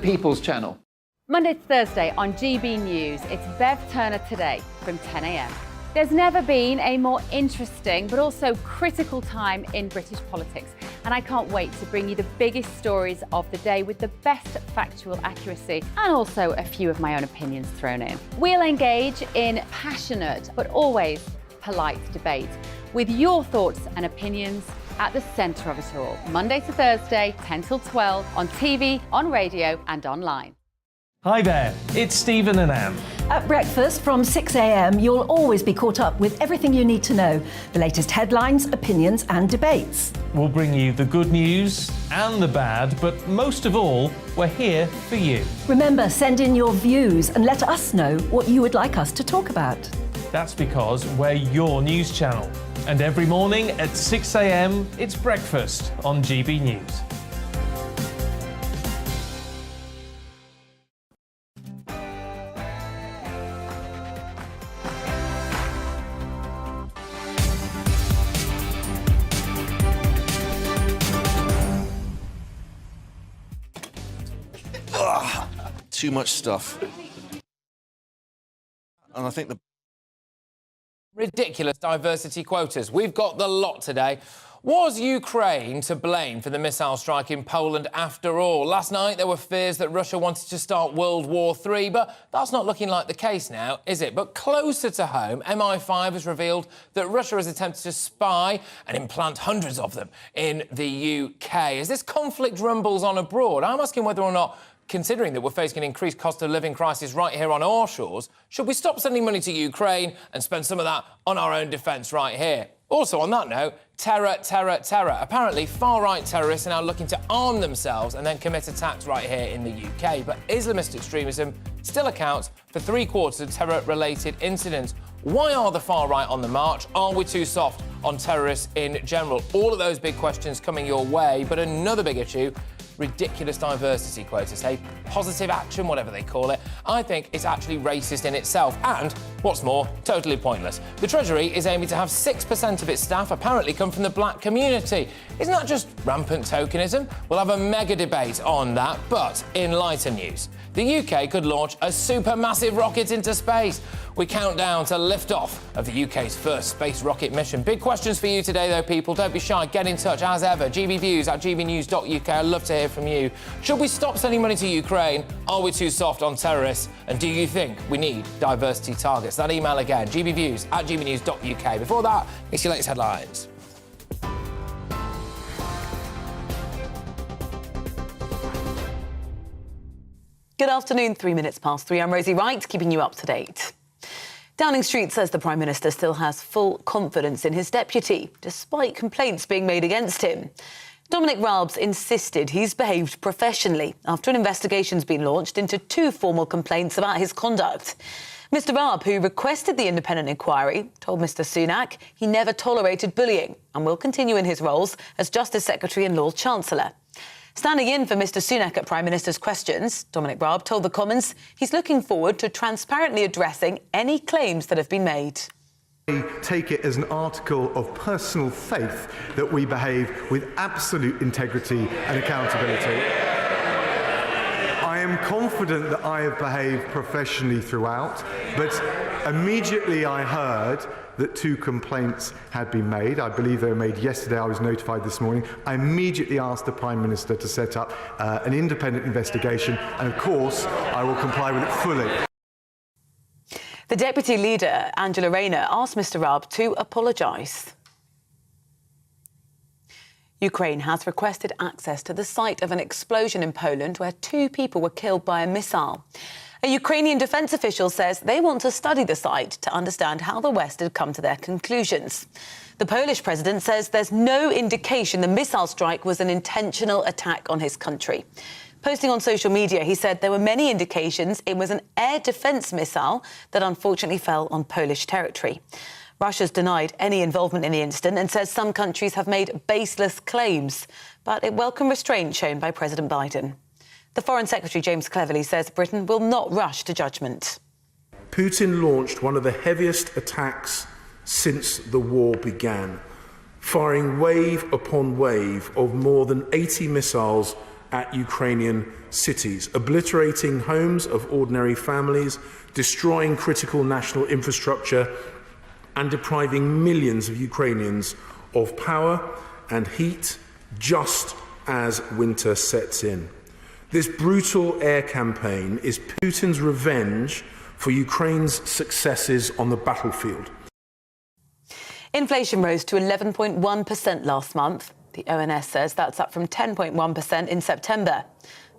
People's Channel. Monday to Thursday on GB News, it's Bev Turner Today from 10 a.m. There's never been a more interesting but also critical time in British politics, and I can't wait to bring you the biggest stories of the day with the best factual accuracy and also a few of my own opinions thrown in. We'll engage in passionate but always polite debate with your thoughts and opinions at the centre of it all. Monday to Thursday, 10 till 12 on TV, on radio and online. Hi there, it's Stephen and Anne. At breakfast from 6 a.m, you'll always be caught up with everything you need to know, the latest headlines, opinions and debates. We'll bring you the good news and the bad, but most of all, we're here for you. Remember, send in your views and let us know what you would like us to talk about. That's because we're your news channel. And every morning at 6 a.m, it's breakfast on GB News. Too much stuff. And I think the ridiculous diversity quotas. We've got the lot today. Was Ukraine to blame for the missile strike in Poland after all? Last night there were fears that Russia wanted to start World War III, but that's not looking like the case now, is it? But closer to home, MI5 has revealed that Russia has attempted to spy and implant hundreds of them in the UK. As this conflict rumbles on abroad, I'm asking whether or not, considering that we're facing an increased cost of living crisis right here on our shores, should we stop sending money to Ukraine and spend some of that on our own defence right here? Also, on that note, terror. Apparently, far-right terrorists are now looking to arm themselves and then commit attacks right here in the UK. But Islamist extremism still accounts for 3/4 of terror-related incidents. Why are the far-right on the march? Are we too soft on terrorists in general? All of those big questions coming your way. But another big issue, ridiculous diversity quotas, hey, positive action, whatever they call it. I think it's actually racist in itself and, what's more, totally pointless. The Treasury is aiming to have 6% of its staff apparently come from the black community. Isn't that just rampant tokenism? We'll have a mega debate on that, but in lighter news, the UK could launch a supermassive rocket into space. We count down to liftoff of the UK's first space rocket mission. Big questions for you today, though, people. Don't be shy. Get in touch, as ever. gbviews@gbnews.uk. I'd love to hear from you. Should we stop sending money to Ukraine? Are we too soft on terrorists? And do you think we need diversity targets? That email again, gbviews@gbnews.uk. Before that, it's your latest headlines. Good afternoon, 3 minutes past 3. I'm Rosie Wright, keeping you up to date. Downing Street says the Prime Minister still has full confidence in his deputy, despite complaints being made against him. Dominic Raab's insisted he's behaved professionally after an investigation's been launched into 2 formal complaints about his conduct. Mr Raab, who requested the independent inquiry, told Mr Sunak he never tolerated bullying and will continue in his roles as Justice Secretary and Lord Chancellor. Standing in for Mr Sunak at Prime Minister's questions, Dominic Raab told the Commons he's looking forward to transparently addressing any claims that have been made. I take it as an article of personal faith that we behave with absolute integrity and accountability. I am confident that I have behaved professionally throughout, but immediately I heard that 2 complaints had been made. I believe they were made yesterday. I was notified this morning. I immediately asked the Prime Minister to set up an independent investigation, and of course, I will comply with it fully. The Deputy Leader, Angela Rayner, asked Mr Raab to apologise. Ukraine has requested access to the site of an explosion in Poland where 2 people were killed by a missile. A Ukrainian defence official says they want to study the site to understand how the West had come to their conclusions. The Polish president says there's no indication the missile strike was an intentional attack on his country. Posting on social media, he said there were many indications it was an air defence missile that unfortunately fell on Polish territory. Russia's denied any involvement in the incident and says some countries have made baseless claims, but it welcomed restraint shown by President Biden. The Foreign Secretary, James Cleverly, says Britain will not rush to judgment. Putin launched one of the heaviest attacks since the war began, firing wave upon wave of more than 80 missiles at Ukrainian cities, obliterating homes of ordinary families, destroying critical national infrastructure, and depriving millions of Ukrainians of power and heat just as winter sets in. This brutal air campaign is Putin's revenge for Ukraine's successes on the battlefield. Inflation rose to 11.1% last month. The ONS says that's up from 10.1% in September.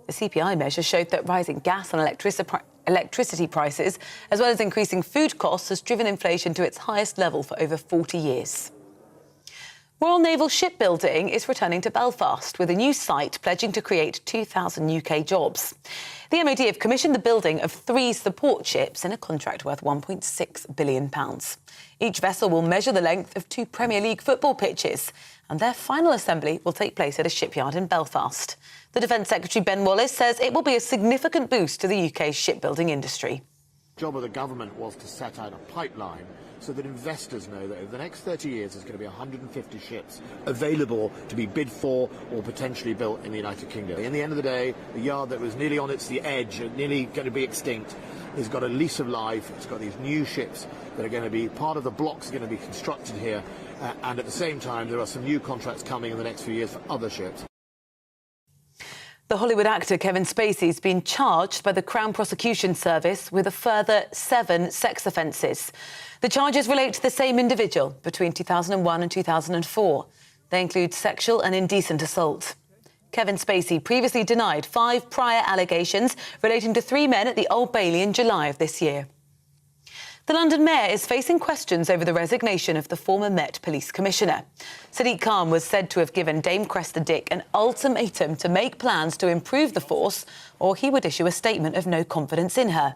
The CPI measure showed that rising gas and electricity prices, as well as increasing food costs, has driven inflation to its highest level for over 40 years. Royal Naval Shipbuilding is returning to Belfast with a new site pledging to create 2,000 UK jobs. The MOD have commissioned the building of 3 support ships in a contract worth £1.6 billion. Each vessel will measure the length of 2 Premier League football pitches, and their final assembly will take place at a shipyard in Belfast. The Defence Secretary Ben Wallace says it will be a significant boost to the UK's shipbuilding industry. The job of the government was to set out a pipeline so that investors know that over the next 30 years there's going to be 150 ships available to be bid for or potentially built in the United Kingdom. In the end of the day, the yard that was nearly on the edge, nearly going to be extinct, has got a lease of life. It's got these new ships that are going to be part of the blocks going to be constructed here. And at the same time, there are some new contracts coming in the next few years for other ships. The Hollywood actor Kevin Spacey has been charged by the Crown Prosecution Service with a further 7 sex offences. The charges relate to the same individual between 2001 and 2004. They include sexual and indecent assault. Kevin Spacey previously denied 5 prior allegations relating to 3 men at the Old Bailey in July of this year. The London Mayor is facing questions over the resignation of the former Met Police Commissioner. Sadiq Khan was said to have given Dame Cressida Dick an ultimatum to make plans to improve the force, or he would issue a statement of no confidence in her.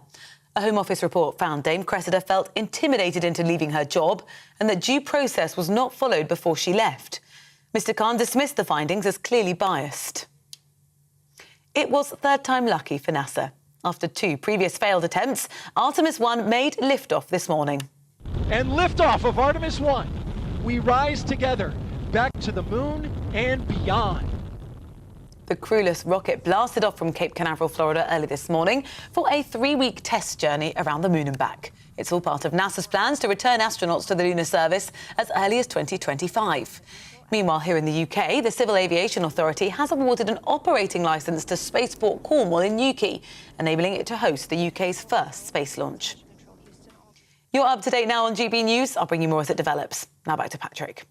A Home Office report found Dame Cressida felt intimidated into leaving her job and that due process was not followed before she left. Mr Khan dismissed the findings as clearly biased. It was third time lucky for NASA. After 2 previous failed attempts, Artemis 1 made liftoff this morning. And liftoff of Artemis 1. We rise together, back to the moon and beyond. The crewless rocket blasted off from Cape Canaveral, Florida early this morning for a 3-week test journey around the moon and back. It's all part of NASA's plans to return astronauts to the lunar service as early as 2025. Meanwhile, here in the UK, the Civil Aviation Authority has awarded an operating licence to spaceport Cornwall in Newquay, enabling it to host the UK's first space launch. You're up to date now on GB News. I'll bring you more as it develops. Now back to Patrick.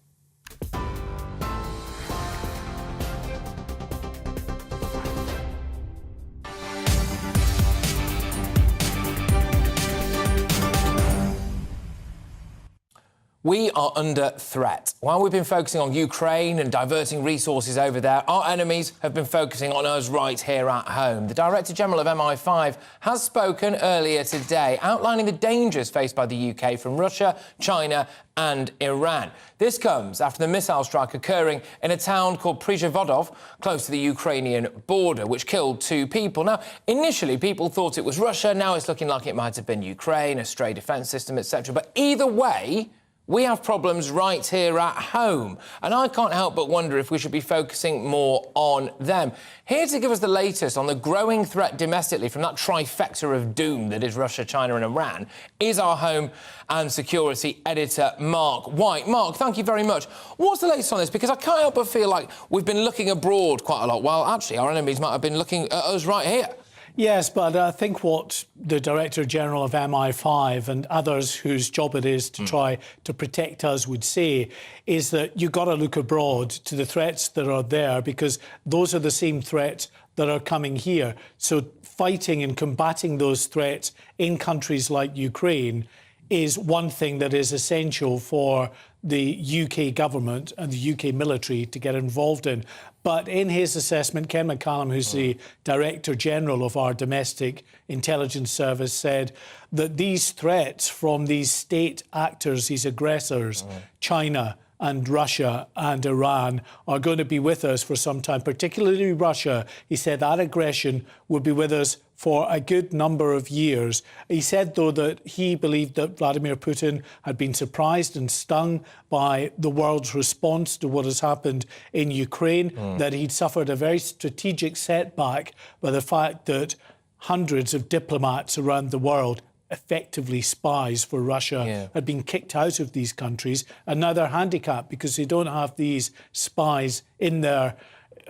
We are under threat. While we've been focusing on Ukraine and diverting resources over there, our enemies have been focusing on us right here at home. The Director General of MI5 has spoken earlier today, outlining the dangers faced by the UK from Russia, China and Iran. This comes after the missile strike occurring in a town called Prigozhvodov, close to the Ukrainian border, which killed 2 people. Now, initially, people thought it was Russia. Now it's looking like it might have been Ukraine, a stray defence system, etc. But either way, we have problems right here at home, and I can't help but wonder if we should be focusing more on them. Here to give us the latest on the growing threat domestically from that trifecta of doom that is Russia, China and Iran is our home and security editor, Mark White. Mark, thank you very much. What's the latest on this? Because I can't help but feel like we've been looking abroad quite a lot, while actually our enemies might have been looking at us right here. Yes, but I think what the Director General of MI5 and others whose job it is to try to protect us would say is that you've got to look abroad to the threats that are there, because those are the same threats that are coming here. So fighting and combating those threats in countries like Ukraine is one thing that is essential for the UK government and the UK military to get involved in. But in his assessment, Ken McCallum, who's the Director General of our Domestic Intelligence Service, said that these threats from these state actors, these aggressors, China and Russia and Iran are going to be with us for some time, particularly Russia. He said that aggression would be with us for a good number of years. He said, though, that he believed that Vladimir Putin had been surprised and stung by the world's response to what has happened in Ukraine, that he'd suffered a very strategic setback by the fact that hundreds of diplomats around the world, effectively spies for Russia, had been kicked out of these countries, and now they're handicapped because they don't have these spies in their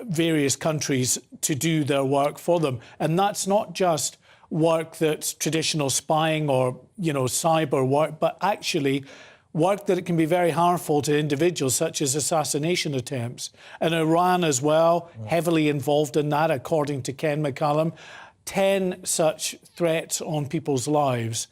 various countries to do their work for them. And that's not just work that's traditional spying or, cyber work, but actually work that it can be very harmful to individuals, such as assassination attempts. And Iran as well, heavily involved in that, according to Ken McCallum. 10 such threats on people's lives,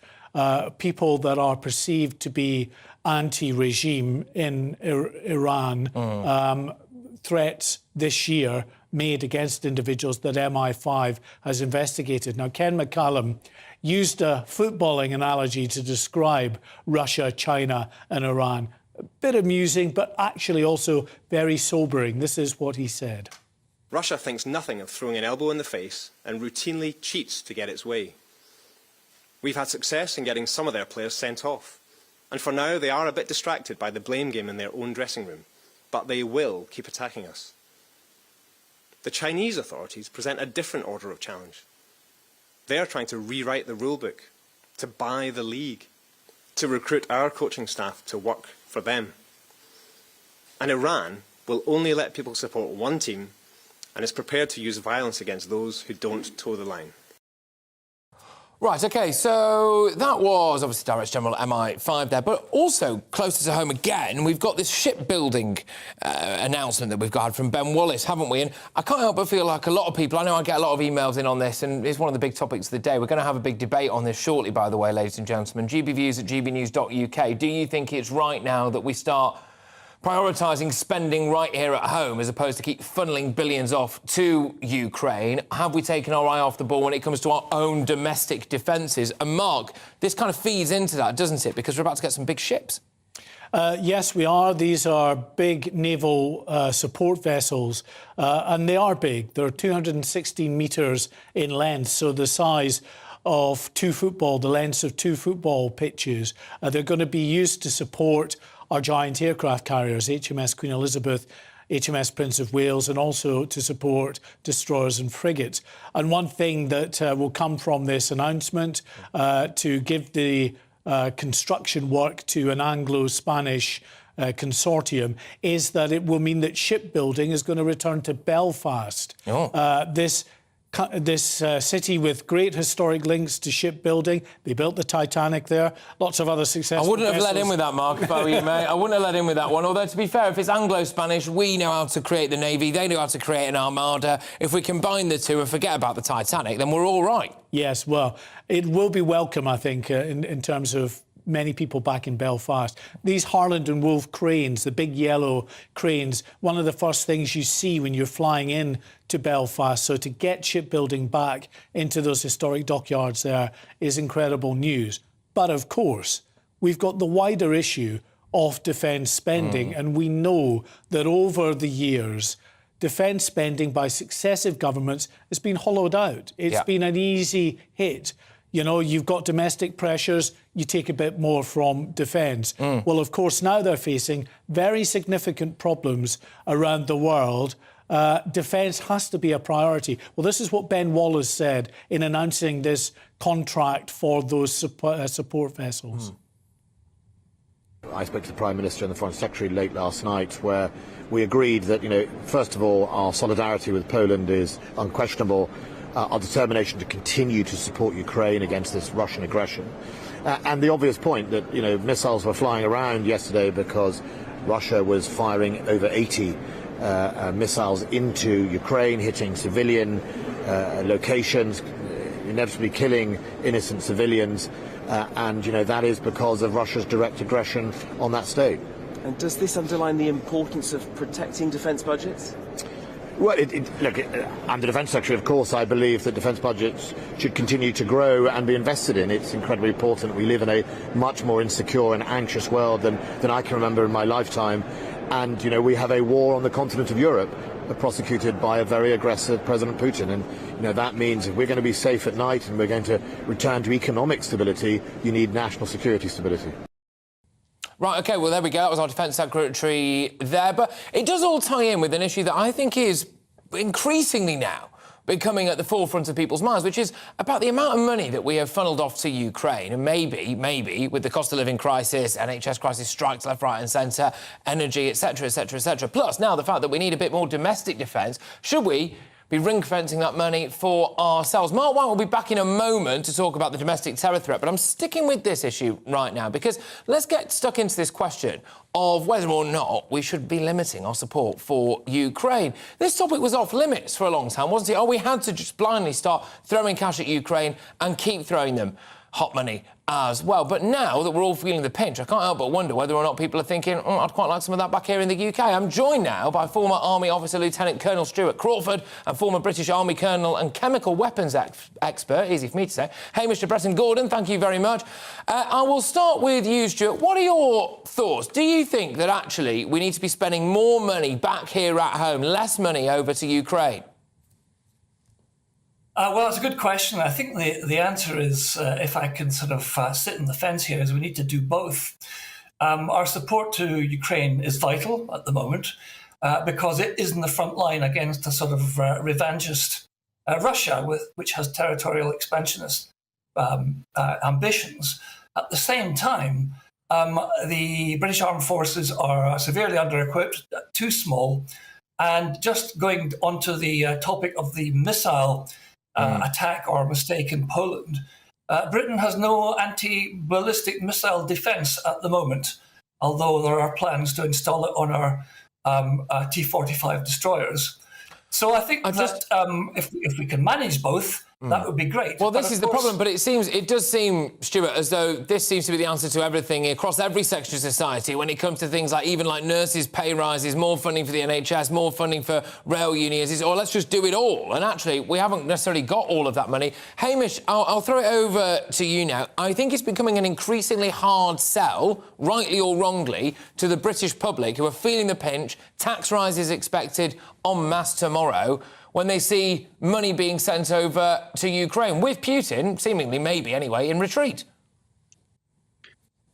people that are perceived to be anti-regime in Iran, threats this year made against individuals that MI5 has investigated. Now, Ken McCallum used a footballing analogy to describe Russia, China and Iran. A bit amusing, but actually also very sobering. This is what he said. Russia thinks nothing of throwing an elbow in the face and routinely cheats to get its way. We've had success in getting some of their players sent off, and for now they are a bit distracted by the blame game in their own dressing room, but they will keep attacking us. The Chinese authorities present a different order of challenge. They are trying to rewrite the rulebook, to buy the league, to recruit our coaching staff to work for them. And Iran will only let people support one team and is prepared to use violence against those who don't toe the line. Right, OK, so that was obviously Director General MI5 there, but also closer to home again, we've got this shipbuilding announcement that we've got from Ben Wallace, haven't we? And I can't help but feel like a lot of people, I know I get a lot of emails in on this, and it's one of the big topics of the day. We're going to have a big debate on this shortly, by the way, ladies and gentlemen. GBviews at gbnews.uk. Do you think it's right now that we start prioritising spending right here at home as opposed to keep funneling billions off to Ukraine? Have we taken our eye off the ball when it comes to our own domestic defences? And Mark, this kind of feeds into that, doesn't it? Because we're about to get some big ships. Yes, we are. These are big naval support vessels, and they are big. They're 216 metres in length, so the size of the lengths of two football pitches. They're going to be used to support our giant aircraft carriers, HMS Queen Elizabeth, HMS Prince of Wales, and also to support destroyers and frigates. And one thing that will come from this announcement to give the construction work to an Anglo-Spanish consortium is that it will mean that shipbuilding is going to return to Belfast. This city with great historic links to shipbuilding. They built the Titanic there. Lots of other successful I wouldn't have vessels. let in with that, Mark, if I were you, mate. I wouldn't have let in with that one. Although, to be fair, if it's Anglo-Spanish, we know how to create the Navy, they know how to create an armada. If we combine the two and forget about the Titanic, then we're all right. Yes, well, it will be welcome, I think, in terms of many people back in Belfast. These Harland and Wolff cranes, the big yellow cranes, one of the first things you see when you're flying in to Belfast. So to get shipbuilding back into those historic dockyards there is incredible news. But of course, we've got the wider issue of defence spending, and we know that over the years, defence spending by successive governments has been hollowed out. It's been an easy hit. You know, you've got domestic pressures, you take a bit more from defence. Well, of course, now they're facing very significant problems around the world. Defence has to be a priority. Well, this is what Ben Wallace said in announcing this contract for those support vessels. I spoke to the Prime Minister and the Foreign Secretary late last night, where we agreed that, first of all, our solidarity with Poland is unquestionable. Our determination to continue to support Ukraine against this Russian aggression. And the obvious point that, missiles were flying around yesterday because Russia was firing over 80 missiles into Ukraine, hitting civilian locations, inevitably killing innocent civilians. And, that is because of Russia's direct aggression on that state. And does this underline the importance of protecting defence budgets? Well, look, I'm the Defence Secretary, of course. I believe that defence budgets should continue to grow and be invested in. It's incredibly important. We live in a much more insecure and anxious world than I can remember in my lifetime. And, you know, we have a war on the continent of Europe prosecuted by a very aggressive President Putin. And, you know, that means if we're going to be safe at night and we're going to return to economic stability, you need national security stability. Right, OK, well, there we go. That was our Defence Secretary there. But it does all tie in with an issue that I think is increasingly now becoming at the forefront of people's minds, which is about the amount of money that we have funneled off to Ukraine. And maybe, with the cost of living crisis, NHS crisis, strikes left, right and centre, energy, etc., etc., etc. Plus, now the fact that we need a bit more domestic defence, should we be ring-fencing that money for ourselves? Mark White will be back in a moment to talk about the domestic terror threat, but I'm sticking with this issue right now because let's get stuck into this question of whether or not we should be limiting our support for Ukraine. This topic was off limits for a long time, wasn't it? Oh, we had to just blindly start throwing cash at Ukraine and keep throwing them hot money as well. But now that we're all feeling the pinch, I can't help but wonder whether or not people are thinking, I'd quite like some of that back here in the UK. I'm joined now by former Army Officer Lieutenant Colonel Stuart Crawford and former British Army Colonel and chemical weapons expert, easy for me to say, Hamish de Bretton-Gordon. Thank you very much. I will start with you, Stuart. What are your thoughts? Do you think that actually we need to be spending more money back here at home, less money over to Ukraine? Well, it's a good question. I think the answer is, if I can sort of sit in the fence here, is we need to do both. Our support to Ukraine is vital at the moment because it is in the front line against a sort of revanchist Russia, which has territorial expansionist ambitions. At the same time, the British Armed Forces are severely under-equipped, too small, and just going onto the topic of the missile attack or mistake in Poland, Britain has no anti-ballistic missile defence at the moment, although there are plans to install it on our T-45 destroyers. So I think that if we can manage both, that would be great. Well, this is the problem, but it does seem, Stuart, as though this seems to be the answer to everything across every section of society when it comes to things like even like nurses' pay rises, more funding for the NHS, more funding for rail unions, or let's just do it all. And actually, we haven't necessarily got all of that money. Hamish, I'll throw it over to you now. I think it's becoming an increasingly hard sell, rightly or wrongly, to the British public who are feeling the pinch, tax rises expected en masse tomorrow, when they see money being sent over to Ukraine, with Putin, seemingly, maybe anyway, in retreat.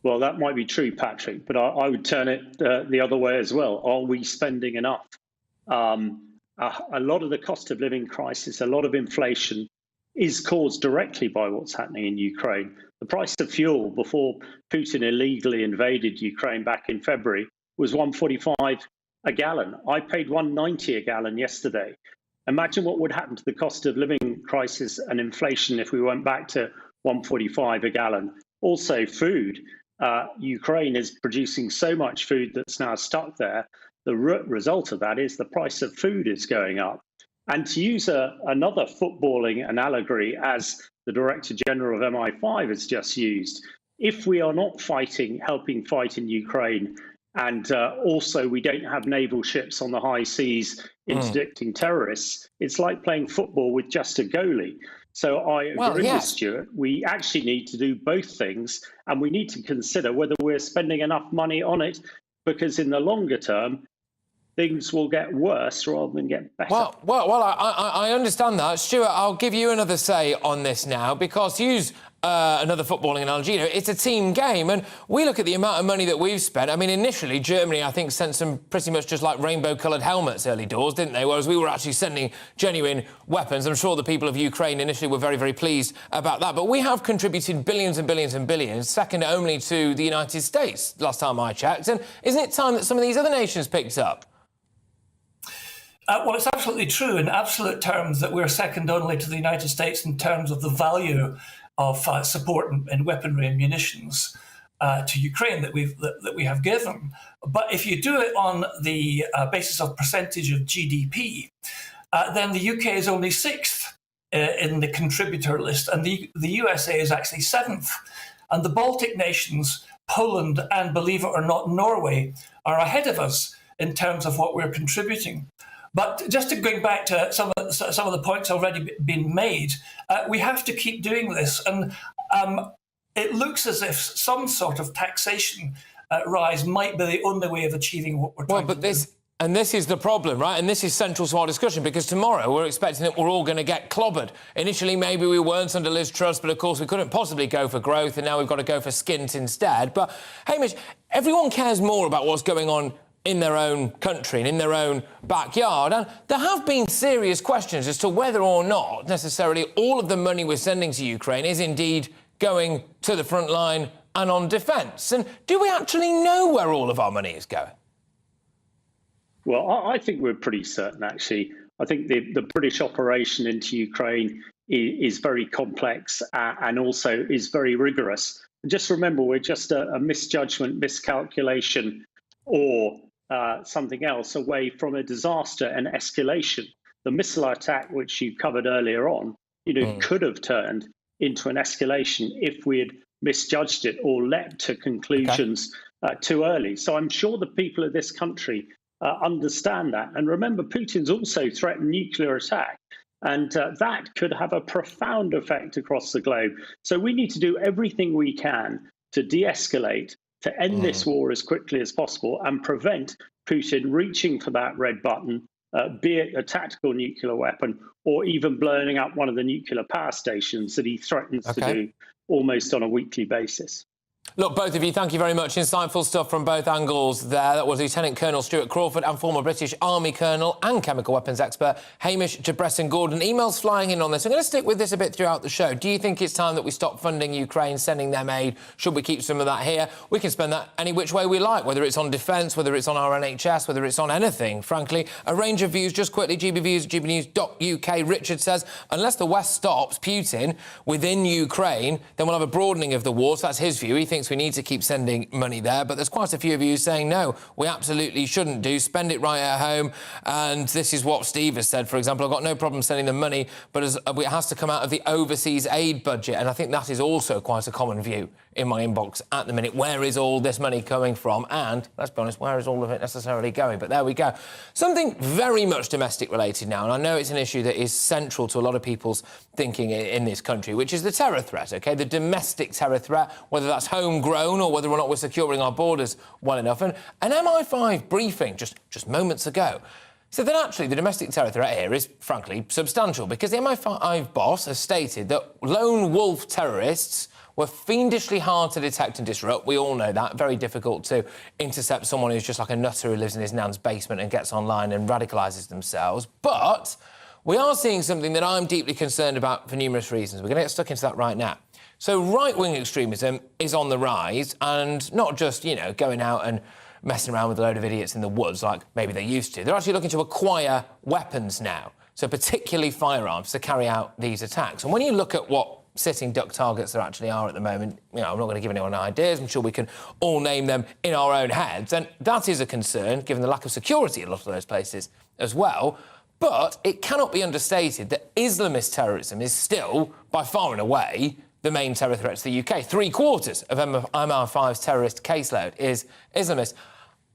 Well, that might be true, Patrick, but I would turn it the other way as well. Are we spending enough? A lot of the cost of living crisis, a lot of inflation is caused directly by what's happening in Ukraine. The price of fuel before Putin illegally invaded Ukraine back in February was $1.45 a gallon. I paid $1.90 a gallon yesterday. Imagine what would happen to the cost of living crisis and inflation if we went back to $1.45 a gallon. Also, food. Ukraine is producing so much food that's now stuck there. The result of that is the price of food is going up. And to use another footballing analogy, as the Director General of MI5 has just used, if we are not helping fight in Ukraine, and also we don't have naval ships on the high seas interdicting terrorists, it's like playing football with just a goalie. So I agree with Stuart. We actually need to do both things, and we need to consider whether we're spending enough money on it, because in the longer term, things will get worse rather than get better. Well, I understand that. Stuart, I'll give you another say on this now, because to use another footballing analogy, you know, it's a team game, and we look at the amount of money that we've spent. I mean, initially, Germany, I think, sent some pretty much just like rainbow-coloured helmets early doors, didn't they? Whereas we were actually sending genuine weapons. I'm sure the people of Ukraine initially were very, very pleased about that. But we have contributed billions and billions and billions, second only to the United States, last time I checked. And isn't it time that some of these other nations picked up? Well, it's absolutely true in absolute terms that we're second only to the United States in terms of the value of support and weaponry and munitions to Ukraine that we have given. But if you do it on the basis of percentage of GDP, then the UK is only sixth in the contributor list, and the USA is actually seventh. And the Baltic nations, Poland, and believe it or not, Norway, are ahead of us in terms of what we're contributing. But just to going back to some of the points already been made, we have to keep doing this. And it looks as if some sort of taxation rise might be the only way of achieving what we're trying to do. And this is the problem, right? And this is central to our discussion, because tomorrow we're expecting that we're all going to get clobbered. Initially, maybe we weren't under Liz Truss, but of course we couldn't possibly go for growth, and now we've got to go for skint instead. But, Hamish, everyone cares more about what's going on in their own country and in their own backyard. And there have been serious questions as to whether or not necessarily all of the money we're sending to Ukraine is indeed going to the front line and on defence. And do we actually know where all of our money is going? Well, I think we're pretty certain, actually. I think the British operation into Ukraine is very complex and also is very rigorous. Just remember, we're just a misjudgment, miscalculation, or something else away from a disaster and escalation. The missile attack, which you covered earlier on, could have turned into an escalation if we had misjudged it or leapt to conclusions too early. So I'm sure the people of this country understand that. And remember, Putin's also threatened nuclear attack, and that could have a profound effect across the globe. So we need to do everything we can to de-escalate, to end this war as quickly as possible and prevent Putin reaching for that red button, be it a tactical nuclear weapon or even blowing up one of the nuclear power stations that he threatens to do almost on a weekly basis. Look, both of you, thank you very much. Insightful stuff from both angles there. That was Lieutenant Colonel Stuart Crawford and former British Army Colonel and chemical weapons expert Hamish Gordon. Emails flying in on this. I'm going to stick with this a bit throughout the show. Do you think it's time that we stop funding Ukraine, sending them aid? Should we keep some of that here? We can spend that any which way we like, whether it's on defence, whether it's on our NHS, whether it's on anything, frankly. A range of views, just quickly, GBViews, gbnews.uk. Richard says, unless the West stops Putin within Ukraine, then we'll have a broadening of the war. So that's his view. He thinks we need to keep sending money there, but there's quite a few of you saying no, we absolutely shouldn't do. Spend it right at home. And this is what Steve has said, for example. I've got no problem sending them money, but it has to come out of the overseas aid budget. And I think that is also quite a common view in my inbox at the minute. Where is all this money coming from? And, let's be honest, where is all of it necessarily going? But there we go. Something very much domestic related now, and I know it's an issue that is central to a lot of people's thinking in this country, which is the terror threat, OK? The domestic terror threat, whether that's homegrown or whether or not we're securing our borders well enough. And an MI5 briefing just moments ago said that actually the domestic terror threat here is, frankly, substantial, because the MI5 boss has stated that lone wolf terrorists were fiendishly hard to detect and disrupt. We all know that. Very difficult to intercept someone who's just like a nutter who lives in his nan's basement and gets online and radicalises themselves. But we are seeing something that I'm deeply concerned about for numerous reasons. We're going to get stuck into that right now. So right-wing extremism is on the rise, and not just, going out and messing around with a load of idiots in the woods like maybe they used to. They're actually looking to acquire weapons now, so particularly firearms, to carry out these attacks. And when you look at what sitting duck targets there actually are at the moment, I'm not going to give anyone ideas. I'm sure we can all name them in our own heads. And that is a concern, given the lack of security in a lot of those places as well. But it cannot be understated that Islamist terrorism is still, by far and away, the main terror threat to the UK. 3/4 of MI5's terrorist caseload is Islamist.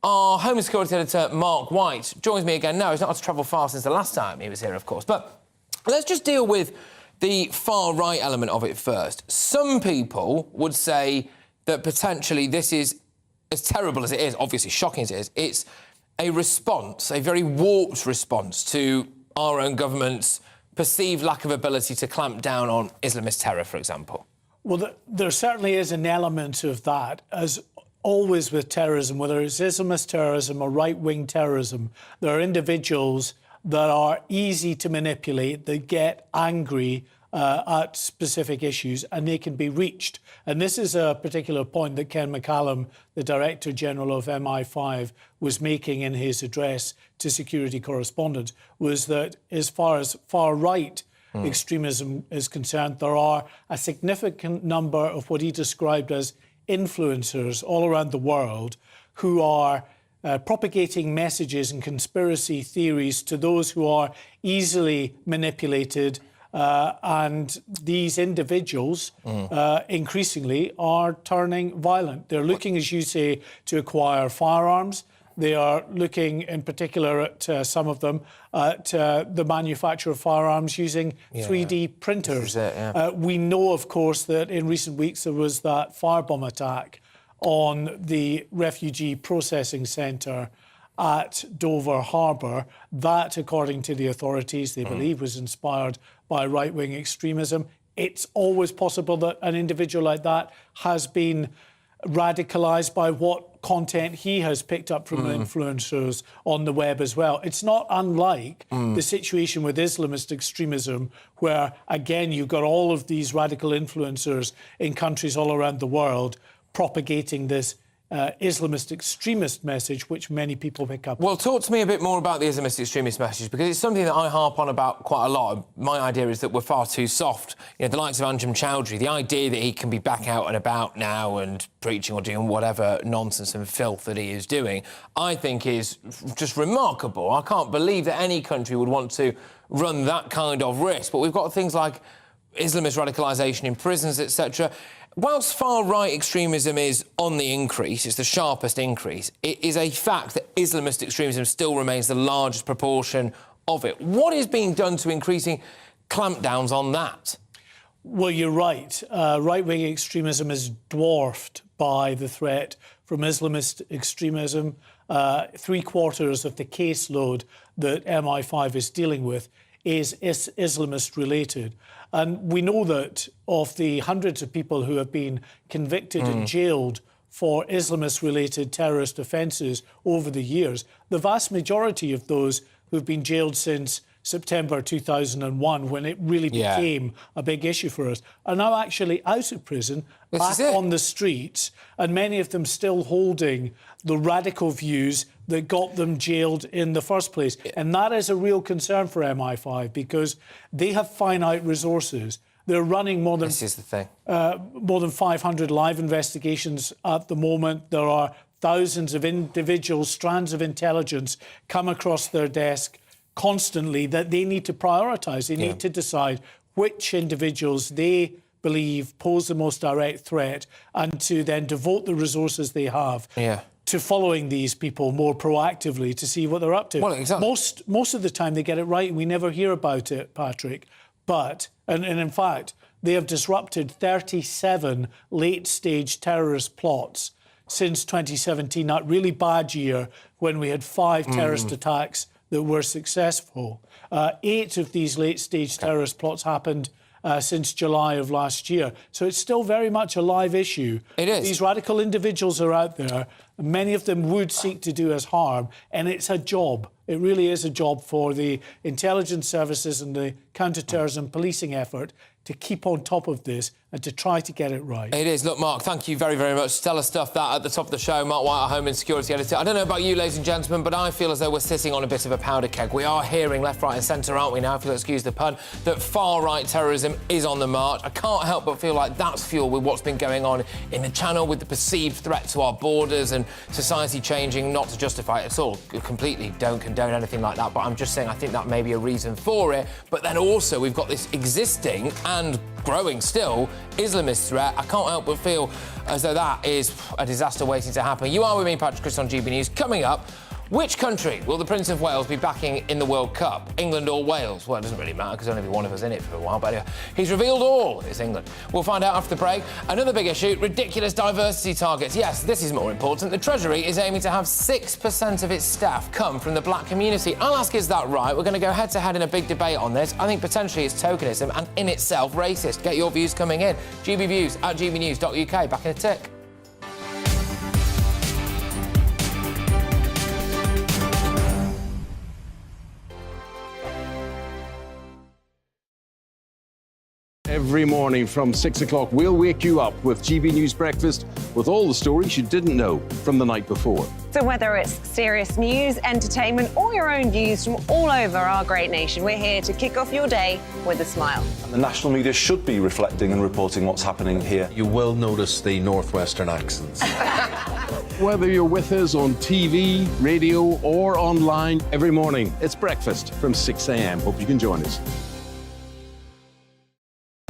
Our Home and Security Editor, Mark White, joins me again now. He's not had to travel far since the last time he was here, of course. But let's just deal with the far-right element of it first. Some people would say that potentially this is, as terrible as it is, obviously shocking as it is, it's a response, a very warped response to our own government's perceived lack of ability to clamp down on Islamist terror, for example. Well, there certainly is an element of that. As always with terrorism, whether it's Islamist terrorism or right-wing terrorism, there are individuals that are easy to manipulate, that get angry at specific issues, and they can be reached. And this is a particular point that Ken McCallum, the Director General of MI5, was making in his address to security correspondents, was that as far as far-right extremism is concerned, there are a significant number of what he described as influencers all around the world who are propagating messages and conspiracy theories to those who are easily manipulated, and these individuals increasingly are turning violent. They're looking, as you say, to acquire firearms. They are looking in particular at some of them at the manufacture of firearms using 3D printers. This is it, we know, of course, that in recent weeks there was that firebomb attack on the refugee processing centre at Dover Harbour. That, according to the authorities, they believe was inspired by right-wing extremism. It's always possible that an individual like that has been radicalised by what content he has picked up from influencers on the web as well. It's not unlike the situation with Islamist extremism, where, again, you've got all of these radical influencers in countries all around the world propagating this Islamist extremist message, which many people pick up. Well, talk to me a bit more about the Islamist extremist message, because it's something that I harp on about quite a lot. My idea is that we're far too soft. You know, the likes of Anjem Chowdhury, the idea that he can be back out and about now and preaching or doing whatever nonsense and filth that he is doing, I think is just remarkable. I can't believe that any country would want to run that kind of risk. But we've got things like Islamist radicalisation in prisons, etc. Whilst far-right extremism is on the increase, it's the sharpest increase, it is a fact that Islamist extremism still remains the largest proportion of it. What is being done to increasing clampdowns on that? Well, you're right. Right-wing extremism is dwarfed by the threat from Islamist extremism. 3/4 of the caseload that MI5 is dealing with is Islamist-related. And we know that of the hundreds of people who have been convicted and jailed for Islamist-related terrorist offences over the years, the vast majority of those who've been jailed since September 2001, when it really became a big issue for us, are now actually out of prison, back on the streets, and many of them still holding the radical views that got them jailed in the first place. And that is a real concern for MI5, because they have finite resources. They're running more than more than 500 live investigations at the moment. There are thousands of individual strands of intelligence come across their desk constantly that they need to prioritise. They need to decide which individuals they believe pose the most direct threat, and to then devote the resources they have to following these people more proactively to see what they're up to. Well, exactly. Most of the time they get it right and we never hear about it, Patrick. But, and in fact, they have disrupted 37 late-stage terrorist plots since 2017, that really bad year when we had 5 terrorist attacks that were successful. 8 of these late-stage terrorist plots happened since July of last year. So it's still very much a live issue. It is. These radical individuals are out there. Many of them would seek to do us harm, and it's a job. It really is a job for the intelligence services and the counter-terrorism policing effort to keep on top of this and to try to get it right. It is. Look, Mark, thank you very, very much. Stellar stuff that at the top of the show. Mark White, our Home and Security Editor. I don't know about you, ladies and gentlemen, but I feel as though we're sitting on a bit of a powder keg. We are hearing left, right and centre, aren't we now, if you'll excuse the pun, that far-right terrorism is on the march. I can't help but feel like that's fueled with what's been going on in the Channel, with the perceived threat to our borders and society changing, not to justify it at all. I completely don't condone anything like that, but I'm just saying I think that may be a reason for it. But then also we've got this existing and growing still Islamist threat. I can't help but feel as though that is a disaster waiting to happen. You are with me, Patrick Christys, on GB News. Coming up, which country will the Prince of Wales be backing in the World Cup? England or Wales? Well, it doesn't really matter because only one of us in it for a while, but anyway, he's revealed all it's England. We'll find out after the break. Another big issue, ridiculous diversity targets. Yes, this is more important. The Treasury is aiming to have 6% of its staff come from the black community. I'll ask, is that right? We're going to go head-to-head in a big debate on this. I think potentially it's tokenism and in itself racist. Get your views coming in. GBviews at gbnews.uk. Back in a tick. Every morning from 6 o'clock, we'll wake you up with GB News Breakfast with all the stories you didn't know from the night before. So whether it's serious news, entertainment, or your own views from all over our great nation, we're here to kick off your day with a smile. And the national media should be reflecting and reporting what's happening here. You will notice the northwestern accents. Whether you're with us on TV, radio, or online, every morning, it's breakfast from 6 a.m. Hope you can join us.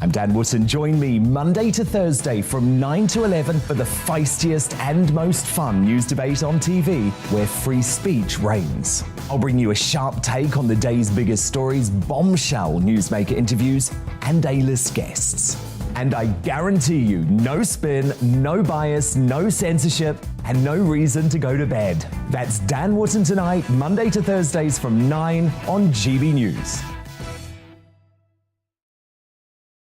I'm Dan Wootton. Join me Monday to Thursday from 9 to 11 for the feistiest and most fun news debate on TV, where free speech reigns. I'll bring you a sharp take on the day's biggest stories, bombshell newsmaker interviews, and A-list guests. And I guarantee you, no spin, no bias, no censorship, and no reason to go to bed. That's Dan Wootton Tonight, Monday to Thursdays from 9 on GB News.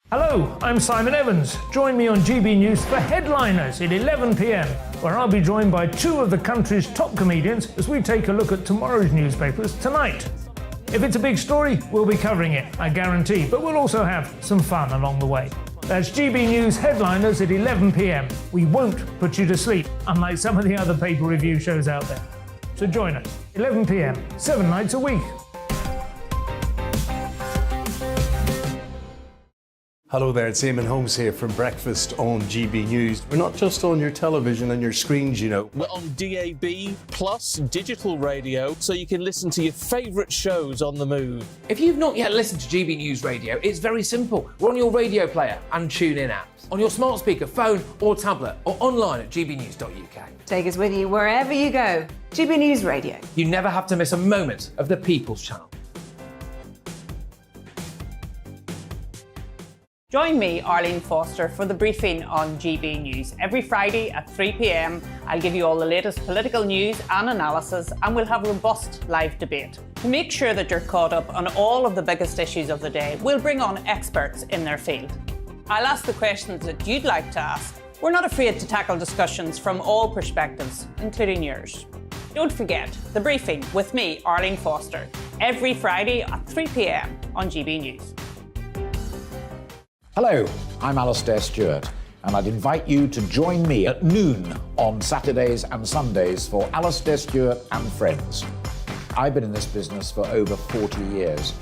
Hello, I'm Simon Evans. Join me on GB News for Headliners at 11 p.m, where I'll be joined by two of the country's top comedians as we take a look at tomorrow's newspapers tonight. If it's a big story, we'll be covering it, I guarantee, but we'll also have some fun along the way. That's GB News Headliners at 11 p.m. We won't put you to sleep, unlike some of the other paper review shows out there. So join us, 11 p.m, 7 nights a week. Hello there, it's Eamon Holmes here from Breakfast on GB News. We're not just on your television and your screens, you know. We're on DAB plus digital radio, so you can listen to your favourite shows on the move. If you've not yet listened to GB News Radio, it's very simple. We're on your radio player and TuneIn apps, on your smart speaker, phone or tablet, or online at gbnews.uk. Take us with you wherever you go. GB News Radio. You never have to miss a moment of the People's Channel. Join me, Arlene Foster, for the briefing on GB News. Every Friday at 3 p.m, I'll give you all the latest political news and analysis, and we'll have robust live debate. To make sure that you're caught up on all of the biggest issues of the day, we'll bring on experts in their field. I'll ask the questions that you'd like to ask. We're not afraid to tackle discussions from all perspectives, including yours. Don't forget, the briefing with me, Arlene Foster, every Friday at 3 p.m. on GB News. Hello, I'm Alastair Stewart, and I'd invite you to join me at noon on Saturdays and Sundays for Alastair Stewart and Friends. I've been in this business for over 40 years.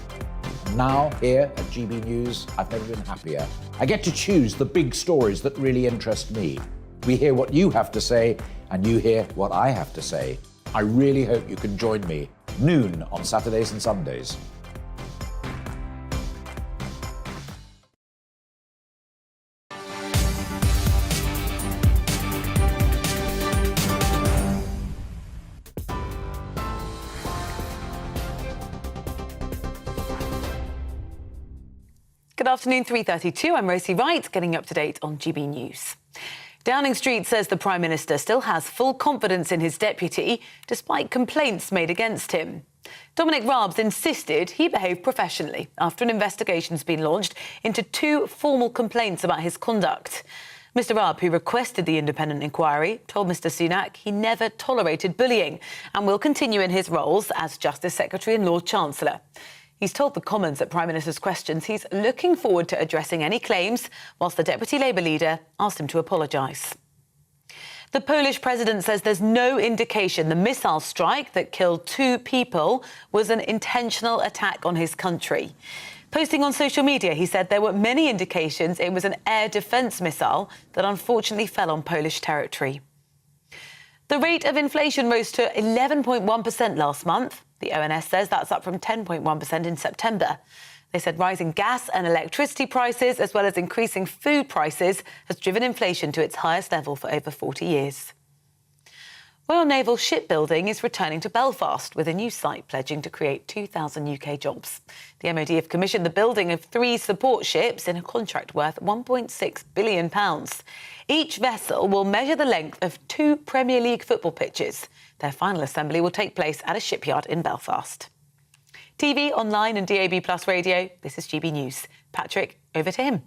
Now, here at GB News, I've never been happier. I get to choose the big stories that really interest me. We hear what you have to say, and you hear what I have to say. I really hope you can join me, noon on Saturdays and Sundays. Good afternoon, 3:32. I'm Rosie Wright, getting you up to date on GB News. Downing Street says the Prime Minister still has full confidence in his deputy, despite complaints made against him. Dominic Raab insisted he behaved professionally after an investigation's been launched into two formal complaints about his conduct. Mr Raab, who requested the independent inquiry, told Mr Sunak he never tolerated bullying and will continue in his roles as Justice Secretary and Lord Chancellor. He's told the Commons at Prime Minister's questions he's looking forward to addressing any claims, whilst the Deputy Labour leader asked him to apologise. The Polish president says there's no indication the missile strike that killed 2 people was an intentional attack on his country. Posting on social media, he said there were many indications it was an air defence missile that unfortunately fell on Polish territory. The rate of inflation rose to 11.1% last month. The ONS says that's up from 10.1% in September. They said rising gas and electricity prices, as well as increasing food prices, has driven inflation to its highest level for over 40 years. Royal Naval Shipbuilding is returning to Belfast with a new site pledging to create 2,000 UK jobs. The MOD have commissioned the building of 3 support ships in a contract worth £1.6 billion. Each vessel will measure the length of 2 Premier League football pitches. Their final assembly will take place at a shipyard in Belfast. TV, online and DAB Plus radio, this is GB News. Patrick, over to him.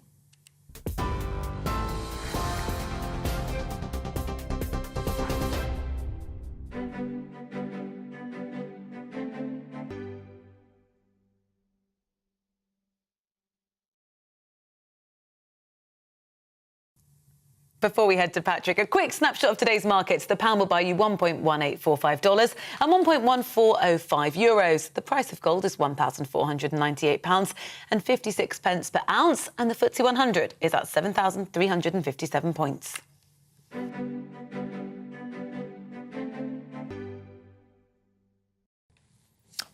Before we head to Patrick, a quick snapshot of today's markets. The pound will buy you $1.1845 and €1.1405. The price of gold is £1,498.56 per ounce, and the FTSE 100 is at 7,357 points.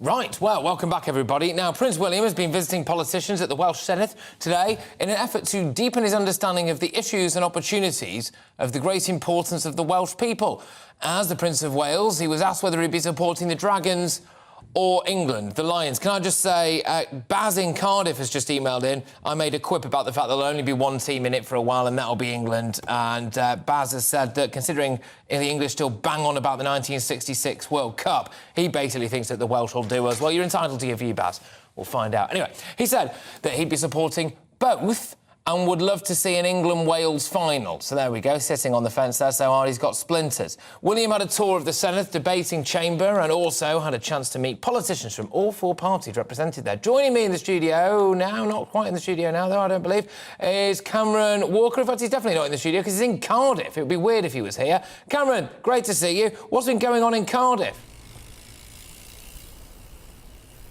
Right, well, welcome back, everybody. Now, Prince William has been visiting politicians at the Welsh Senedd today in an effort to deepen his understanding of the issues and opportunities of the great importance of the Welsh people. As the Prince of Wales, he was asked whether he'd be supporting the Dragons or England, the Lions. Can I just say, Baz in Cardiff has just emailed in. I made a quip about the fact there'll only be one team in it for a while, and that'll be England. And Baz has said that considering the English still bang on about the 1966 World Cup, he basically thinks that the Welsh will do as well. You're entitled to your view, Baz. We'll find out. Anyway, he said that he'd be supporting both and would love to see an England-Wales final. So there we go, sitting on the fence there so hard he's got splinters. William had a tour of the Senedd debating chamber and also had a chance to meet politicians from all four parties represented there. Joining me in the studio now, not quite in the studio now though, I don't believe, is Cameron Walker. In fact, he's definitely not in the studio because he's in Cardiff. It would be weird if he was here. Cameron, great to see you. What's been going on in Cardiff?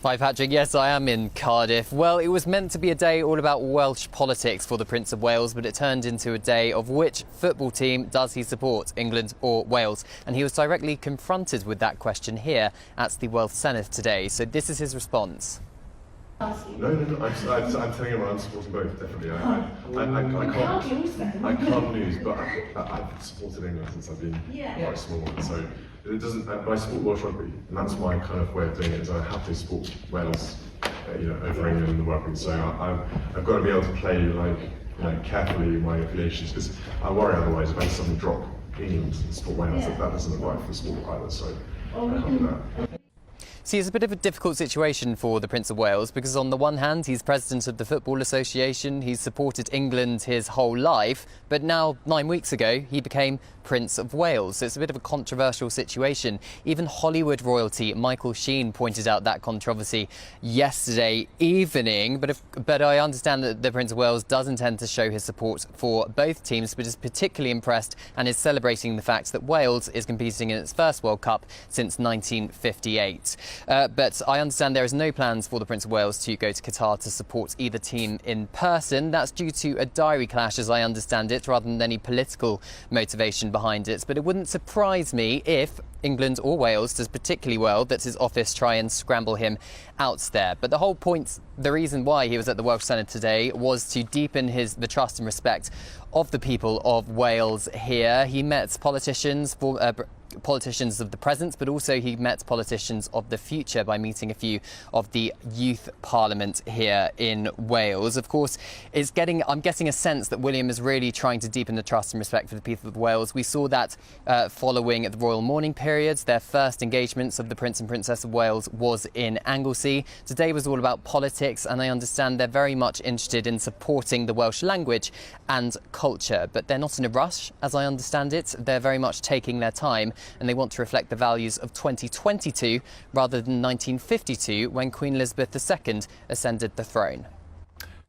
Hi Patrick, yes I am in Cardiff. Well, it was meant to be a day all about Welsh politics for the Prince of Wales, but it turned into a day of which football team does he support, England or Wales? And he was directly confronted with that question here at the Welsh Senedd today. So this is his response. No, I'm telling you I'm supporting both, definitely. I can't lose, but I've supported England since I've been quite small, so it doesn't. But I support Welsh rugby, and that's my kind of way of doing it. Is I have to support Wales, over England in the rugby. So I've got to be able to play carefully my affiliations, because I worry otherwise if I suddenly drop England and support Wales, that doesn't look right for sport either. So I can't do that. See, it's a bit of a difficult situation for the Prince of Wales because on the one hand, he's president of the Football Association, he's supported England his whole life, but now 9 weeks ago, he became Prince of Wales. So it's a bit of a controversial situation. Even Hollywood royalty Michael Sheen pointed out that controversy yesterday evening, but I understand that the Prince of Wales does intend to show his support for both teams, but is particularly impressed and is celebrating the fact that Wales is competing in its first World Cup since 1958. But I understand there is no plans for the Prince of Wales to go to Qatar to support either team in person. That's due to a diary clash, as I understand it, rather than any political motivation behind it. But it wouldn't surprise me if England or Wales does particularly well that his office try and scramble him out there. But the whole point, the reason why he was at the Welsh Senedd today was to deepen the trust and respect of the people of Wales here. He met politicians of the present, but also he met politicians of the future by meeting a few of the youth parliament here in Wales. Of course, I'm getting a sense that William is really trying to deepen the trust and respect for the people of Wales. We saw that following the royal mourning periods. Their first engagements of the Prince and Princess of Wales was in Anglesey. Today was all about politics, and I understand they're very much interested in supporting the Welsh language and culture, but they're not in a rush, as I understand it. They're very much taking their time, and they want to reflect the values of 2022 rather than 1952 when Queen Elizabeth II ascended the throne.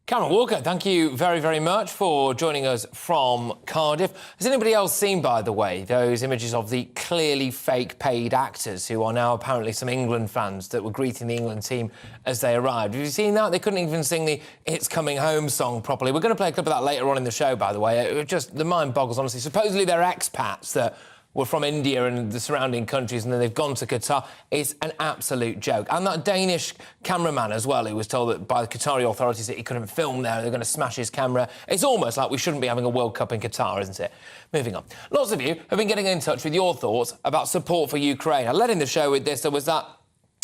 Cameron Walker, thank you very, very much for joining us from Cardiff. Has anybody else seen, by the way, those images of the clearly fake paid actors who are now apparently some England fans that were greeting the England team as they arrived? Have you seen that? They couldn't even sing the It's Coming Home song properly. We're going to play a clip of that later on in the show, by the way. The mind boggles, honestly. Supposedly they're expats that were from India and the surrounding countries, and then they've gone to Qatar. It's an absolute joke. And that Danish cameraman as well, who was told that by the Qatari authorities that he couldn't film there, they're going to smash his camera. It's almost like we shouldn't be having a World Cup in Qatar, isn't it? Moving on. Lots of you have been getting in touch with your thoughts about support for Ukraine. I led in the show with this. There was that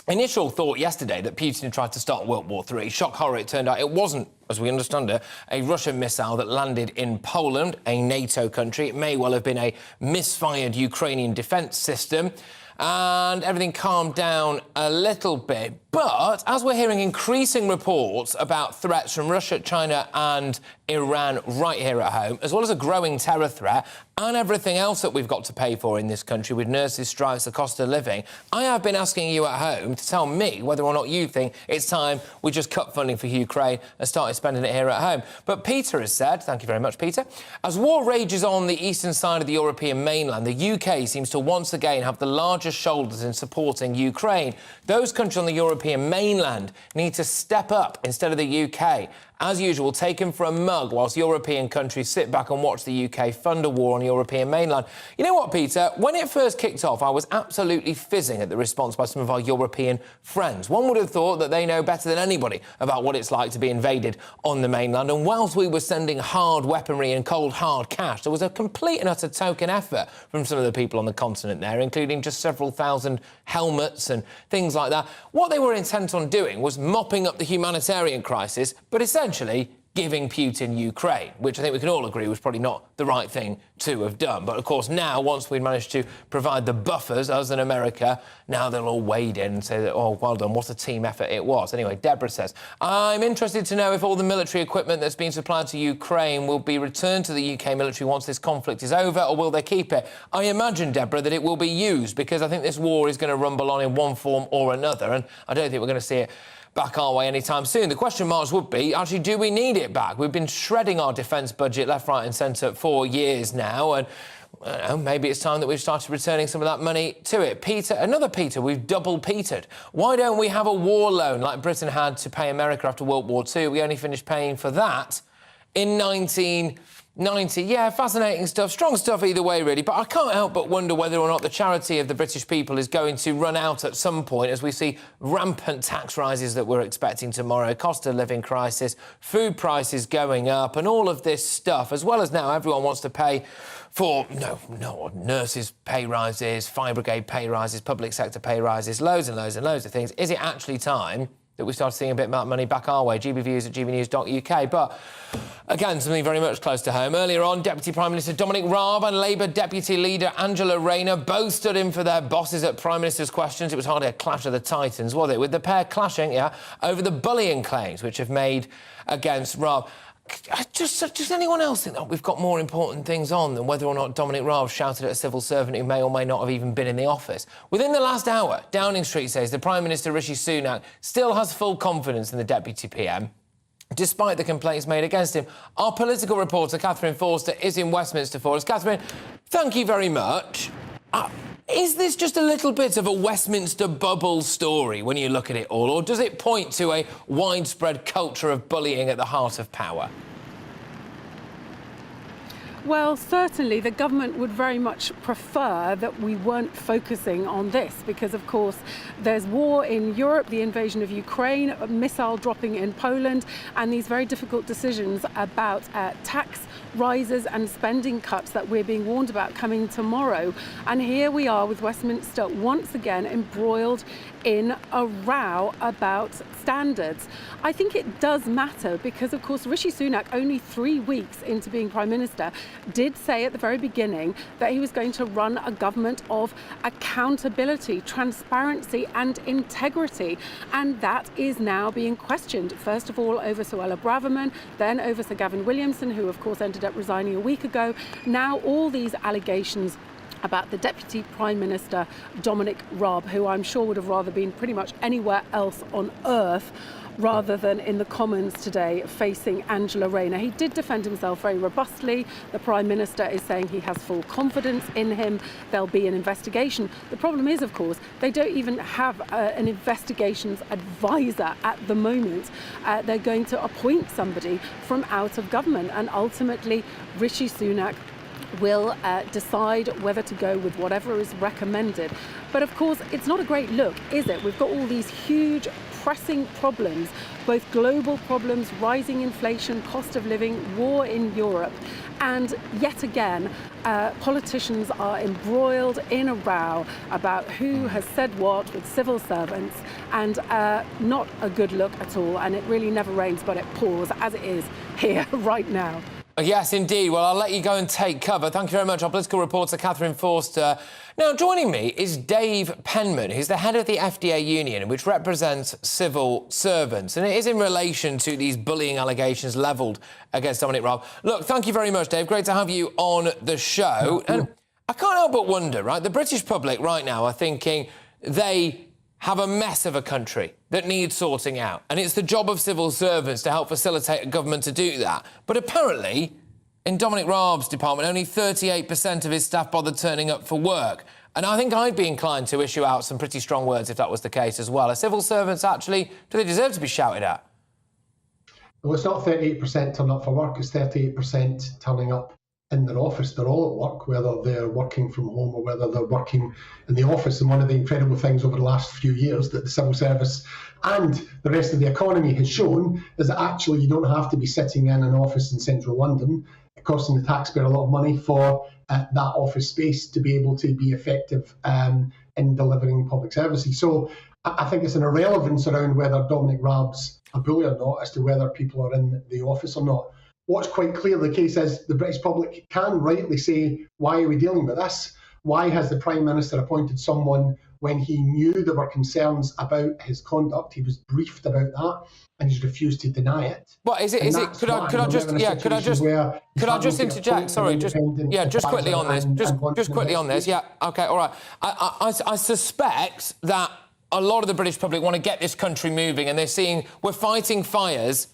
initial thought yesterday that Putin had tried to start World War III. Shock horror, it turned out it wasn't, as we understand it, a Russian missile that landed in Poland, a NATO country. It may well have been a misfired Ukrainian defence system. And everything calmed down a little bit. But as we're hearing increasing reports about threats from Russia, China and Iran right here at home, as well as a growing terror threat and everything else that we've got to pay for in this country with nurses' strikes, the cost of living, I have been asking you at home to tell me whether or not you think it's time we just cut funding for Ukraine and started spending it here at home. But Peter has said, thank you very much, Peter, as war rages on the eastern side of the European mainland, the UK seems to once again have the largest shoulders in supporting Ukraine. Those countries on the European mainland need to step up instead of the UK as usual, taken for a mug whilst European countries sit back and watch the UK fund a war on the European mainland. You know what, Peter? When it first kicked off, I was absolutely fizzing at the response by some of our European friends. One would have thought that they know better than anybody about what it's like to be invaded on the mainland, and whilst we were sending hard weaponry and cold hard cash, there was a complete and utter token effort from some of the people on the continent there, including just several thousand helmets and things like that. What they were intent on doing was mopping up the humanitarian crisis, but essentially giving Putin Ukraine, which I think we can all agree was probably not the right thing to have done. But, of course, now, once we'd managed to provide the buffers, us and America, now they'll all wade in and say that, oh, well done, what a team effort it was. Anyway, Deborah says, I'm interested to know if all the military equipment that's been supplied to Ukraine will be returned to the UK military once this conflict is over, or will they keep it? I imagine, Deborah, that it will be used, because I think this war is going to rumble on in one form or another, and I don't think we're going to see it back our way anytime soon. The question marks would be, actually, do we need it back? We've been shredding our defence budget left, right and centre for years now, and I don't know, maybe it's time that we've started returning some of that money to it. Peter, another Peter, we've double Petered. Why don't we have a war loan like Britain had to pay America after World War II? We only finished paying for that in 1990. Yeah, fascinating stuff. Strong stuff either way, really. But I can't help but wonder whether or not the charity of the British people is going to run out at some point as we see rampant tax rises that we're expecting tomorrow, cost of living crisis, food prices going up, and all of this stuff, as well as now everyone wants to pay for, nurses' pay rises, fire brigade pay rises, public sector pay rises, loads and loads and loads of things. Is it actually time that we start seeing a bit of that money back our way? GBviews at gbnews.uk. But, again, something very much close to home. Earlier on, Deputy Prime Minister Dominic Raab and Labour Deputy Leader Angela Rayner both stood in for their bosses at Prime Minister's questions. It was hardly a clash of the titans, was it? With the pair clashing, over the bullying claims which have made against Raab. Does anyone else think that we've got more important things on than whether or not Dominic Raab shouted at a civil servant who may or may not have even been in the office? Within the last hour, Downing Street says the Prime Minister, Rishi Sunak, still has full confidence in the Deputy PM, despite the complaints made against him. Our political reporter, Catherine Forster, is in Westminster for us. Catherine, thank you very much. Is this just a little bit of a Westminster bubble story when you look at it all, or does it point to a widespread culture of bullying at the heart of power? Well, certainly the government would very much prefer that we weren't focusing on this because, of course, there's war in Europe, the invasion of Ukraine, a missile dropping in Poland, and these very difficult decisions about tax rises and spending cuts that we're being warned about coming tomorrow. And here we are with Westminster once again embroiled in a row about standards. I think it does matter because, of course, Rishi Sunak, only 3 weeks into being Prime Minister, did say at the very beginning that he was going to run a government of accountability, transparency and integrity. And that is now being questioned, first of all over Suella Braverman, then over Sir Gavin Williamson, who, of course, ended up resigning a week ago. Now all these allegations about the Deputy Prime Minister, Dominic Raab, who I'm sure would have rather been pretty much anywhere else on earth rather than in the Commons today facing Angela Rayner. He did defend himself very robustly. The Prime Minister is saying he has full confidence in him. There'll be an investigation. The problem is, of course, they don't even have an investigations advisor at the moment. They're going to appoint somebody from out of government, and ultimately Rishi Sunak will decide whether to go with whatever is recommended. But of course, it's not a great look, is it? We've got all these huge pressing problems, both global problems, rising inflation, cost of living, war in Europe. And yet again, politicians are embroiled in a row about who has said what with civil servants, and not a good look at all. And it really never rains, but it pours, as it is here right now. Yes, indeed. Well, I'll let you go and take cover. Thank you very much. Our political reporter, Catherine Forster. Now, joining me is Dave Penman, who's the head of the FDA union, which represents civil servants. And it is in relation to these bullying allegations levelled against Dominic Raab. Look, thank you very much, Dave. Great to have you on the show. And I can't help but wonder, right, the British public right now are thinking they have a mess of a country that needs sorting out. And it's the job of civil servants to help facilitate a government to do that. But apparently, in Dominic Raab's department, only 38% of his staff bothered turning up for work. And I think I'd be inclined to issue out some pretty strong words if that was the case as well. Are civil servants actually, do they deserve to be shouted at? Well, it's not 38% turn up for work, it's 38% turning up in their office. They're all at work, whether they're working from home or whether they're working in the office. And one of the incredible things over the last few years that the civil service and the rest of the economy has shown is that actually you don't have to be sitting in an office in central London, costing the taxpayer a lot of money for that office space to be able to be effective in delivering public services. So I think it's an irrelevance around whether Dominic Raab's a bully or not as to whether people are in the office or not. What's quite clear the case is the British public can rightly say, why are we dealing with this? Why has the Prime Minister appointed someone when he knew there were concerns about his conduct? He was briefed about that and he's refused to deny it. What is it? Could I just interject? Sorry, just quickly on this. Just quickly on this. Yeah. Okay. All right. I suspect that a lot of the British public want to get this country moving, and they're seeing we're fighting fires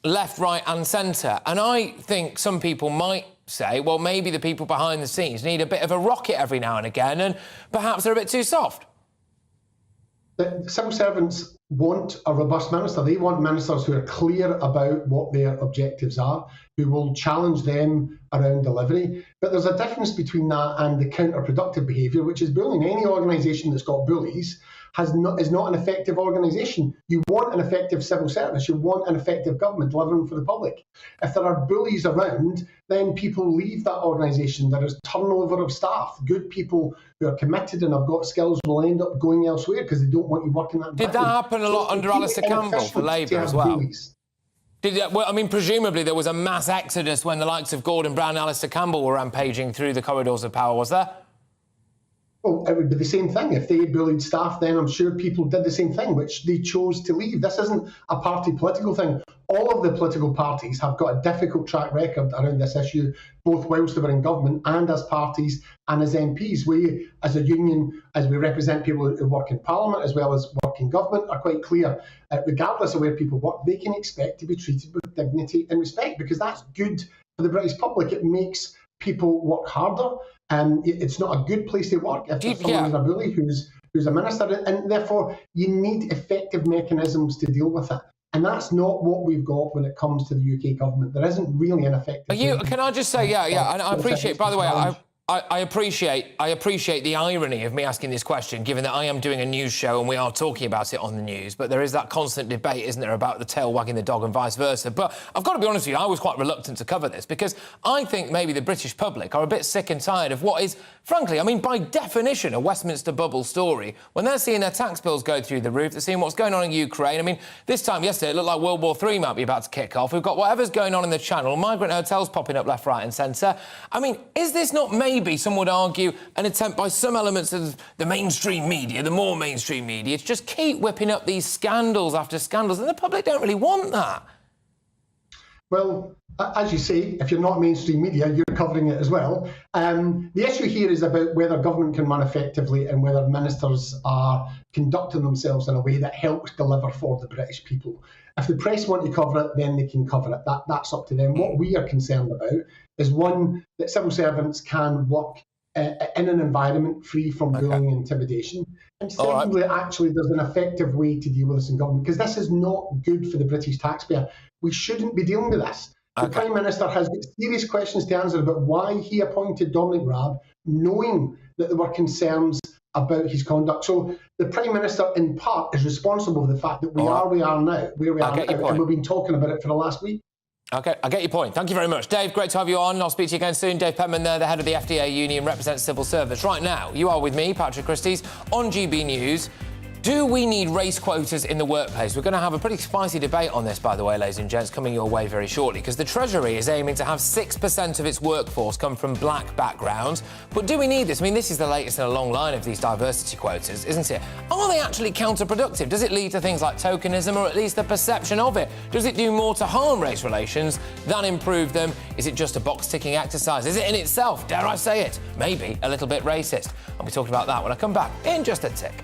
left, right and centre. And I think some people might say, well, maybe the people behind the scenes need a bit of a rocket every now and again, and perhaps they're a bit too soft. The civil servants want a robust minister. They want ministers who are clear about what their objectives are, who will challenge them around delivery. But there's a difference between that and the counterproductive behaviour, which is bullying. Any organisation that's got bullies is not an effective organisation. You want an effective civil service. You want an effective government delivering for the public. If there are bullies around, then people leave that organisation. There is turnover of staff. Good people who are committed and have got skills will end up going elsewhere because they don't want you working that. Did that happen a lot under Alistair Campbell for Labour as well? Presumably there was a mass exodus when the likes of Gordon Brown and Alistair Campbell were rampaging through the corridors of power, was there? Well, it would be the same thing. If they bullied staff, then I'm sure people did the same thing, which they chose to leave. This isn't a party political thing. All of the political parties have got a difficult track record around this issue, both whilst they were in government and as parties and as MPs. We, as a union, as we represent people who work in Parliament as well as work in government, are quite clear. Regardless of where people work, they can expect to be treated with dignity and respect because that's good for the British public. It makes people work harder. It's not a good place to work if there's someone who's a bully who's a minister, and therefore you need effective mechanisms to deal with it. And that's not what we've got when it comes to the UK government. There isn't really an effective... Can I just say, and I appreciate, by the way, I appreciate the irony of me asking this question, given that I am doing a news show and we are talking about it on the news, but there is that constant debate, isn't there, about the tail wagging the dog and vice versa. But I've got to be honest with you, I was quite reluctant to cover this because I think maybe the British public are a bit sick and tired of what is, frankly, I mean, by definition, a Westminster bubble story. When they're seeing their tax bills go through the roof, they're seeing what's going on in Ukraine. I mean, this time yesterday, it looked like World War III might be about to kick off. We've got whatever's going on in the Channel, migrant hotels popping up left, right and centre. I mean, is this not maybe, some would argue, an attempt by some elements of the mainstream media, the more mainstream media, to just keep whipping up these scandals after scandals, and the public don't really want that? Well, as you say, if you're not mainstream media, you're covering it as well. The issue here is about whether government can run effectively and whether ministers are conducting themselves in a way that helps deliver for the British people. If the press want to cover it, then they can cover it. That's up to them. What we are concerned about is, one, that civil servants can work in an environment free from bullying and intimidation. And secondly, actually, there's an effective way to deal with this in government, because this is not good for the British taxpayer. We shouldn't be dealing with this. The Prime Minister has got serious questions to answer about why he appointed Dominic Raab, knowing that there were concerns about his conduct. So the Prime Minister, in part, is responsible for the fact that we are where we are now, and we've been talking about it for the last week. OK, I get your point. Thank you very much. Dave, great to have you on. I'll speak to you again soon. Dave Penman there, the head of the FDA union, represents civil servants. Right now, you are with me, Patrick Christys, on GB News. Do we need race quotas in the workplace? We're going to have a pretty spicy debate on this, by the way, ladies and gents, coming your way very shortly, because the Treasury is aiming to have 6% of its workforce come from black backgrounds. But do we need this? I mean, this is the latest in a long line of these diversity quotas, isn't it? Are they actually counterproductive? Does it lead to things like tokenism, or at least the perception of it? Does it do more to harm race relations than improve them? Is it just a box-ticking exercise? Is it in itself, dare I say it, maybe a little bit racist? I'll be talking about that when I come back in just a tick.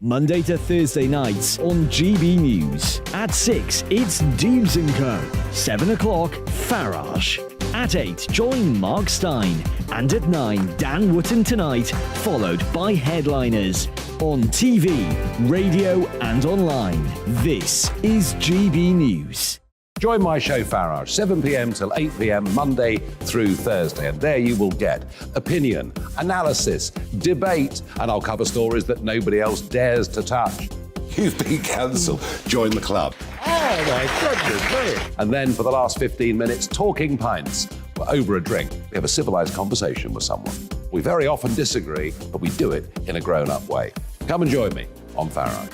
Monday to Thursday nights on GB News. At 6, it's Dubes & Co. 7 o'clock, Farage. At 8, join Mark Stein. And at 9, Dan Wootton Tonight, followed by Headliners. On TV, radio and online. This is GB News. Join my show Farage, 7 p.m. till 8 p.m. Monday through Thursday. And there you will get opinion, analysis, debate, and I'll cover stories that nobody else dares to touch. You've been cancelled. Join the club. Oh, my goodness me. And then for the last 15 minutes, talking pints. We're over a drink. We have a civilised conversation with someone. We very often disagree, but we do it in a grown-up way. Come and join me on Farage.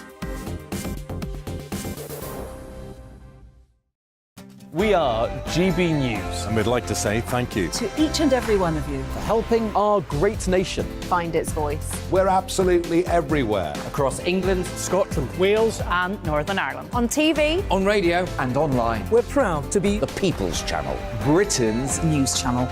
We are GB News. And we'd like to say thank you to each and every one of you for helping our great nation find its voice. We're absolutely everywhere. Across England, Scotland, Wales and Northern Ireland. On TV, on radio and online. We're proud to be the People's Channel, Britain's news channel.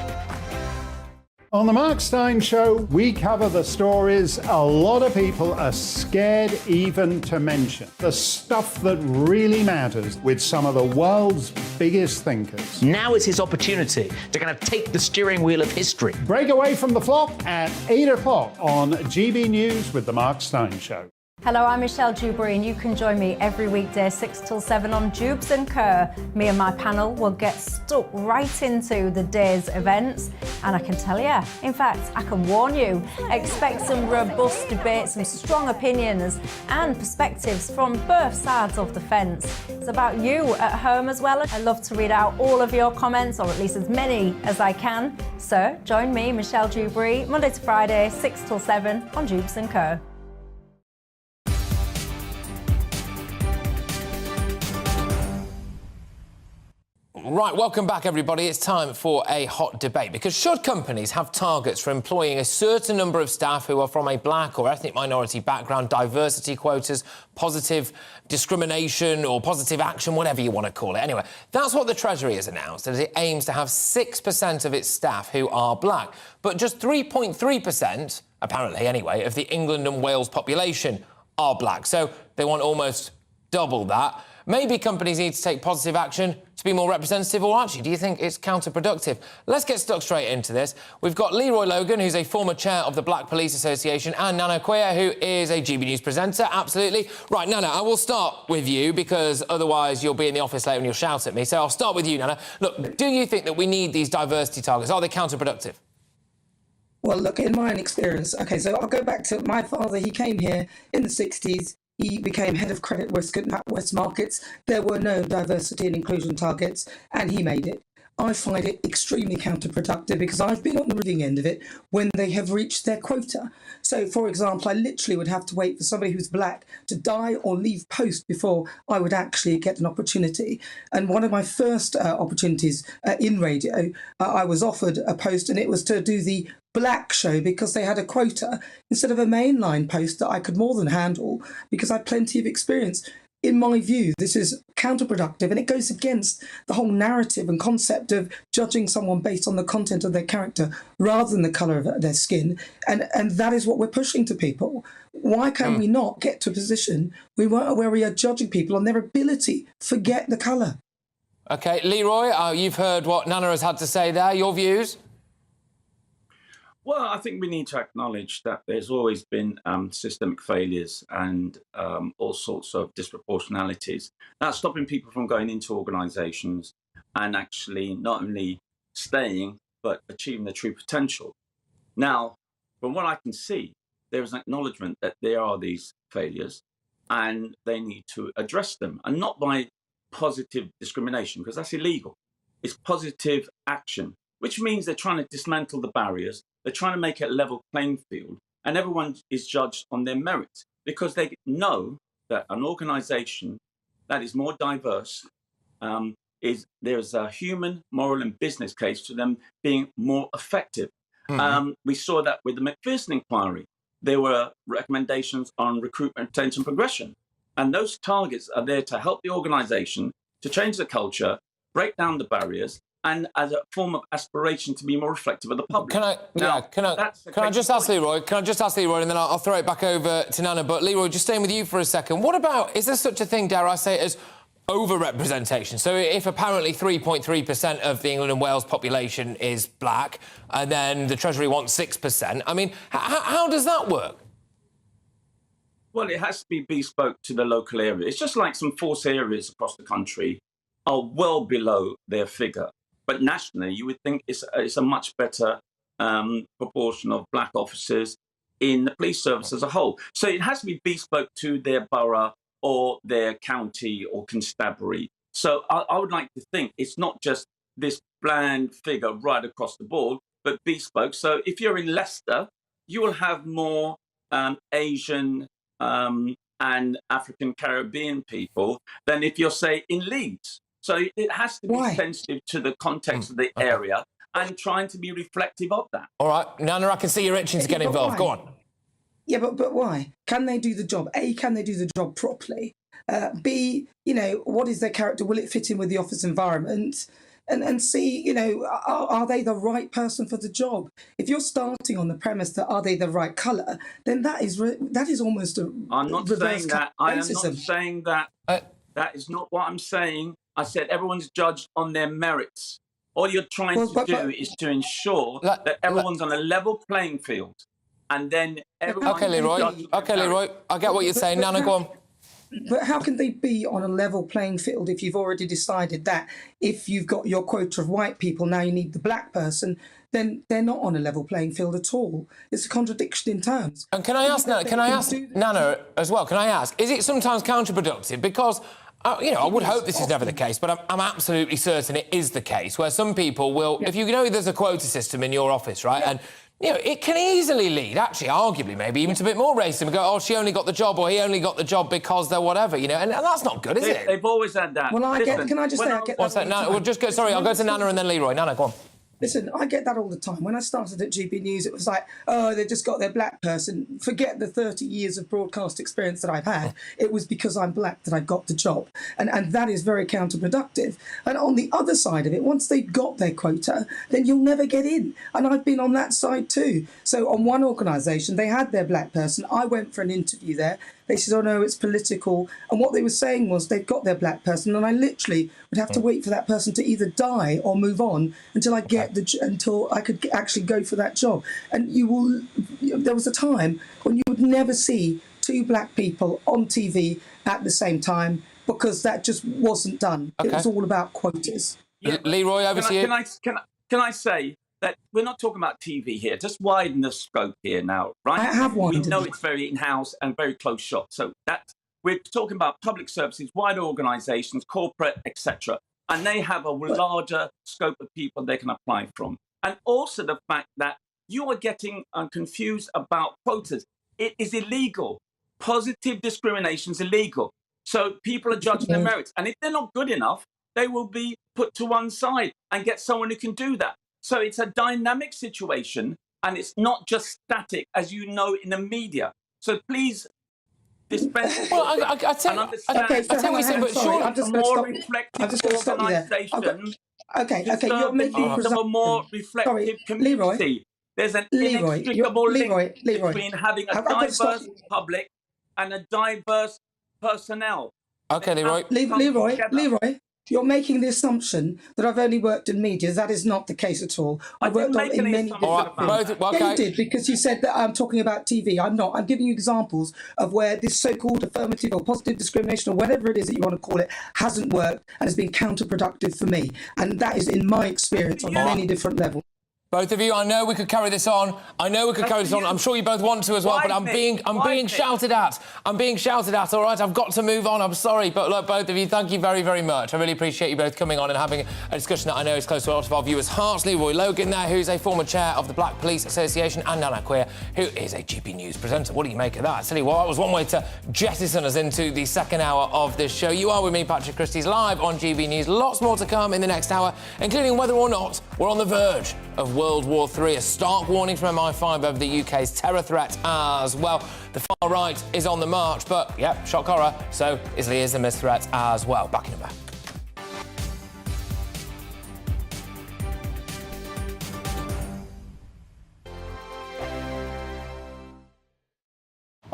On the Mark Stein Show, we cover the stories a lot of people are scared even to mention. The stuff that really matters with some of the world's biggest thinkers. Now is his opportunity to kind of take the steering wheel of history. Break away from the flock at 8 o'clock on GB News with the Mark Stein Show. Hello, I'm Michelle Dewberry and you can join me every weekday 6 till 7 on Jubes and Kerr. Me and my panel will get stuck right into the day's events and I can tell you, in fact, I can warn you, expect some robust debates, some strong opinions and perspectives from both sides of the fence. It's about you at home as well. I love to read out all of your comments, or at least as many as I can. So join me, Michelle Dewberry, Monday to Friday, 6 till 7 on Jubes and Kerr. Right, welcome back, everybody. It's time for a hot debate, because should companies have targets for employing a certain number of staff who are from a black or ethnic minority background, diversity quotas, positive discrimination or positive action, whatever you want to call it? Anyway, that's what the Treasury has announced, that it aims to have 6% of its staff who are black, but just 3.3%, apparently anyway, of the England and Wales population are black. So they want almost double that. Maybe companies need to take positive action to be more representative, or actually, do you think it's counterproductive? Let's get stuck straight into this. We've got Leroy Logan, who's a former chair of the Black Police Association, and Nana Quia, who is a GB News presenter. Absolutely. Right, Nana, I will start with you, because otherwise you'll be in the office later and you'll shout at me. So I'll start with you, Nana. Look, do you think that we need these diversity targets? Are they counterproductive? Well, look, in my experience, OK, so I'll go back to my father. He came here in the 60s. He became head of credit risk at NatWest Markets. There were no diversity and inclusion targets, and he made it. I find it extremely counterproductive because I've been on the receiving end of it when they have reached their quota. So, for example, I literally would have to wait for somebody who's black to die or leave post before I would actually get an opportunity. And one of my first opportunities in radio, I was offered a post, and it was to do the black show because they had a quota instead of a mainline post that I could more than handle because I had plenty of experience. In my view, this is counterproductive, and it goes against the whole narrative and concept of judging someone based on the content of their character rather than the colour of their skin. And that is what we're pushing to people. Why can we not get to a position where we are judging people on their ability? Forget the colour. OK, Leroy, you've heard what Nana has had to say there. Your views? Well, I think we need to acknowledge that there's always been systemic failures and all sorts of disproportionalities. That's stopping people from going into organisations and actually not only staying, but achieving their true potential. Now, from what I can see, there is an acknowledgement that there are these failures and they need to address them, and not by positive discrimination, because that's illegal. It's positive action, which means they're trying to dismantle the barriers. They're trying to make it a level playing field, and everyone is judged on their merits because they know that an organisation that is more diverse there's a human, moral, and business case to them being more effective. We saw that with the Macpherson inquiry. There were recommendations on recruitment, retention, progression, and those targets are there to help the organisation to change the culture, break down the barriers, and as a form of aspiration to be more reflective of the public. Can I just ask Leroy, and then I'll throw it back over to Nana. But Leroy, just staying with you for a second. What about, is there such a thing, dare I say, as overrepresentation. So if apparently 3.3% of the England and Wales population is black, and then the Treasury wants 6%, I mean, how does that work? Well, it has to be bespoke to the local area. It's just like some force areas across the country are well below their figure. But nationally, you would think it's a much better proportion of black officers in the police service as a whole. So it has to be bespoke to their borough or their county or constabulary. So I would like to think it's not just this bland figure right across the board, but bespoke. So if you're in Leicester, you will have more Asian and African Caribbean people than if you're, say, in Leeds. So it has to be sensitive to the context of the area and trying to be reflective of that. All right, Nana, I can see you're itching to get involved. Go on. Yeah, but why? Can they do the job? A, can they do the job properly? B, you know, what is their character? Will it fit in with the office environment? And C, you know, are they the right person for the job? If you're starting on the premise that are they the right colour, then that is almost a I'm not saying that. I am not saying that. That is not what I'm saying. I said everyone's judged on their merits. All you're trying to do is to ensure that everyone's on a level playing field. And then everyone... OK, Leroy, I get what you're saying. Nana, go on. But how can they be on a level playing field if you've already decided that if you've got your quota of white people, now you need the black person, then they're not on a level playing field at all. It's a contradiction in terms. And can I ask Nana as well, can I ask, is it sometimes counterproductive? Because, you know, I would hope this is never the case, but I'm absolutely certain it is the case, where some people will, if you know there's a quota system in your office, right, and you know, it can easily lead, actually, arguably, maybe even to a bit more racism and go, oh, she only got the job or he only got the job because they're whatever, you know, and that's not good, is it? They've always had that. Well, can I just say, I get What's that? No, we'll just go, sorry, I'll go to Nana and then Leroy. Nana, go on. Listen, I get that all the time. When I started at GBNews, it was like, oh, they just got their black person. Forget the 30 years of broadcast experience that I've had. It was because I'm black that I got the job. And that is very counterproductive. And on the other side of it, once they've got their quota, then you'll never get in. And I've been on that side too. So on one organisation, they had their black person. I went for an interview there. They said, oh, no, it's political. And what they were saying was they've got their black person, and I literally would have to wait for that person to either die or move on until I until I could actually go for that job. And there was a time when you would never see two black people on TV at the same time because that just wasn't done. Okay. It was all about quotas. Yeah. Leroy, over to you. Can I say that we're not talking about TV here? Just widen the scope here now, right? I have widened. We know it's very in-house and very close shot. So we're talking about public services, wider organisations, corporate, etc. And they have a larger scope of people they can apply from. And also the fact that you are getting confused about quotas. It is illegal. Positive discrimination is illegal. So people are judging their merits. And if they're not good enough, they will be put to one side and get someone who can do that. So it's a dynamic situation, and it's not just static, as you know, in the media. So please dispense. Well, I tell you, but surely a more reflective organisation. Okay, you're making a more reflective community. There's an inextricable link between having a diverse public and a diverse personnel. Okay, Leroy. Leroy, you're making the assumption that I've only worked in media. That is not the case at all. I've worked in many different things. Yeah, you did, because you said that I'm talking about TV. I'm not. I'm giving you examples of where this so-called affirmative or positive discrimination or whatever it is that you want to call it hasn't worked and has been counterproductive for me. And that is in my experience on many different levels. Both of you, I know we could carry this on. I'm sure you both want to as well, but I'm being shouted at. I'm being shouted at, all right? I've got to move on. I'm sorry. But look, both of you, thank you very, very much. I really appreciate you both coming on and having a discussion that I know is close to a lot of our viewers' hearts. Leroy Logan there, who's a former chair of the Black Police Association, and Nana Queer, who is a GB News presenter. What do you make of that? I tell you what, that was one way to jettison us into the second hour of this show. You are with me, Patrick Christys, live on GB News. Lots more to come in the next hour, including whether or not we're on the verge of World War III, a stark warning from MI5 over the UK's terror threat as well. The far right is on the march, but, yeah, shock horror, so is the Islamist threat as well. Back in a minute.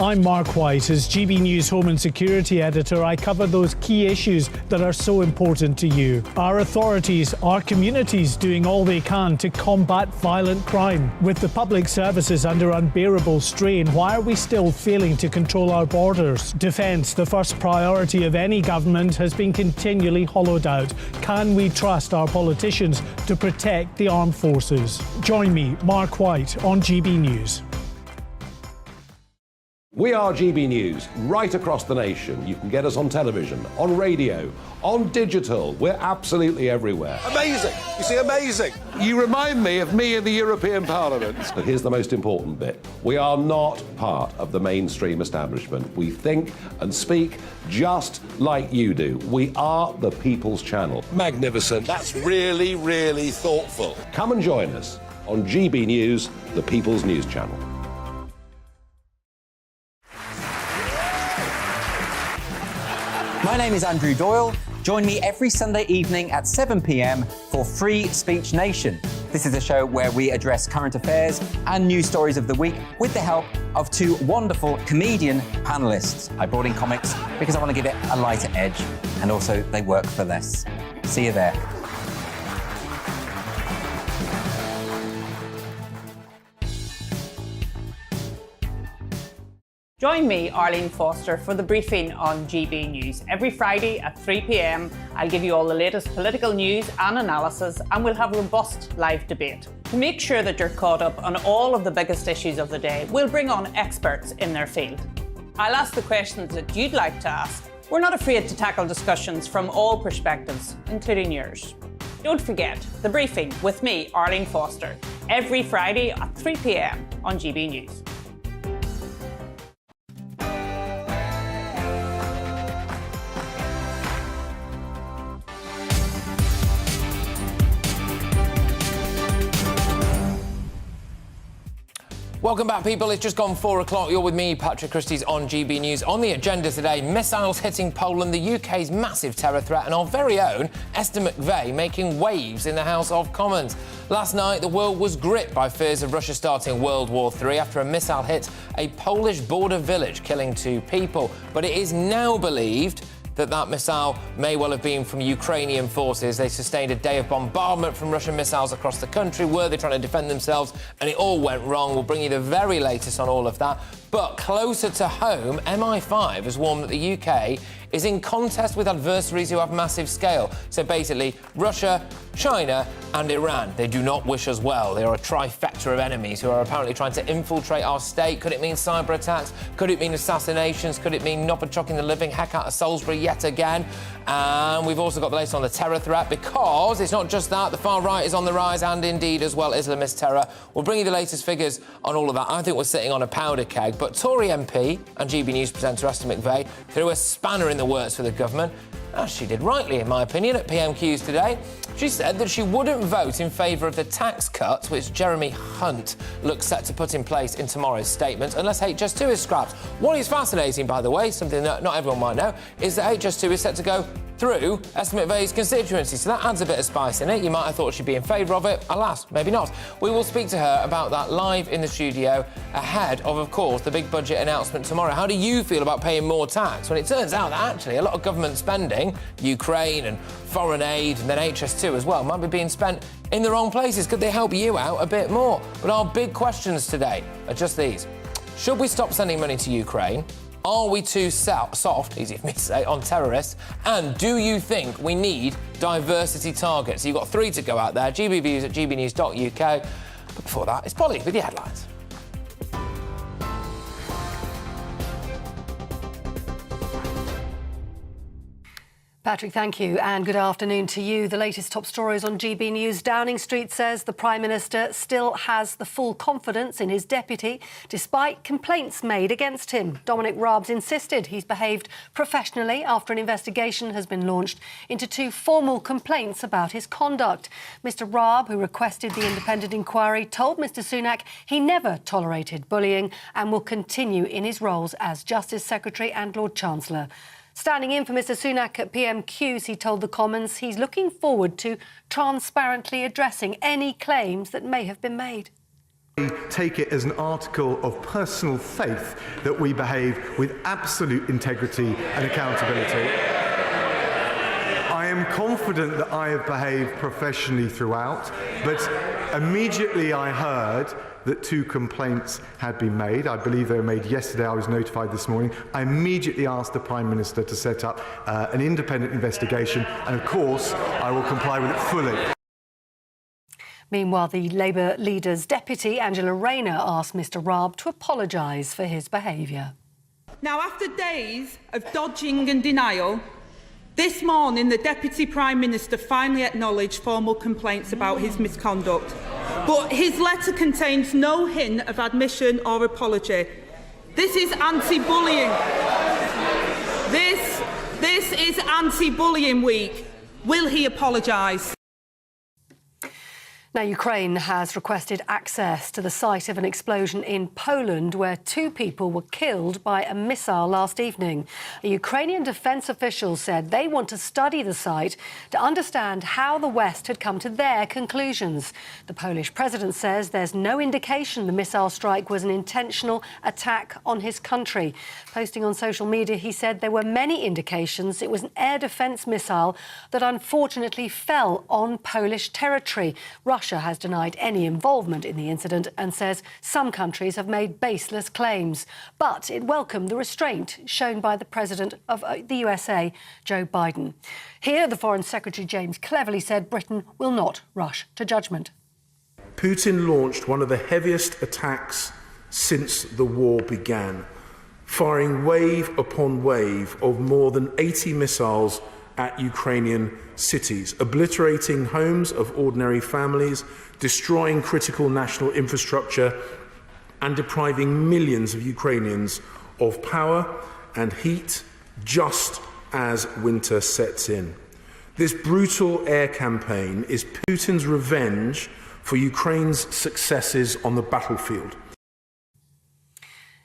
I'm Mark White. As GB News Home and Security Editor, I cover those key issues that are so important to you. Are authorities, are communities doing all they can to combat violent crime? With the public services under unbearable strain, why are we still failing to control our borders? Defence, the first priority of any government, has been continually hollowed out. Can we trust our politicians to protect the armed forces? Join me, Mark White, on GB News. We are GB News, right across the nation. You can get us on television, on radio, on digital. We're absolutely everywhere. Amazing! You see, amazing! You remind me of me in the European Parliament. But here's the most important bit. We are not part of the mainstream establishment. We think and speak just like you do. We are the People's Channel. Magnificent. That's really, really thoughtful. Come and join us on GB News, the People's News Channel. My name is Andrew Doyle. Join me every Sunday evening at 7 p.m. for Free Speech Nation. This is a show where we address current affairs and news stories of the week with the help of two wonderful comedian panellists. I brought in comics because I want to give it a lighter edge, and also they work for less. See you there. Join me, Arlene Foster, for the briefing on GB News. Every Friday at 3 p.m, I'll give you all the latest political news and analysis, and we'll have robust live debate. To make sure that you're caught up on all of the biggest issues of the day, we'll bring on experts in their field. I'll ask the questions that you'd like to ask. We're not afraid to tackle discussions from all perspectives, including yours. Don't forget, the briefing with me, Arlene Foster, every Friday at 3 p.m. on GB News. Welcome back, people. It's just gone 4 o'clock. You're with me, Patrick Christys, on GB News. On the agenda today, missiles hitting Poland, the UK's massive terror threat, and our very own Esther McVey making waves in the House of Commons. Last night, the world was gripped by fears of Russia starting World War III after a missile hit a Polish border village, killing 2 people. But it is now believed that missile may well have been from Ukrainian forces. They sustained a day of bombardment from Russian missiles across the country. Were they trying to defend themselves? And it all went wrong. We'll bring you the very latest on all of that. But closer to home, MI5 has warned that the UK is in contest with adversaries who have massive scale. So basically, Russia, China and Iran. They do not wish us well. They are a trifecta of enemies who are apparently trying to infiltrate our state. Could it mean cyber attacks? Could it mean assassinations? Could it mean Novichok the living heck out of Salisbury yet again? And we've also got the latest on the terror threat, because it's not just that. The far right is on the rise, and indeed as well Islamist terror. We'll bring you the latest figures on all of that. I think we're sitting on a powder keg. But Tory MP and GB News presenter Esther McVey threw a spanner in the works for the government, as she did rightly, in my opinion, at PMQs today. She said that she wouldn't vote in favour of the tax cuts which Jeremy Hunt looks set to put in place in tomorrow's statement, unless HS2 is scrapped. What is fascinating, by the way, something that not everyone might know, is that HS2 is set to go through Esther McVey's constituency, so that adds a bit of spice in it. You might have thought she'd be in favour of it. Alas, maybe not. We will speak to her about that live in the studio ahead of course, the big budget announcement tomorrow. How do you feel about paying more tax when it turns out that actually a lot of government spending, Ukraine and foreign aid and then HS2 as well, might be being spent in the wrong places? Could they help you out a bit more? But our big questions today are just these. Should we stop sending money to Ukraine? Are we too soft, easy for me to say, on terrorists? And do you think we need diversity targets? You've got 3 to go out there. GBViews at gbnews.uk. But before that, it's Polly with the headlines. Patrick, thank you, and good afternoon to you. The latest top stories on GB News. Downing Street says the Prime Minister still has the full confidence in his deputy, despite complaints made against him. Dominic Raab's insisted he's behaved professionally after an investigation has been launched into 2 formal complaints about his conduct. Mr Raab, who requested the independent inquiry, told Mr Sunak he never tolerated bullying and will continue in his roles as Justice Secretary and Lord Chancellor. Standing in for Mr Sunak at PMQs, he told the Commons he's looking forward to transparently addressing any claims that may have been made. take it as an article of personal faith that we behave with absolute integrity and accountability. I am confident that I have behaved professionally throughout, but immediately I heard that 2 complaints had been made. I believe they were made yesterday. I was notified this morning. I immediately asked the Prime Minister to set up an independent investigation, and of course I will comply with it fully. Meanwhile, the Labour leader's deputy, Angela Rayner, asked Mr Raab to apologise for his behaviour. Now, after days of dodging and denial, this morning the Deputy Prime Minister finally acknowledged formal complaints about his misconduct. But his letter contains no hint of admission or apology. This is anti-bullying. This is anti-bullying week. Will he apologise? Now, Ukraine has requested access to the site of an explosion in Poland where 2 people were killed by a missile last evening. A Ukrainian defence official said they want to study the site to understand how the West had come to their conclusions. The Polish president says there's no indication the missile strike was an intentional attack on his country. Posting on social media, he said there were many indications it was an air defence missile that unfortunately fell on Polish territory. Russia has denied any involvement in the incident and says some countries have made baseless claims. But it welcomed the restraint shown by the President of the USA, Joe Biden. Here, the Foreign Secretary James Cleverly said Britain will not rush to judgment. Putin launched one of the heaviest attacks since the war began, firing wave upon wave of more than 80 missiles at Ukrainian cities, obliterating homes of ordinary families, destroying critical national infrastructure, and depriving millions of Ukrainians of power and heat just as winter sets in. This brutal air campaign is Putin's revenge for Ukraine's successes on the battlefield.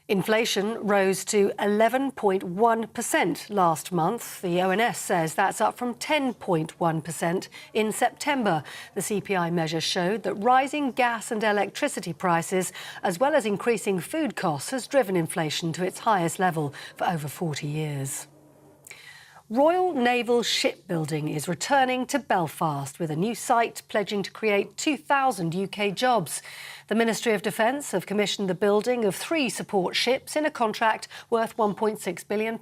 Inflation rose to 11.1% last month. The ONS says that's up from 10.1% in September. The CPI measure showed that rising gas and electricity prices, as well as increasing food costs, has driven inflation to its highest level for over 40 years. Royal Naval Shipbuilding is returning to Belfast with a new site pledging to create 2,000 UK jobs. The Ministry of Defence have commissioned the building of 3 support ships in a contract worth £1.6 billion.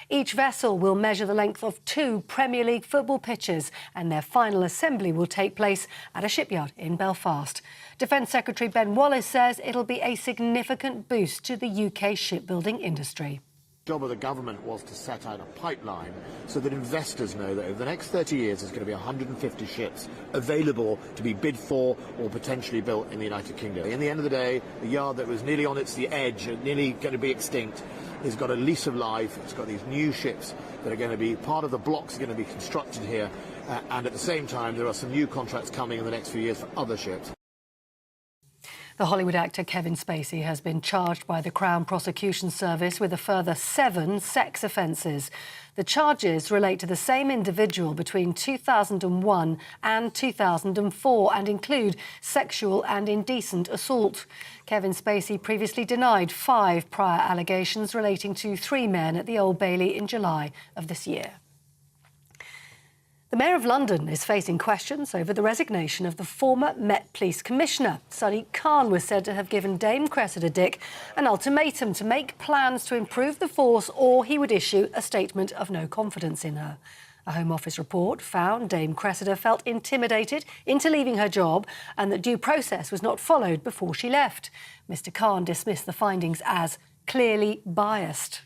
Each vessel will measure the length of 2 Premier League football pitches, and their final assembly will take place at a shipyard in Belfast. Defence Secretary Ben Wallace says it'll be a significant boost to the UK shipbuilding industry. The job of the government was to set out a pipeline so that investors know that over the next 30 years there's going to be 150 ships available to be bid for or potentially built in the United Kingdom. In the end of the day, the yard that was nearly on its edge, nearly going to be extinct, has got a lease of life. It's got these new ships that are going to be part of the blocks are going to be constructed here, and at the same time there are some new contracts coming in the next few years for other ships. The Hollywood actor Kevin Spacey has been charged by the Crown Prosecution Service with a further 7 sex offences. The charges relate to the same individual between 2001 and 2004 and include sexual and indecent assault. Kevin Spacey previously denied 5 prior allegations relating to 3 men at the Old Bailey in July of this year. The Mayor of London is facing questions over the resignation of the former Met Police Commissioner. Sadiq Khan was said to have given Dame Cressida Dick an ultimatum to make plans to improve the force or he would issue a statement of no confidence in her. A Home Office report found Dame Cressida felt intimidated into leaving her job and that due process was not followed before she left. Mr Khan dismissed the findings as clearly biased.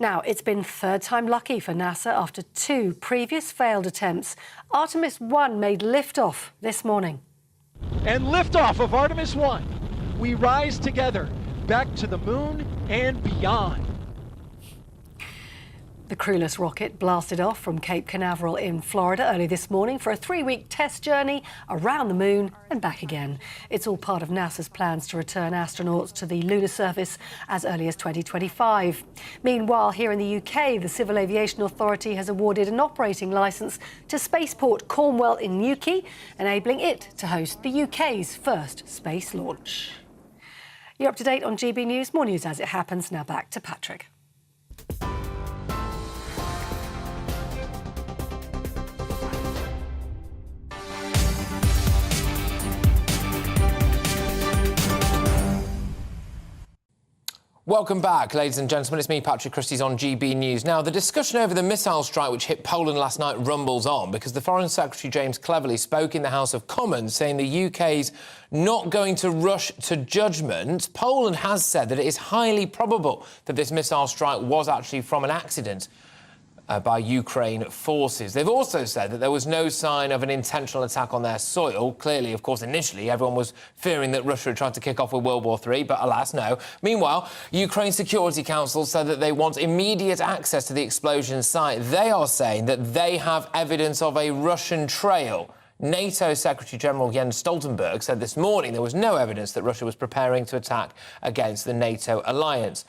Now, it's been third time lucky for NASA after 2 previous failed attempts. Artemis 1 made liftoff this morning. And liftoff of Artemis 1. We rise together back to the moon and beyond. The crewless rocket blasted off from Cape Canaveral in Florida early this morning for a 3-week test journey around the moon and back again. It's all part of NASA's plans to return astronauts to the lunar surface as early as 2025. Meanwhile, here in the UK, the Civil Aviation Authority has awarded an operating licence to spaceport Cornwall in Newquay, enabling it to host the UK's first space launch. You're up to date on GB News. More news as it happens. Now back to Patrick. Welcome back, ladies and gentlemen. It's me, Patrick Christys, on GB News. Now, the discussion over the missile strike which hit Poland last night rumbles on because the Foreign Secretary, James Cleverly, spoke in the House of Commons saying the UK's not going to rush to judgment. Poland has said that it is highly probable that this missile strike was actually from an accident by Ukraine forces. They've also said that there was no sign of an intentional attack on their soil. Clearly, of course, initially everyone was fearing that Russia had tried to kick off with World War III, but alas, no. Meanwhile, Ukraine Security Council said that they want immediate access to the explosion site. They are saying that they have evidence of a Russian trail. NATO Secretary-General Jens Stoltenberg said this morning there was no evidence that Russia was preparing to attack against the NATO alliance.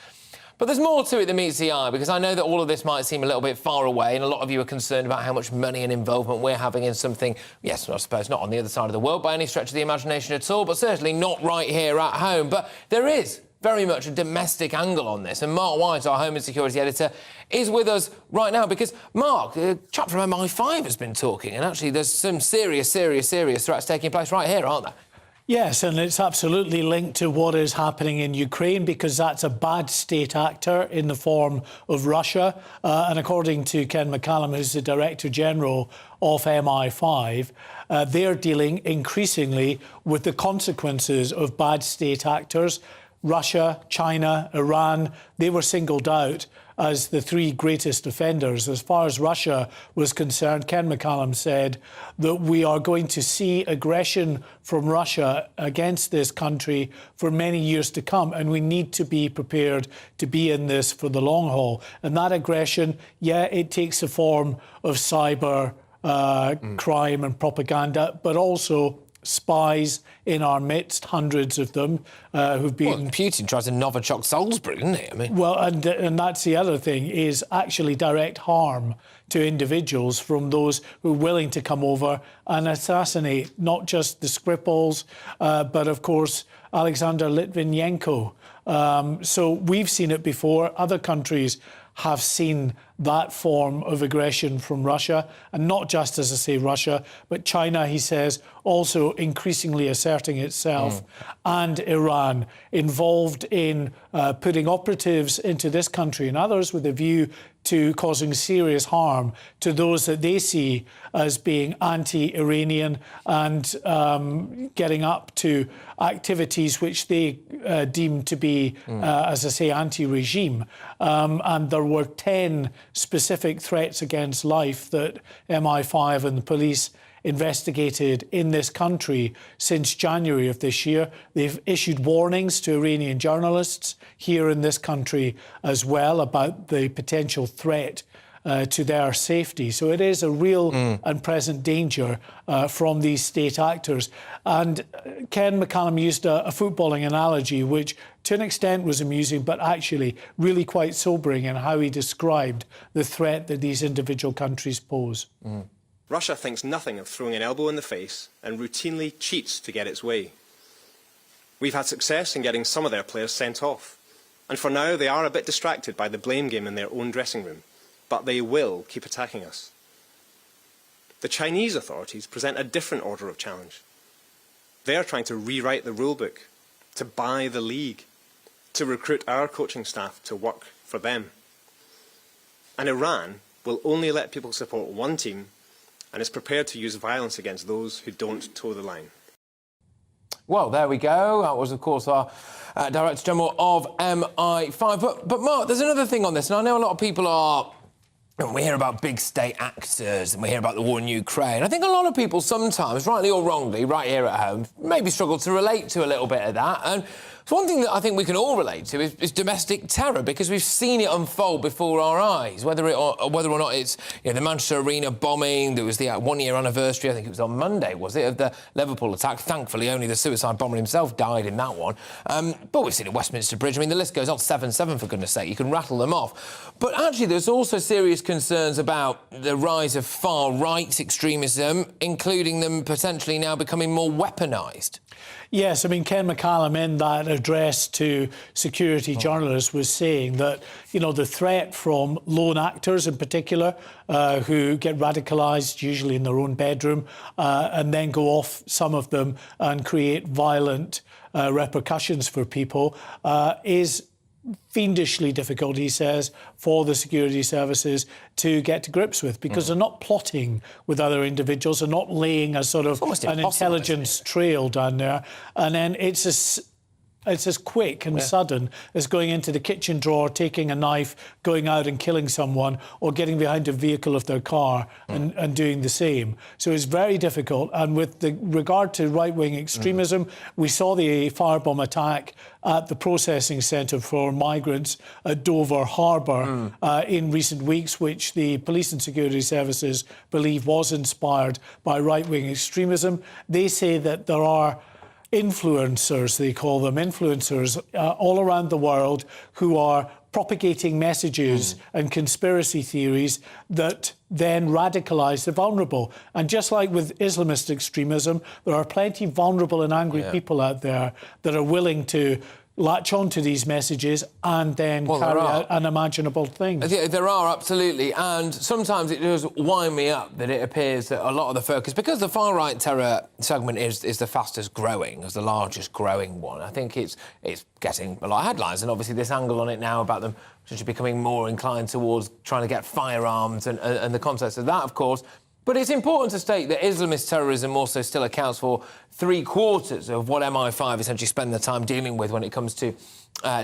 But there's more to it than meets the eye, because I know that all of this might seem a little bit far away, and a lot of you are concerned about how much money and involvement we're having in something, yes, I suppose not on the other side of the world by any stretch of the imagination at all, but certainly not right here at home. But there is very much a domestic angle on this, and Mark White, our Home and Security Editor, is with us right now, because, Mark, a chap from MI5 has been talking, and actually there's some serious threats taking place right here, aren't there? Yes, and it's absolutely linked to what is happening in Ukraine, because that's a bad state actor in the form of Russia. And according to Ken McCallum, who's the Director General of MI5, they're dealing increasingly with the consequences of bad state actors. Russia, China, Iran, they were singled out as the 3 greatest offenders. As far as Russia was concerned, Ken McCallum said that we are going to see aggression from Russia against this country for many years to come, and we need to be prepared to be in this for the long haul. And that aggression, yeah, it takes the form of cyber crime and propaganda, but also spies in our midst, hundreds of them, who've been... Well, Putin tries to Novichok Salisbury, didn't he? I mean... Well, and that's the other thing, is actually direct harm to individuals from those who are willing to come over and assassinate not just the Skripals, but, of course, Alexander Litvinenko. So we've seen it before. Other countries have seen that form of aggression from Russia, and not just, as I say, Russia, but China, he says, also increasingly asserting itself, and Iran, involved in putting operatives into this country and others with a view to causing serious harm to those that they see as being anti-Iranian and getting up to activities which they deem to be, as I say, anti-regime. And there were 10 specific threats against life that MI5 and the police investigated in this country since January of this year. They've issued warnings to Iranian journalists here in this country as well about the potential threat to their safety. So it is a real and present danger from these state actors. And Ken McCallum used a footballing analogy, which to an extent was amusing, but actually really quite sobering in how he described the threat that these individual countries pose. Russia thinks nothing of throwing an elbow in the face and routinely cheats to get its way. We've had success in getting some of their players sent off, and for now they are a bit distracted by the blame game in their own dressing room, but they will keep attacking us. The Chinese authorities present a different order of challenge. They're trying to rewrite the rulebook, to buy the league, to recruit our coaching staff to work for them. And Iran will only let people support one team and is prepared to use violence against those who don't toe the line. Well, there we go. That was, of course, our Director General of MI5. But Mark, there's another thing on this, and I know a lot of people are... And we hear about big state actors and we hear about the war in Ukraine. I think a lot of people sometimes, rightly or wrongly, right here at home, maybe struggle to relate to a little bit of that. And So one thing that I think we can all relate to is domestic terror, because we've seen it unfold before our eyes, whether or not it's the Manchester Arena bombing. There was the 1-year anniversary, I think it was on Monday, was it, of the Liverpool attack. Thankfully, only the suicide bomber himself died in that one. But we've seen it at Westminster Bridge. I mean, the list goes on. 7/7, for goodness sake. You can rattle them off. But actually, there's also serious concerns about the rise of far-right extremism, including them potentially now becoming more weaponised. Yes, I mean, Ken McCallum in that address to security journalists was saying that, the threat from lone actors in particular, who get radicalised, usually in their own bedroom, and then go off, some of them, and create violent repercussions for people, is fiendishly difficult, he says, for the security services to get to grips with, because they're not plotting with other individuals, they're not laying a sort of an intelligence trail down there, and then it's as quick and sudden as going into the kitchen drawer, taking a knife, going out and killing someone, or getting behind a vehicle of their car and doing the same. So it's very difficult. And with regard to right-wing extremism, we saw the firebomb attack at the processing centre for migrants at Dover Harbour in recent weeks, which the police and security services believe was inspired by right-wing extremism. They say that there are influencers, they call them influencers, all around the world who are propagating messages and conspiracy theories that then radicalise the vulnerable. And just like with Islamist extremism, there are plenty of vulnerable and angry people out there that are willing to latch onto these messages and then carry out unimaginable things. There are, absolutely, and sometimes it does wind me up that it appears that a lot of the focus, because the far-right terror segment is the fastest growing, is the largest growing one. I think it's getting a lot of headlines, and obviously this angle on it now about them potentially becoming more inclined towards trying to get firearms and the context of that, of course. But it's important to state that Islamist terrorism also still accounts for 3/4 of what MI5 essentially spend their time dealing with when it comes to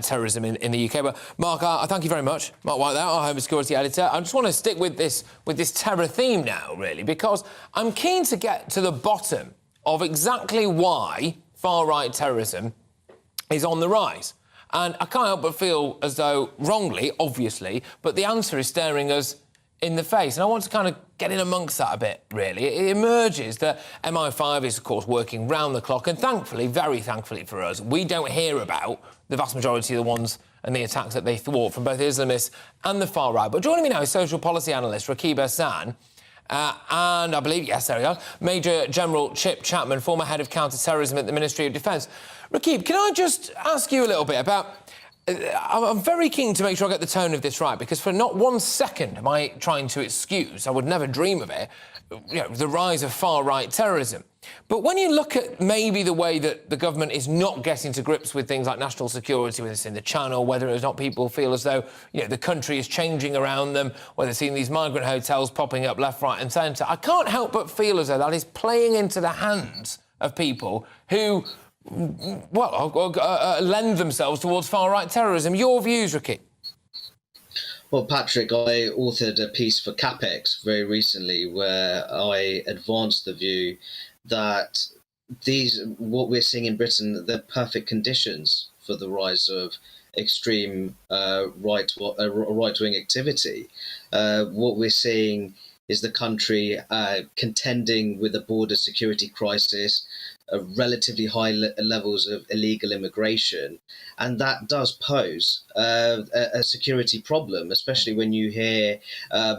terrorism in the UK. But Mark, I thank you very much. Mark White, our Home Security Editor. I just want to stick with this terror theme now, really, because I'm keen to get to the bottom of exactly why far-right terrorism is on the rise. And I can't help but feel as though, wrongly, obviously, but the answer is staring us in the face. And I want to kind of get in amongst that a bit, really. It emerges that MI5 is, of course, working round the clock, and thankfully, very thankfully for us, we don't hear about the vast majority of the ones and the attacks that they thwart from both Islamists and the far right. But joining me now is social policy analyst Rakib Ehsan, and I believe, yes, there we go, Major General Chip Chapman, former head of counter-terrorism at the Ministry of Defence. Rakib, can I just ask you a little bit about... I'm very keen to make sure I get the tone of this right, because for not 1 second am I trying to excuse, I would never dream of it, the rise of far-right terrorism. But when you look at maybe the way that the government is not getting to grips with things like national security, whether it's in the Channel, whether or not people feel as though the country is changing around them, whether it's seeing these migrant hotels popping up left, right and centre, I can't help but feel as though that is playing into the hands of people who... lend themselves towards far-right terrorism. Your views, Ricky? Well, Patrick, I authored a piece for CAPEX very recently where I advanced the view that what we're seeing in Britain, they're perfect conditions for the rise of extreme right-wing activity. What we're seeing is the country contending with a border security crisis, relatively high levels of illegal immigration, and that does pose a security problem, especially when you hear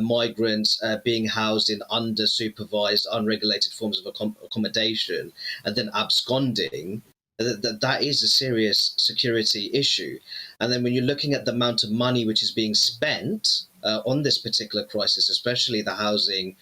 migrants being housed in under-supervised, unregulated forms of accommodation and then absconding. That is a serious security issue. And then when you're looking at the amount of money which is being spent on this particular crisis, especially the housing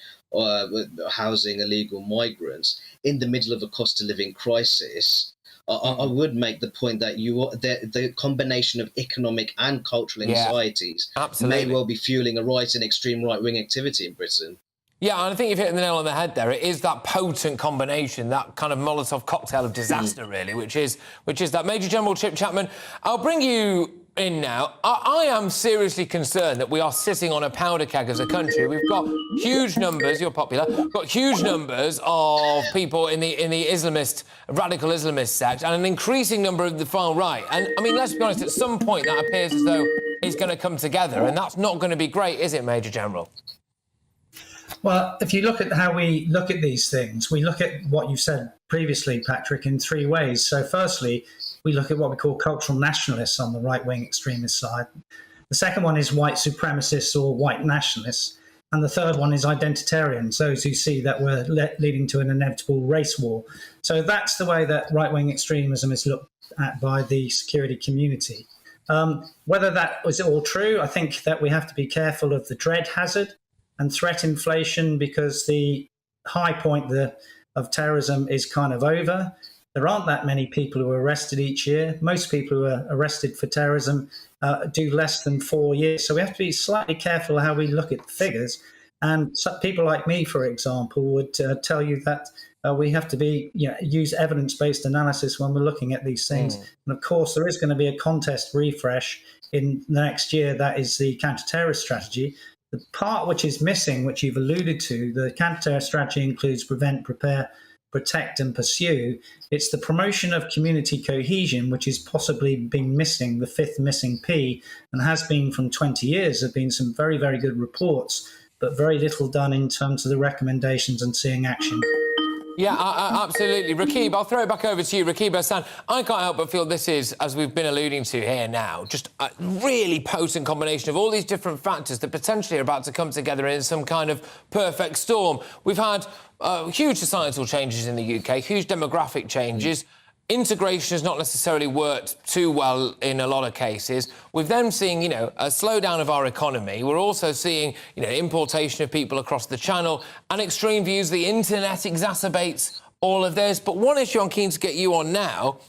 illegal migrants in the middle of a cost of living crisis, I would make the point that the combination of economic and cultural anxieties may well be fueling a rise in extreme right-wing activity in Britain. Yeah, and I think you've hit the nail on the head there. It is that potent combination, that kind of Molotov cocktail of disaster, really, which is that. Major General Chip Chapman, I'll bring you in now. I am seriously concerned that we are sitting on a powder keg as a country. We've got huge numbers, you're popular, got huge numbers of people in the radical Islamist sect, and an increasing number of the far right. And, I mean, let's be honest, at some point that appears as though it's going to come together, and that's not going to be great, is it, Major General? Well, if you look at how we look at these things, we look at what you said previously, Patrick, in three ways. So firstly, we look at what we call cultural nationalists on the right-wing extremist side. The second one is white supremacists or white nationalists. And the third one is identitarians, those who see that we're leading to an inevitable race war. So that's the way that right-wing extremism is looked at by the security community. Whether that was all true, I think that we have to be careful of the dread hazard and threat inflation, because the high point of terrorism is kind of over. There aren't that many people who are arrested each year. Most people who are arrested for terrorism do less than 4 years. So we have to be slightly careful how we look at the figures. And some people like me, for example, would tell you that we have to use evidence-based analysis when we're looking at these things. And of course, there is going to be a contest refresh in the next year. That is the counter-terrorist strategy. The part which is missing, which you've alluded to, the counter-terrorist strategy includes prevent, prepare, protect and pursue. It's the promotion of community cohesion, which is possibly been missing, the fifth missing P, and has been from 20 years. There have been some very, very good reports, but very little done in terms of the recommendations and seeing action. Yeah, absolutely. Rakib, I'll throw it back over to you. Rakib Hassan, I can't help but feel this is, as we've been alluding to here now, just a really potent combination of all these different factors that potentially are about to come together in some kind of perfect storm. We've had huge societal changes in the UK, huge demographic changes. Integration has not necessarily worked too well in a lot of cases. We've then seen, a slowdown of our economy. We're also seeing, importation of people across the channel and extreme views. The internet exacerbates all of this. But one issue I'm keen to get you on now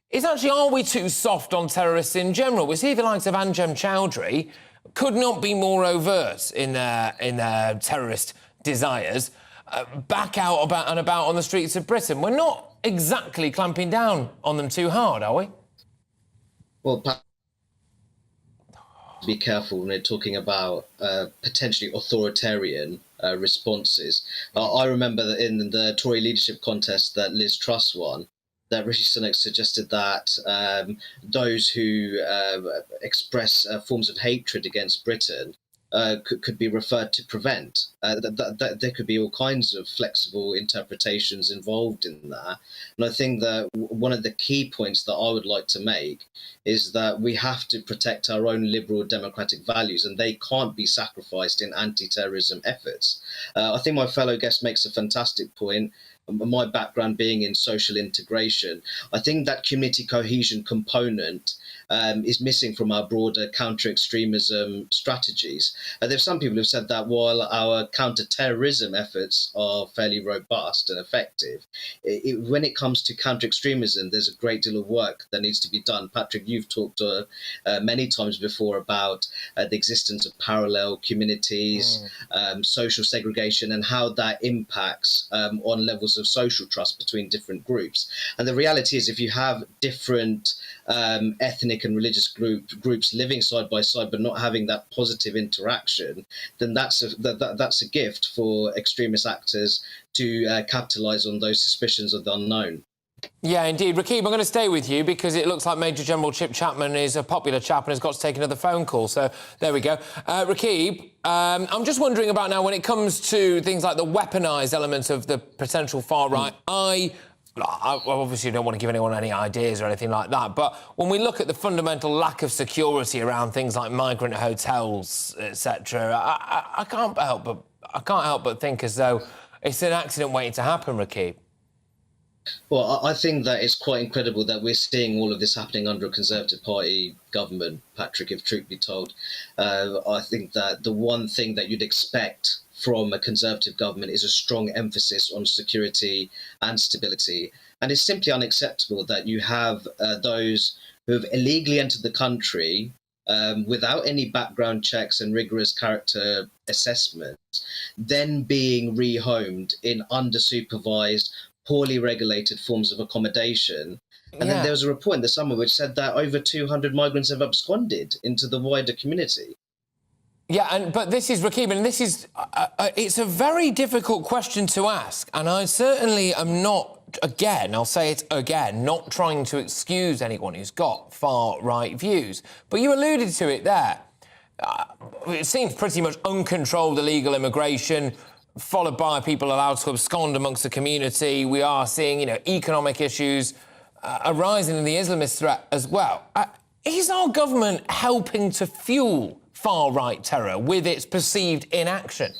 is actually, are we too soft on terrorists in general? We see the likes of Anjem Chowdhury could not be more overt in their terrorist desires, back out and about on the streets of Britain. We're not exactly clamping down on them too hard, are we? Well, be careful when we're talking about potentially authoritarian responses. I remember that in the Tory leadership contest that Liz Truss won, that Rishi Sunak suggested that those who express forms of hatred against Britain could be referred to prevent. There could be all kinds of flexible interpretations involved in that. And I think that one of the key points that I would like to make is that we have to protect our own liberal democratic values, and they can't be sacrificed in anti-terrorism efforts. I think my fellow guest makes a fantastic point. My background being in social integration, I think that community cohesion component is missing from our broader counter-extremism strategies. There's some people who've said that while our counter-terrorism efforts are fairly robust and effective, when it comes to counter-extremism, there's a great deal of work that needs to be done. Patrick, you've talked many times before about the existence of parallel communities, social segregation, and how that impacts on levels of social trust between different groups. And the reality is, if you have different ethnic and religious groups living side by side but not having that positive interaction, then that's a gift for extremist actors to capitalise on those suspicions of the unknown. Yeah, indeed. Rakib, I'm going to stay with you because it looks like Major General Chip Chapman is a popular chap and has got to take another phone call. So there we go. Rakib, I'm just wondering about now when it comes to things like the weaponised elements of the potential far right. I obviously don't want to give anyone any ideas or anything like that, but when we look at the fundamental lack of security around things like migrant hotels, etc., I can't help but think as though it's an accident waiting to happen, Rakib. Well, I think that it's quite incredible that we're seeing all of this happening under a Conservative Party government, Patrick, if truth be told. I think that the one thing that you'd expect from a Conservative government is a strong emphasis on security and stability. And it's simply unacceptable that you have those who have illegally entered the country without any background checks and rigorous character assessments, then being rehomed in undersupervised, poorly regulated forms of accommodation, And then there was a report in the summer which said that over 200 migrants have absconded into the wider community. Yeah, but this is, Rakib, and this is... it's a very difficult question to ask, and I certainly am not, again, I'll say it again, not trying to excuse anyone who's got far-right views. But you alluded to it there. It seems pretty much uncontrolled illegal immigration, followed by people allowed to abscond amongst the community. We are seeing, you know, economic issues arising in the Islamist threat as well. Is our government helping to fuel far-right terror with its perceived inaction?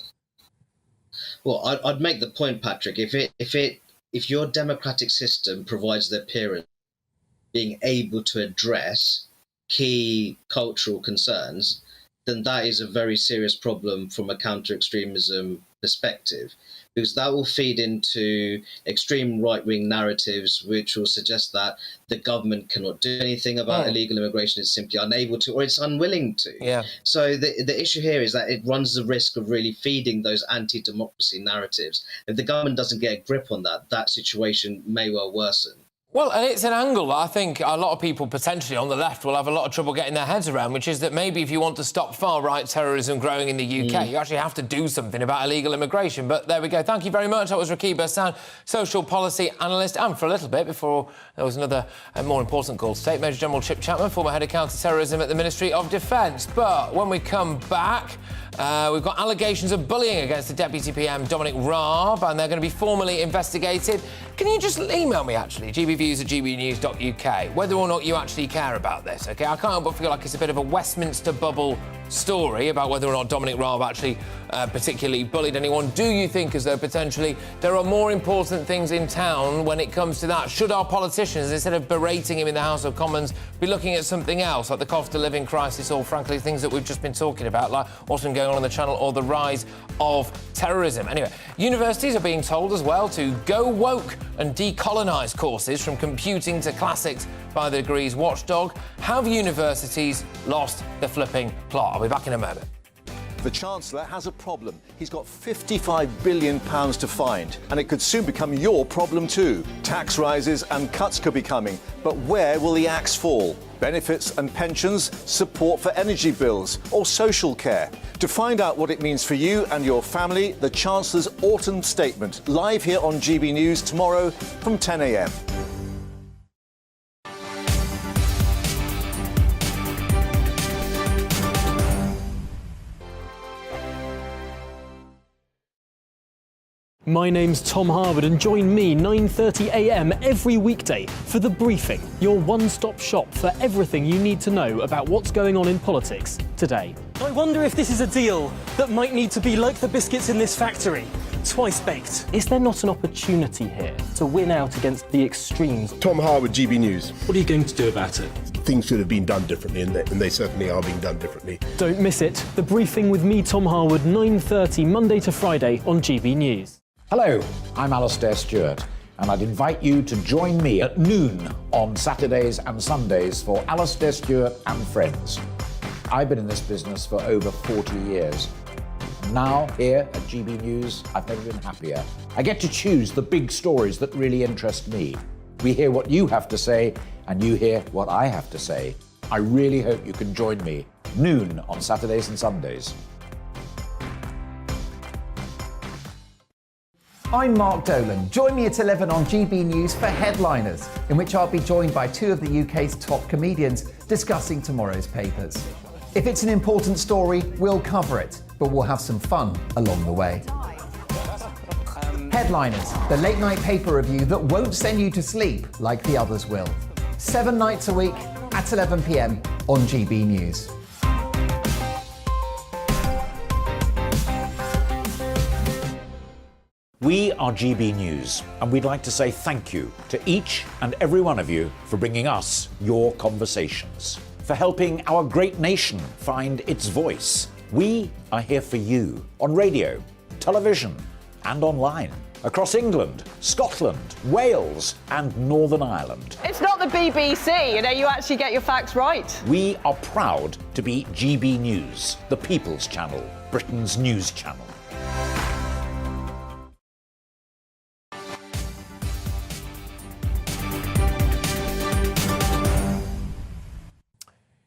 Well, I'd make the point, Patrick, if your democratic system provides the appearance of being able to address key cultural concerns, then that is a very serious problem from a counter-extremism perspective, because that will feed into extreme right-wing narratives which will suggest that the government cannot do anything about illegal immigration, it's simply unable to, or it's unwilling to. Yeah. So the issue here is that it runs the risk of really feeding those anti-democracy narratives. If the government doesn't get a grip on that, that situation may well worsen. Well, and it's an angle that I think a lot of people potentially on the left will have a lot of trouble getting their heads around, which is that maybe if you want to stop far-right terrorism growing in the UK, you actually have to do something about illegal immigration. But there we go. Thank you very much. That was Rakib Hassan, social policy analyst, and for a little bit before there was another more important call to take, Major General Chip Chapman, former head of counter-terrorism at the Ministry of Defence. But when we come back, we've got allegations of bullying against the Deputy PM, Dominic Raab, and they're going to be formally investigated. Can you just email me, actually, gbviews@gbnews.uk, whether or not you actually care about this, OK? I can't help but feel like it's a bit of a Westminster bubble story about whether or not Dominic Raab actually particularly bullied anyone. Do you think as though potentially there are more important things in town when it comes to that? Should our politicians, instead of berating him in the House of Commons, be looking at something else, like the cost of living crisis or, frankly, things that we've just been talking about, like what's been going on the Channel or the rise of terrorism? Anyway, universities are being told as well to go woke and decolonise courses from computing to classics by the degrees watchdog. Have universities lost the flipping plot? I'll be back in a moment. The Chancellor has a problem. He's got £55 billion to find, and it could soon become your problem too. Tax rises and cuts could be coming, but where will the axe fall? Benefits and pensions, support for energy bills, or social care? To find out what it means for you and your family, the Chancellor's autumn statement, live here on GB News tomorrow from 10 a.m. My name's Tom Harwood, and join me 9:30 a.m. every weekday for The Briefing, your one-stop shop for everything you need to know about what's going on in politics today. I wonder if this is a deal that might need to be like the biscuits in this factory, twice baked. Is there not an opportunity here to win out against the extremes? Tom Harwood, GB News. What are you going to do about it? Things should have been done differently, and they certainly are being done differently. Don't miss it. The Briefing with me, Tom Harwood, 9:30 Monday to Friday on GB News. Hello, I'm Alastair Stewart, and I'd invite you to join me at noon on Saturdays and Sundays for Alastair Stewart and Friends. I've been in this business for over 40 years. Now, here at GB News, I've never been happier. I get to choose the big stories that really interest me. We hear what you have to say, and you hear what I have to say. I really hope you can join me, noon on Saturdays and Sundays. I'm Mark Dolan. Join me at 11 on GB News for Headliners, in which I'll be joined by two of the UK's top comedians discussing tomorrow's papers. If it's an important story, we'll cover it, but we'll have some fun along the way. Headliners, the late-night paper review that won't send you to sleep like the others will. 7 nights a week at 11 p.m. on GB News. We are GB News, and we'd like to say thank you to each and every one of you for bringing us your conversations, for helping our great nation find its voice. We are here for you on radio, television, and online, across England, Scotland, Wales, and Northern Ireland. It's not the BBC, you actually get your facts right. We are proud to be GB News, the People's Channel, Britain's news channel.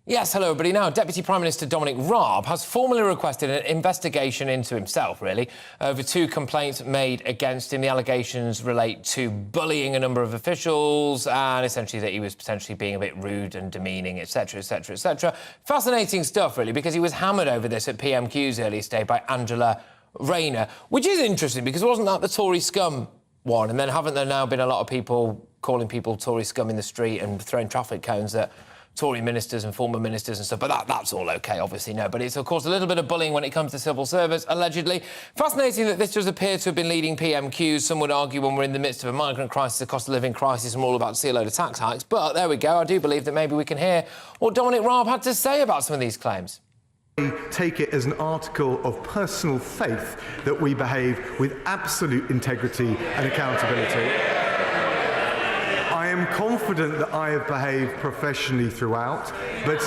Yes, hello everybody. Now, Deputy Prime Minister Dominic Raab has formally requested an investigation into himself, really, over 2 complaints made against him. The allegations relate to bullying a number of officials and essentially that he was potentially being a bit rude and demeaning, etc, etc, etc. Fascinating stuff, really, because he was hammered over this at PMQ's earlier today by Angela Rayner, which is interesting because wasn't that the Tory scum one? And then haven't there now been a lot of people calling people Tory scum in the street and throwing traffic cones at Tory ministers and former ministers and stuff, but that's all OK, obviously, no. But it's, of course, a little bit of bullying when it comes to civil service, allegedly. Fascinating that this does appear to have been leading PMQs. Some would argue when we're in the midst of a migrant crisis, a cost of living crisis, and we're all about to see a load of tax hikes. But there we go. I do believe that maybe we can hear what Dominic Raab had to say about some of these claims. We take it as an article of personal faith that we behave with absolute integrity and accountability. I am confident that I have behaved professionally throughout, but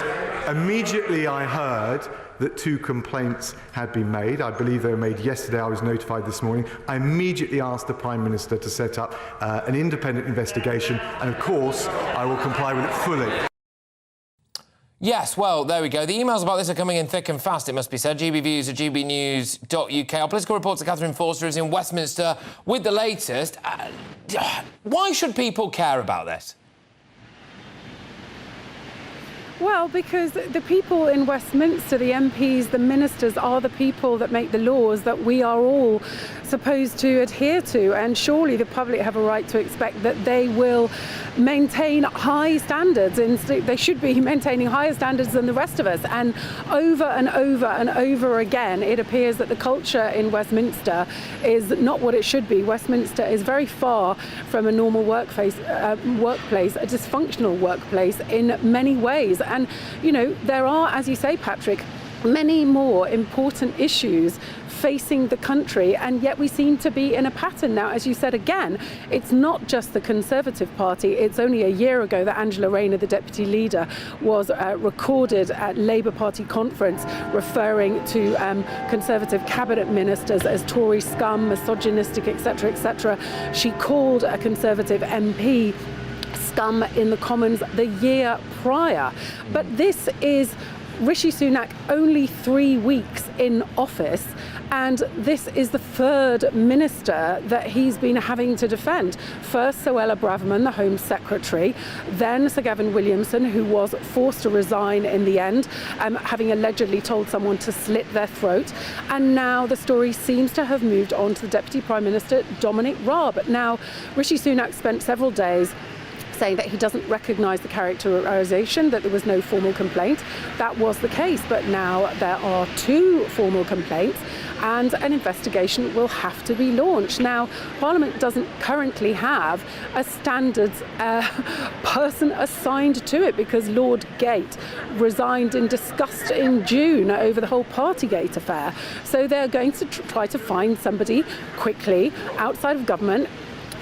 immediately I heard that 2 complaints had been made. I believe they were made yesterday. I was notified this morning. I immediately asked the Prime Minister to set up an independent investigation, and of course, I will comply with it fully. Yes, well, there we go. The emails about this are coming in thick and fast, it must be said. GBviews at gbnews.uk. Our political reporter, Catherine Forster, is in Westminster with the latest. Why should people care about this? Well, because the people in Westminster, the MPs, the ministers, are the people that make the laws that we are all supposed to adhere to. And surely the public have a right to expect that they will maintain high standards. And they should be maintaining higher standards than the rest of us. And over and over and over again, it appears that the culture in Westminster is not what it should be. Westminster is very far from a normal workplace, a dysfunctional workplace in many ways. And, you know, there are, as you say, Patrick, many more important issues facing the country, and yet we seem to be in a pattern now. As you said again, it's not just the Conservative Party. It's only a year ago that Angela Rayner, the deputy leader, was recorded at Labour Party conference referring to Conservative cabinet ministers as Tory scum, misogynistic, etc., etc. She called a Conservative MP scum in the Commons the year prior. But this is Rishi Sunak only 3 weeks in office, and this is the 3rd minister that he's been having to defend. First, Suella Braverman, the Home Secretary, then Sir Gavin Williamson, who was forced to resign in the end, having allegedly told someone to slit their throat. And now the story seems to have moved on to the Deputy Prime Minister, Dominic Raab. Now, Rishi Sunak spent several days saying that he doesn't recognise the characterisation, that there was no formal complaint. That was the case, but now there are 2 formal complaints and an investigation will have to be launched. Now, Parliament doesn't currently have a standards person assigned to it because Lord Gate resigned in disgust in June over the whole Partygate affair. So they're going to try to find somebody quickly outside of government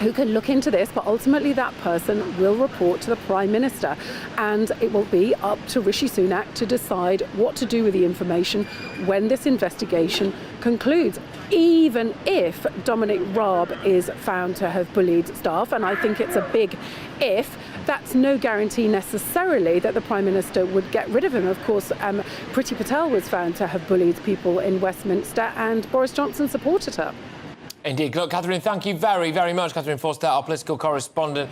who can look into this, but ultimately that person will report to the Prime Minister, and it will be up to Rishi Sunak to decide what to do with the information when this investigation concludes. Even if Dominic Raab is found to have bullied staff, and I think it's a big if, that's no guarantee necessarily that the Prime Minister would get rid of him. Of course, Priti Patel was found to have bullied people in Westminster, and Boris Johnson supported her. Indeed. Look, Catherine, thank you very, very much. Catherine Forster, our political correspondent,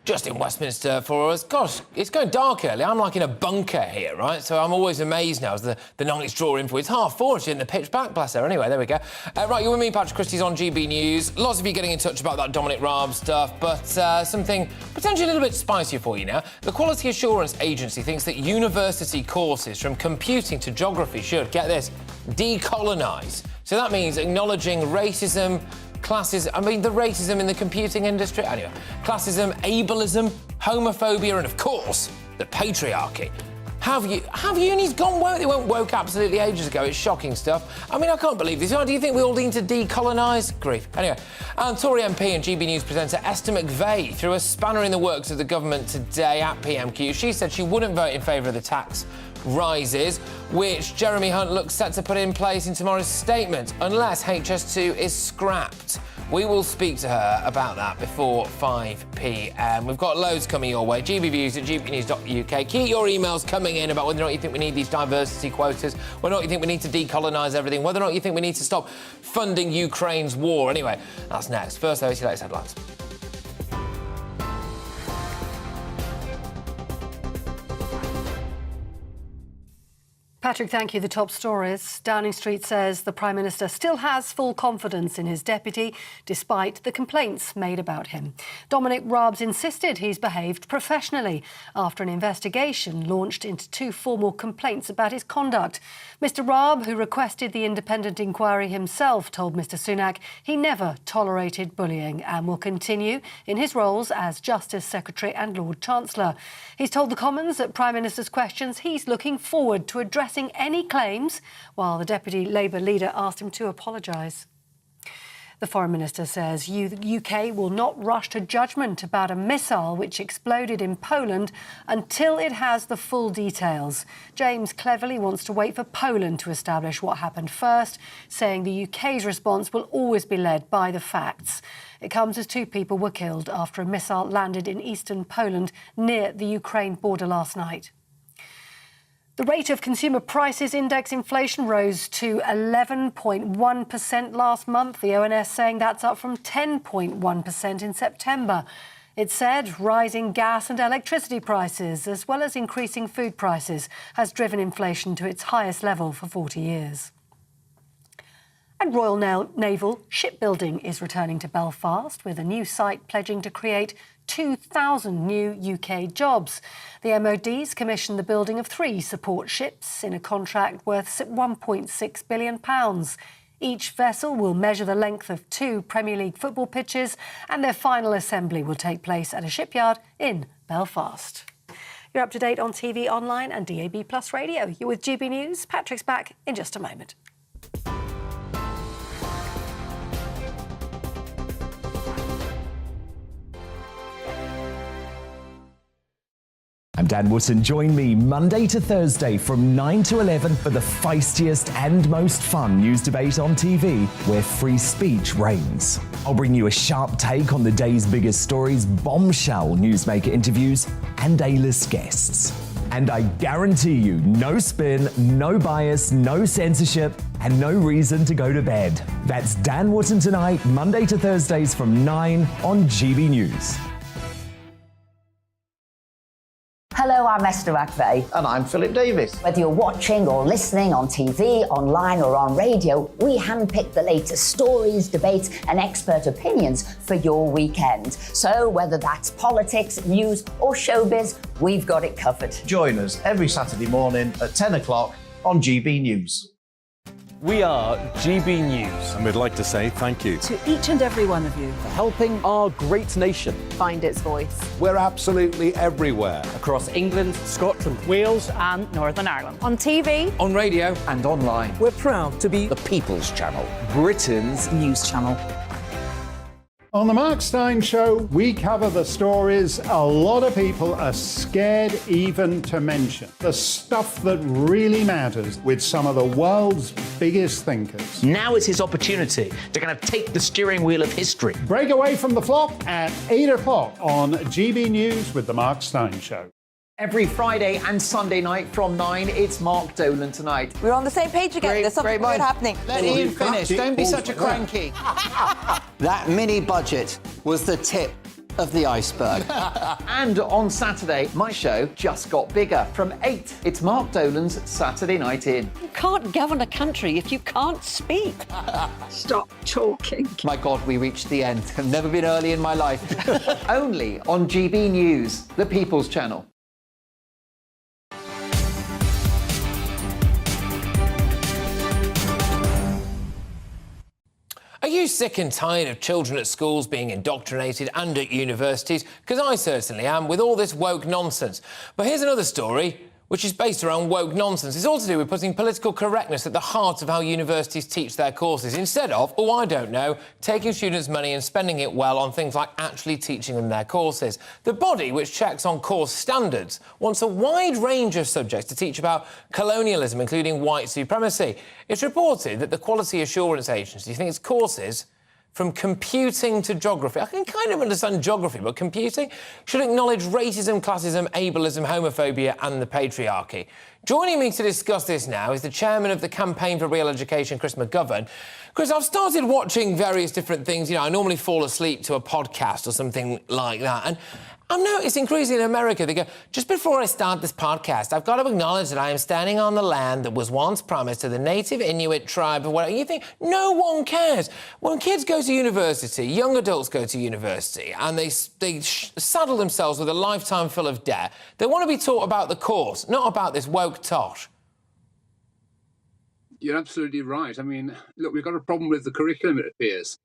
just in Westminster for us. Gosh, it's going dark early. I'm like in a bunker here, right? So I'm always amazed now as the night's drawing for. It's 4:30. She's in the pitch black, bless her. Anyway, there we go. Right, you're with me, Patrick Christys, on GB News. Lots of you getting in touch about that Dominic Raab stuff, but something potentially a little bit spicier for you now. The Quality Assurance Agency thinks that university courses from computing to geography should, get this, decolonise. So that means acknowledging racism, the racism in the computing industry, anyway, classism, ableism, homophobia, and of course, the patriarchy. Have unis gone woke? They went woke absolutely ages ago. It's shocking stuff. I mean, I can't believe this. Do you think we all need to decolonise? Grief. Anyway, and Tory MP and GB News presenter Esther McVeigh threw a spanner in the works of the government today at PMQ. She said she wouldn't vote in favour of the tax rises, which Jeremy Hunt looks set to put in place in tomorrow's statement, unless HS2 is scrapped. We will speak to her about that before 5 p.m. We've got loads coming your way. gbviews@gbnews.uk. Keep your emails coming in about whether or not you think we need these diversity quotas, whether or not you think we need to decolonise everything, whether or not you think we need to stop funding Ukraine's war. Anyway, that's next. First, though, it's your latest headlines. Patrick, thank you. The top stories. Downing Street says the Prime Minister still has full confidence in his deputy, despite the complaints made about him. Dominic Raab's insisted he's behaved professionally after an investigation launched into 2 formal complaints about his conduct. Mr Raab, who requested the independent inquiry himself, told Mr Sunak he never tolerated bullying and will continue in his roles as Justice Secretary and Lord Chancellor. He's told the Commons at Prime Minister's questions he's looking forward to addressing any claims, while the Deputy Labour leader asked him to apologise. The Foreign Minister says the UK will not rush to judgment about a missile which exploded in Poland until it has the full details. James cleverly wants to wait for Poland to establish what happened first, saying the UK's response will always be led by the facts. It comes as 2 people were killed after a missile landed in eastern Poland near the Ukraine border last night. The rate of consumer prices index inflation rose to 11.1% last month, the ONS saying that's up from 10.1% in September. It said rising gas and electricity prices, as well as increasing food prices, has driven inflation to its highest level for 40 years. And Royal Naval shipbuilding is returning to Belfast, with a new site pledging to create 2,000 new UK jobs. The MOD's commissioned the building of 3 support ships in a contract worth £1.6 billion. Each vessel will measure the length of 2 Premier League football pitches, and their final assembly will take place at a shipyard in Belfast. You're up to date on TV, online and DAB+ radio. You're with GB News. Patrick's back in just a moment. I'm Dan Wootton. Join me Monday to Thursday from 9 to 11 for the feistiest and most fun news debate on TV, where free speech reigns. I'll bring you a sharp take on the day's biggest stories, bombshell newsmaker interviews, and A-list guests. And I guarantee you, no spin, no bias, no censorship, and no reason to go to bed. That's Dan Wootton Tonight, Monday to Thursdays from 9 on GB News. Hello, I'm Esther McVeigh. And I'm Philip Davis. Whether you're watching or listening on TV, online or on radio, we handpick the latest stories, debates and expert opinions for your weekend. So whether that's politics, news or showbiz, we've got it covered. Join us every Saturday morning at 10 o'clock on GB News. We are GB News. And we'd like to say thank you to each and every one of you for helping our great nation find its voice. We're absolutely everywhere. Across England, Scotland, Wales and Northern Ireland. On TV, on radio and online. We're proud to be the People's Channel, Britain's news channel. On the Mark Steyn Show, we cover the stories a lot of people are scared even to mention. The stuff that really matters with some of the world's biggest thinkers. Now is his opportunity to kind of take the steering wheel of history. Break away from the flop at 8 o'clock on GB News with the Mark Steyn Show. Every Friday and Sunday night from 9, it's Mark Dolan Tonight. We're on the same page again. There's something weird happening. Let Ian finish. Don't be such a cranky. That mini budget was the tip of the iceberg. And on Saturday, my show just got bigger. From 8, it's Mark Dolan's Saturday Night In. You can't govern a country if you can't speak. Stop talking. My God, we reached the end. I've never been early in my life. Only on GB News, the People's Channel. Are you sick and tired of children at schools being indoctrinated and at universities? Because I certainly am, with all this woke nonsense. But here's another story which is based around woke nonsense. It's all to do with putting political correctness at the heart of how universities teach their courses, instead of, oh, I don't know, taking students' money and spending it well on things like actually teaching them their courses. The body, which checks on course standards, wants a wide range of subjects to teach about colonialism, including white supremacy. It's reported that the Quality Assurance Agency thinks courses from computing to geography, I can kind of understand geography, but computing should acknowledge racism, classism, ableism, homophobia and the patriarchy. Joining me to discuss this now is the chairman of the Campaign for Real Education, Chris McGovern. Chris, I've started watching various different things. You know, I normally fall asleep to a podcast or something like that, and I've noticed increasingly in America, they go, just before I start this podcast, I've got to acknowledge that I am standing on the land that was once promised to the native Inuit tribe or whatever. You think, no one cares. When kids go to university, young adults go to university, and they saddle themselves with a lifetime full of debt, they want to be taught about the course, not about this woke tosh. You're absolutely right. I mean, look, we've got a problem with the curriculum, it appears.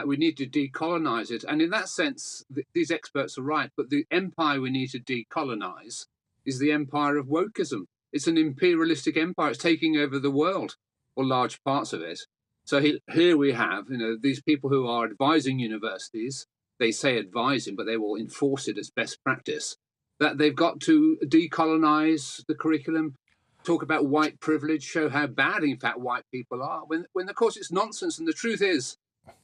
We need to decolonise it. And in that sense, these experts are right. But the empire we need to decolonise is the empire of wokeism. It's an imperialistic empire. It's taking over the world, or large parts of it. So here we have, you know, these people who are advising universities. They say advising, but they will enforce it as best practice. That they've got to decolonise the curriculum, talk about white privilege, show how bad, in fact, white people are. When of course, it's nonsense. And the truth is,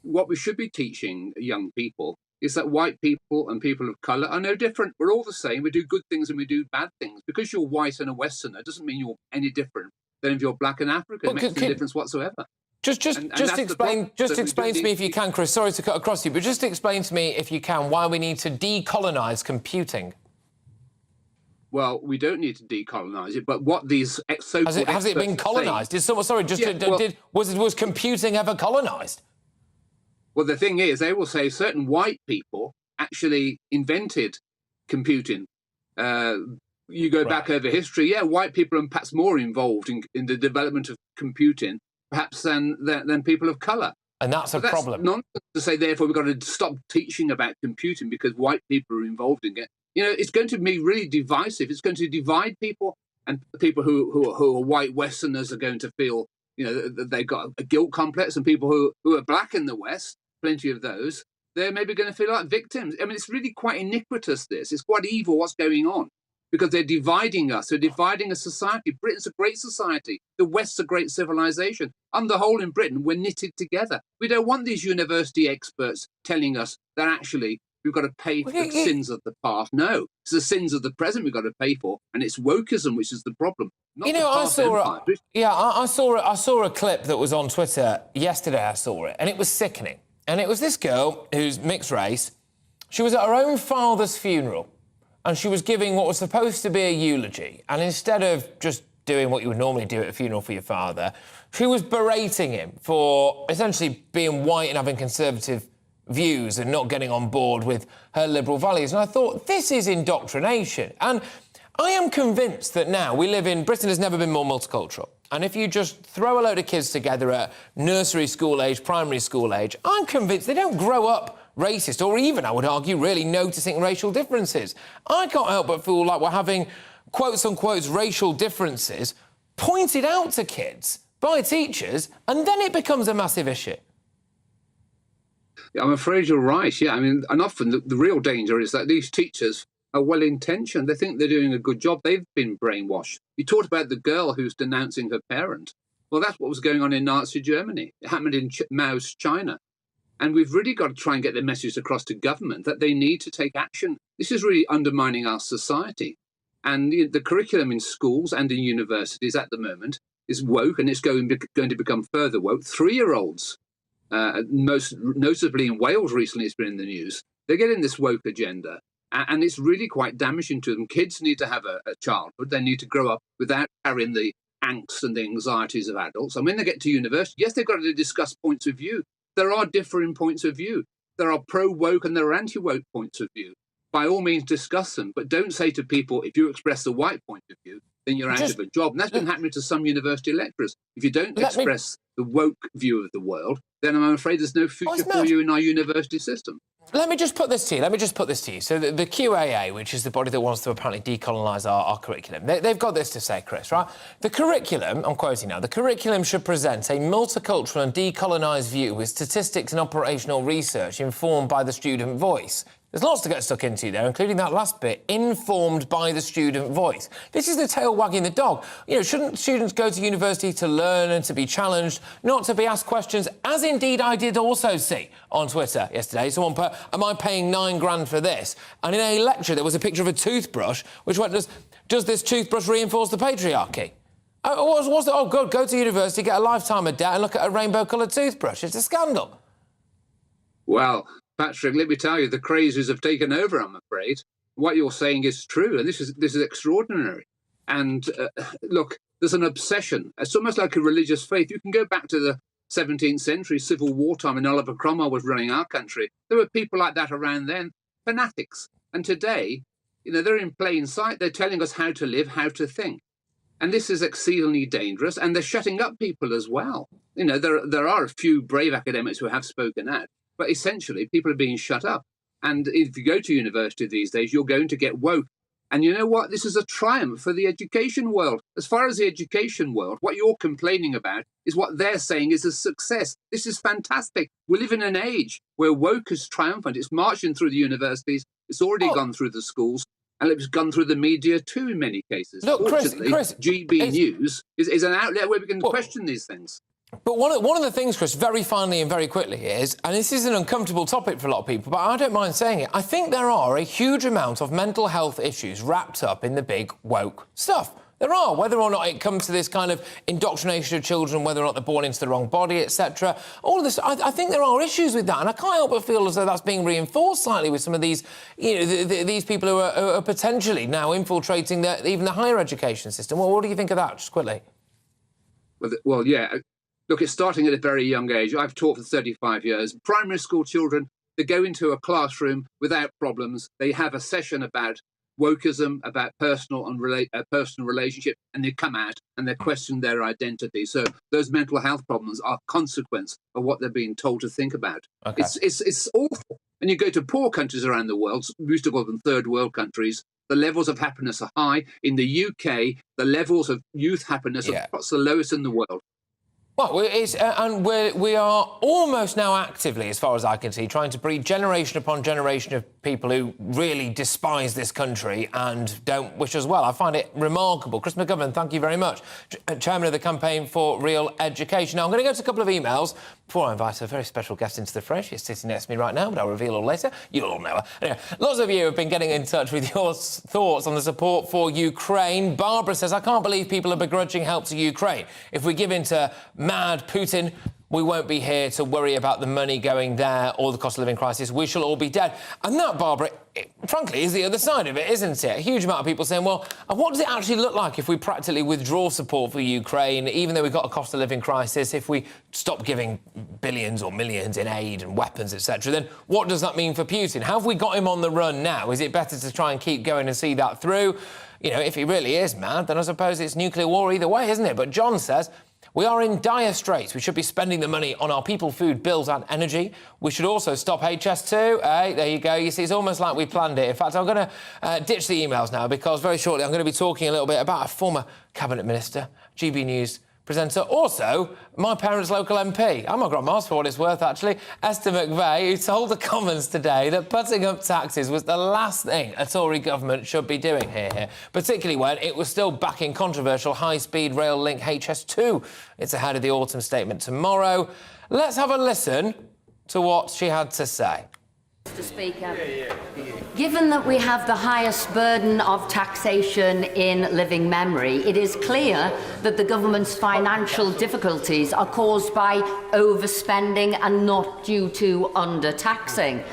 what we should be teaching young people is that white people and people of colour are no different. We're all the same. We do good things and we do bad things. Because you're white and a Westerner doesn't mean you're any different than if you're black and African. It makes no difference whatsoever. Just explain to me if you can, Chris. Sorry to cut across you, but just explain to me if you can why we need to decolonise computing. Well, we don't need to decolonise it, but what these so-called has it been colonised? Was computing ever colonised? Well, the thing is, they will say certain white people actually invented computing. You go back over history, yeah, white people are perhaps more involved in the development of computing, perhaps than people of colour. And that's a problem. Nonsense to say, therefore, we've got to stop teaching about computing because white people are involved in it. You know, it's going to be really divisive. It's going to divide people, and people who are white Westerners are going to feel, you know, that they've got a guilt complex, and people who are black in the West, plenty of those, they're maybe going to feel like victims. I mean, it's really quite iniquitous, this. It's quite evil what's going on, because they're dividing us. They're dividing a society. Britain's a great society. The West's a great civilization. On the whole, in Britain, we're knitted together. We don't want these university experts telling us that actually we've got to pay for the sins of the past. No, it's the sins of the present we've got to pay for, and it's wokeism which is the problem. You know, I saw a clip that was on Twitter yesterday. I saw it, and it was sickening. And it was this girl who's mixed race. She was at her own father's funeral, and she was giving what was supposed to be a eulogy. And instead of just doing what you would normally do at a funeral for your father, she was berating him for essentially being white and having conservative views and not getting on board with her liberal values. And I thought, this is indoctrination. And I am convinced that now we live in... Britain has never been more multicultural. And if you just throw a load of kids together at nursery school age, primary school age, I'm convinced they don't grow up racist or even, I would argue, really noticing racial differences. I can't help but feel like we're having, quotes-unquote, racial differences pointed out to kids by teachers, and then it becomes a massive issue. I'm afraid you're right, yeah. I mean, and often the real danger is that these teachers are well-intentioned. They think they're doing a good job. They've been brainwashed. You talked about the girl who's denouncing her parent. Well, that's what was going on in Nazi Germany. It happened in Mao's China. And we've really got to try and get the message across to government that they need to take action. This is really undermining our society. And the curriculum in schools and in universities at the moment is woke, and it's going to become further woke. 3-year-olds, most notably in Wales recently, it's been in the news, they're getting this woke agenda. And it's really quite damaging to them. Kids need to have a childhood. They need to grow up without carrying the angst and the anxieties of adults. And when they get to university, yes, they've got to discuss points of view. There are differing points of view. There are pro-woke and there are anti-woke points of view. By all means, discuss them. But don't say to people, if you express the white point of view, then you're out of a job. And that's been happening to some university lecturers. If you don't express the woke view of the world, then I'm afraid there's no future for you in our university system. Let me just put this to you. So the QAA, which is the body that wants to apparently decolonise our curriculum, they've got this to say, Chris, right? The curriculum, I'm quoting now, the curriculum should present a multicultural and decolonised view with statistics and operational research informed by the student voice. There's lots to get stuck into there, including that last bit, informed by the student voice. This is the tail wagging the dog. You know, shouldn't students go to university to learn and to be challenged, not to be asked questions, as indeed I did also see on Twitter yesterday. Someone put, am I paying £9 grand for this? And in a lecture, there was a picture of a toothbrush, which went, does this toothbrush reinforce the patriarchy? Oh, good, go to university, get a lifetime of debt and look at a rainbow-coloured toothbrush. It's a scandal. Well, Patrick, let me tell you, the crazies have taken over, I'm afraid. What you're saying is true, and this is extraordinary. And look, there's an obsession. It's almost like a religious faith. You can go back to the 17th century, Civil War time, when Oliver Cromwell was running our country. There were people like that around then, fanatics. And today, you know, they're in plain sight. They're telling us how to live, how to think. And this is exceedingly dangerous, and they're shutting up people as well. You know, there are a few brave academics who have spoken out. But essentially, people are being shut up. And if you go to university these days, you're going to get woke. And you know what? This is a triumph for the education world. As far as the education world, what you're complaining about is what they're saying is a success. This is fantastic. We live in an age where woke is triumphant. It's marching through the universities. It's already gone through the schools. And it's gone through the media too in many cases. Look, Chris, GBNews is an outlet where we can question these things. But one of the things, Chris, very finally and very quickly is, and this is an uncomfortable topic for a lot of people, but I don't mind saying it, I think there are a huge amount of mental health issues wrapped up in the big woke stuff. There are, whether or not it comes to this kind of indoctrination of children, whether or not they're born into the wrong body, etc. All of this, I think there are issues with that, and I can't help but feel as though that's being reinforced slightly with some of these, you know, these people who are potentially now infiltrating even the higher education system. Well, what do you think of that, just quickly? Well, yeah. Look, it's starting at a very young age. I've taught for 35 years. Primary school children, they go into a classroom without problems. They have a session about wokeism, about personal relationship, and they come out and they question their identity. So those mental health problems are a consequence of what they're being told to think about. Okay. It's awful. And you go to poor countries around the world, we used to call them third world countries, the levels of happiness are high. In the UK, the levels of youth happiness are perhaps the lowest in the world. Well, we are almost now actively, as far as I can see, trying to breed generation upon generation of people who really despise this country and don't wish us well. I find it remarkable. Chris McGovern, thank you very much. Chairman of the Campaign for Real Education. Now, I'm going to go to a couple of emails before I invite a very special guest into the fray. She's sitting next to me right now, but I'll reveal all later. You'll all know her. Anyway, lots of you have been getting in touch with your thoughts on the support for Ukraine. Barbara says, I can't believe people are begrudging help to Ukraine. If we give in to mad Putin, we won't be here to worry about the money going there or the cost of living crisis. We shall all be dead. And that, Barbara, frankly, is the other side of it, isn't it? A huge amount of people saying, well, what does it actually look like if we practically withdraw support for Ukraine, even though we've got a cost of living crisis, if we stop giving billions or millions in aid and weapons, etc., then what does that mean for Putin? Have we got him on the run now? Is it better to try and keep going and see that through? You know, if he really is mad, then I suppose it's nuclear war either way, isn't it? But John says, we are in dire straits. We should be spending the money on our people, food, bills and energy. We should also stop HS2. Hey, there you go. You see, it's almost like we planned it. In fact, I'm going to ditch the emails now because very shortly I'm going to be talking a little bit about a former Cabinet Minister, GBNews presenter, also my parents' local MP, and my grandma's for what it's worth, actually, Esther McVeigh, who told the Commons today that putting up taxes was the last thing a Tory government should be doing here, particularly when it was still backing controversial high-speed rail link HS2. It's ahead of the autumn statement tomorrow. Let's have a listen to what she had to say. Mr. Speaker, given that we have the highest burden of taxation in living memory, it is clear that the government's financial difficulties are caused by overspending and not due to under-taxing.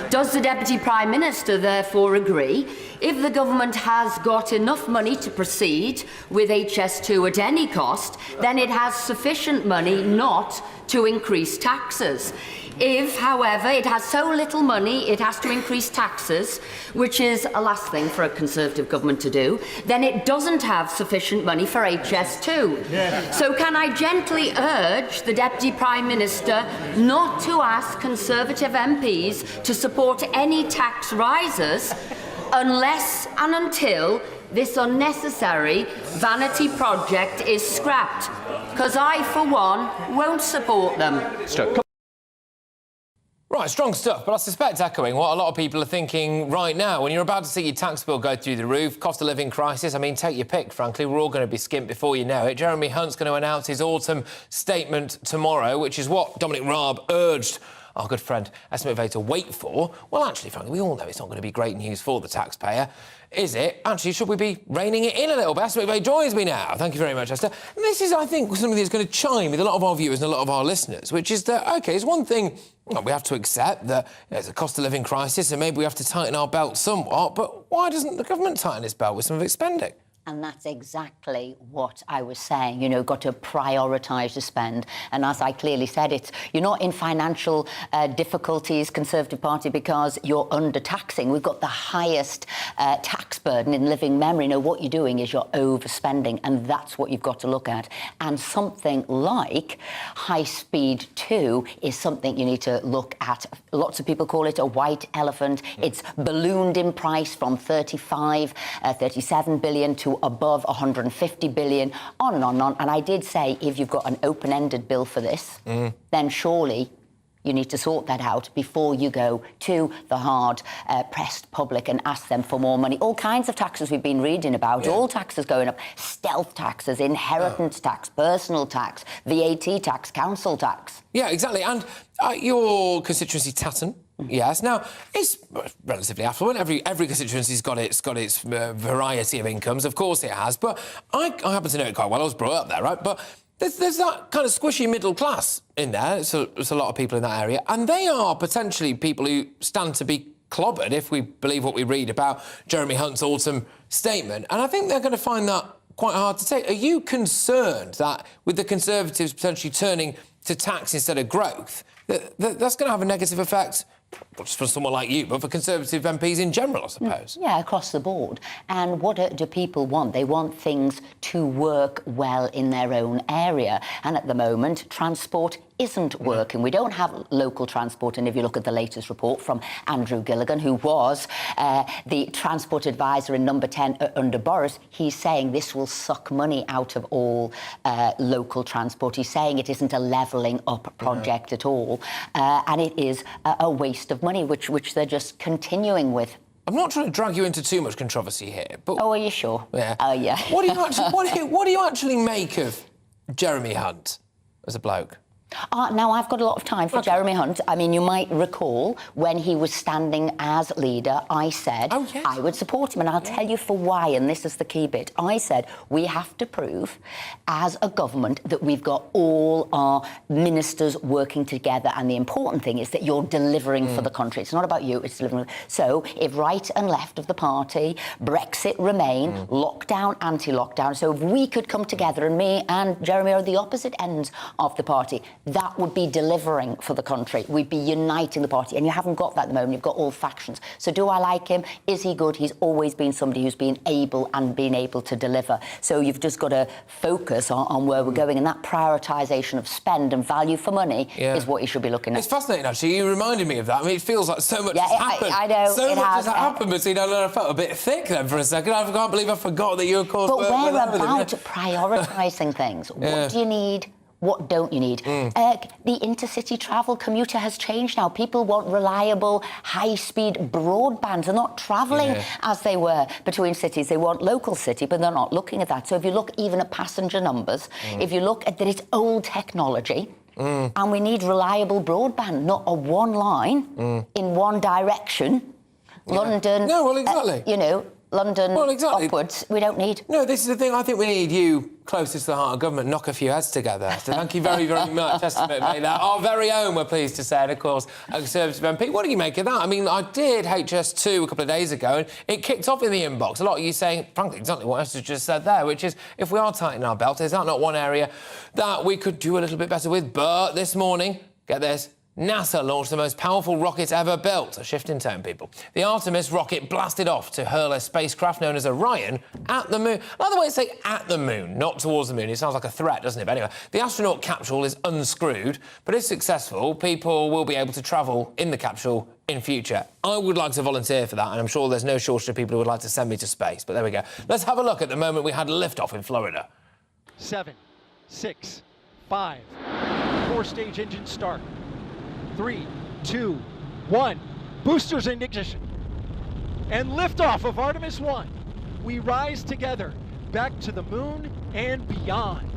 Does the Deputy Prime Minister therefore agree, if the government has got enough money to proceed with HS2 at any cost, then it has sufficient money not to increase taxes. If, however, it has so little money, it has to increase taxes, which is a last thing for a Conservative government to do, then it doesn't have sufficient money for HS2. Yeah. So can I gently urge the Deputy Prime Minister not to ask Conservative MPs to support any tax rises unless and until this unnecessary vanity project is scrapped? Because I, for one, won't support them. Right, strong stuff, but I suspect echoing what a lot of people are thinking right now. When you're about to see your tax bill go through the roof, cost of living crisis, I mean, take your pick, frankly. We're all going to be skint before you know it. Jeremy Hunt's going to announce his autumn statement tomorrow, which is what Dominic Raab urged our good friend Estimate Vader to wait for. Well, actually, frankly, we all know it's not going to be great news for the taxpayer, is it? Actually, should we be reining it in a little bit? Estimate Vader joins me now. Thank you very much, Esther. And this is, I think, something that's going to chime with a lot of our viewers and a lot of our listeners, which is that, OK, it's one thing we have to accept that there's a cost of living crisis and maybe we have to tighten our belt somewhat, but why doesn't the government tighten its belt with some of its spending? And that's exactly what I was saying, you know, got to prioritise the spend. And as I clearly said, you're not in financial difficulties, Conservative Party, because you're under-taxing. We've got the highest tax burden in living memory. You know, what you're doing is you're overspending, and that's what you've got to look at. And something like High Speed 2 is something you need to look at. Lots of people call it a white elephant. It's ballooned in price from 37 billion to above 150 billion, on and on and on. And I did say, if you've got an open-ended bill for this, then surely you need to sort that out before you go to the hard-pressed public and ask them for more money. All kinds of taxes we've been reading about, all taxes going up, stealth taxes, inheritance tax, personal tax, VAT tax, council tax. Yeah, exactly. And your constituency, Tatton, yes. Now, it's relatively affluent. Every constituency's got its variety of incomes. Of course it has. But I happen to know it quite well. I was brought up there, right? But there's that kind of squishy middle class in there. It's a lot of people in that area. And they are potentially people who stand to be clobbered if we believe what we read about Jeremy Hunt's autumn statement. And I think they're going to find that quite hard to take. Are you concerned that with the Conservatives potentially turning to tax instead of growth, that's going to have a negative effect, not just for someone like you, but for Conservative MPs in general, I suppose? Yeah, across the board. And what do people want? They want things to work well in their own area. And at the moment, transport isn't working. We don't have local transport. And if you look at the latest report from Andrew Gilligan, who was the transport advisor in number 10 under Boris, he's saying this will suck money out of all local transport. He's saying it isn't a levelling up project at all. And it is a waste of money, which they're just continuing with. I'm not trying to drag you into too much controversy here, but... Oh, are you sure? Yeah. Oh, yeah. What do you actually make of Jeremy Hunt as a bloke? Now, I've got a lot of time for Jeremy Hunt. I mean, you might recall when he was standing as leader, I said I would support him, and I'll tell you for why, and this is the key bit. I said we have to prove as a government that we've got all our ministers working together, and the important thing is that you're delivering for the country. It's not about you, it's delivering. So if right and left of the party, Brexit, Remain, lockdown, anti-lockdown, so if we could come together, and me and Jeremy are the opposite ends of the party, that would be delivering for the country. We'd be uniting the party, and you haven't got that at the moment. You've got all factions. So do I like him? Is he good? He's always been somebody who's been able to deliver. So you've just got to focus on where we're going, and that prioritisation of spend and value for money is what you should be looking at. It's fascinating, actually. You reminded me of that. I mean, it feels like so much has happened. I know, so much has happened between... I felt a bit thick then for a second. I can't believe I forgot that you, of course... But we're about prioritising things. What do you need? What don't you need? The intercity travel commuter has changed now. People want reliable, high-speed broadband. They're not travelling as they were between cities. They want local city, but they're not looking at that. So if you look even at passenger numbers, if you look at that it's old technology, and we need reliable broadband, not a one line in one direction. London... No, well, exactly. London upwards, we don't need. No, this is the thing. I think we need you closest to the heart of government, knock a few heads together. So thank you very, very much. Estimate made that. Our very own, we're pleased to say, and of course, a Conservative MP. What do you make of that? I mean, I did HS2 a couple of days ago, and it kicked off in the inbox. A lot of you saying, frankly, exactly what Esther just said there, which is, if we are tightening our belt, is that not one area that we could do a little bit better with? But this morning, get this, NASA launched the most powerful rocket ever built. A shift in tone, people. The Artemis rocket blasted off to hurl a spacecraft known as Orion at the moon. I like the way they say at the moon, not towards the moon. It sounds like a threat, doesn't it? But anyway, the astronaut capsule is unscrewed, but if successful, people will be able to travel in the capsule in future. I would like to volunteer for that, and I'm sure there's no shortage of people who would like to send me to space. But there we go. Let's have a look at the moment we had liftoff in Florida. 7, 6, 5, 4-stage engine start. 3, 2, 1. Boosters in ignition. And liftoff of Artemis 1. We rise together back to the moon and beyond.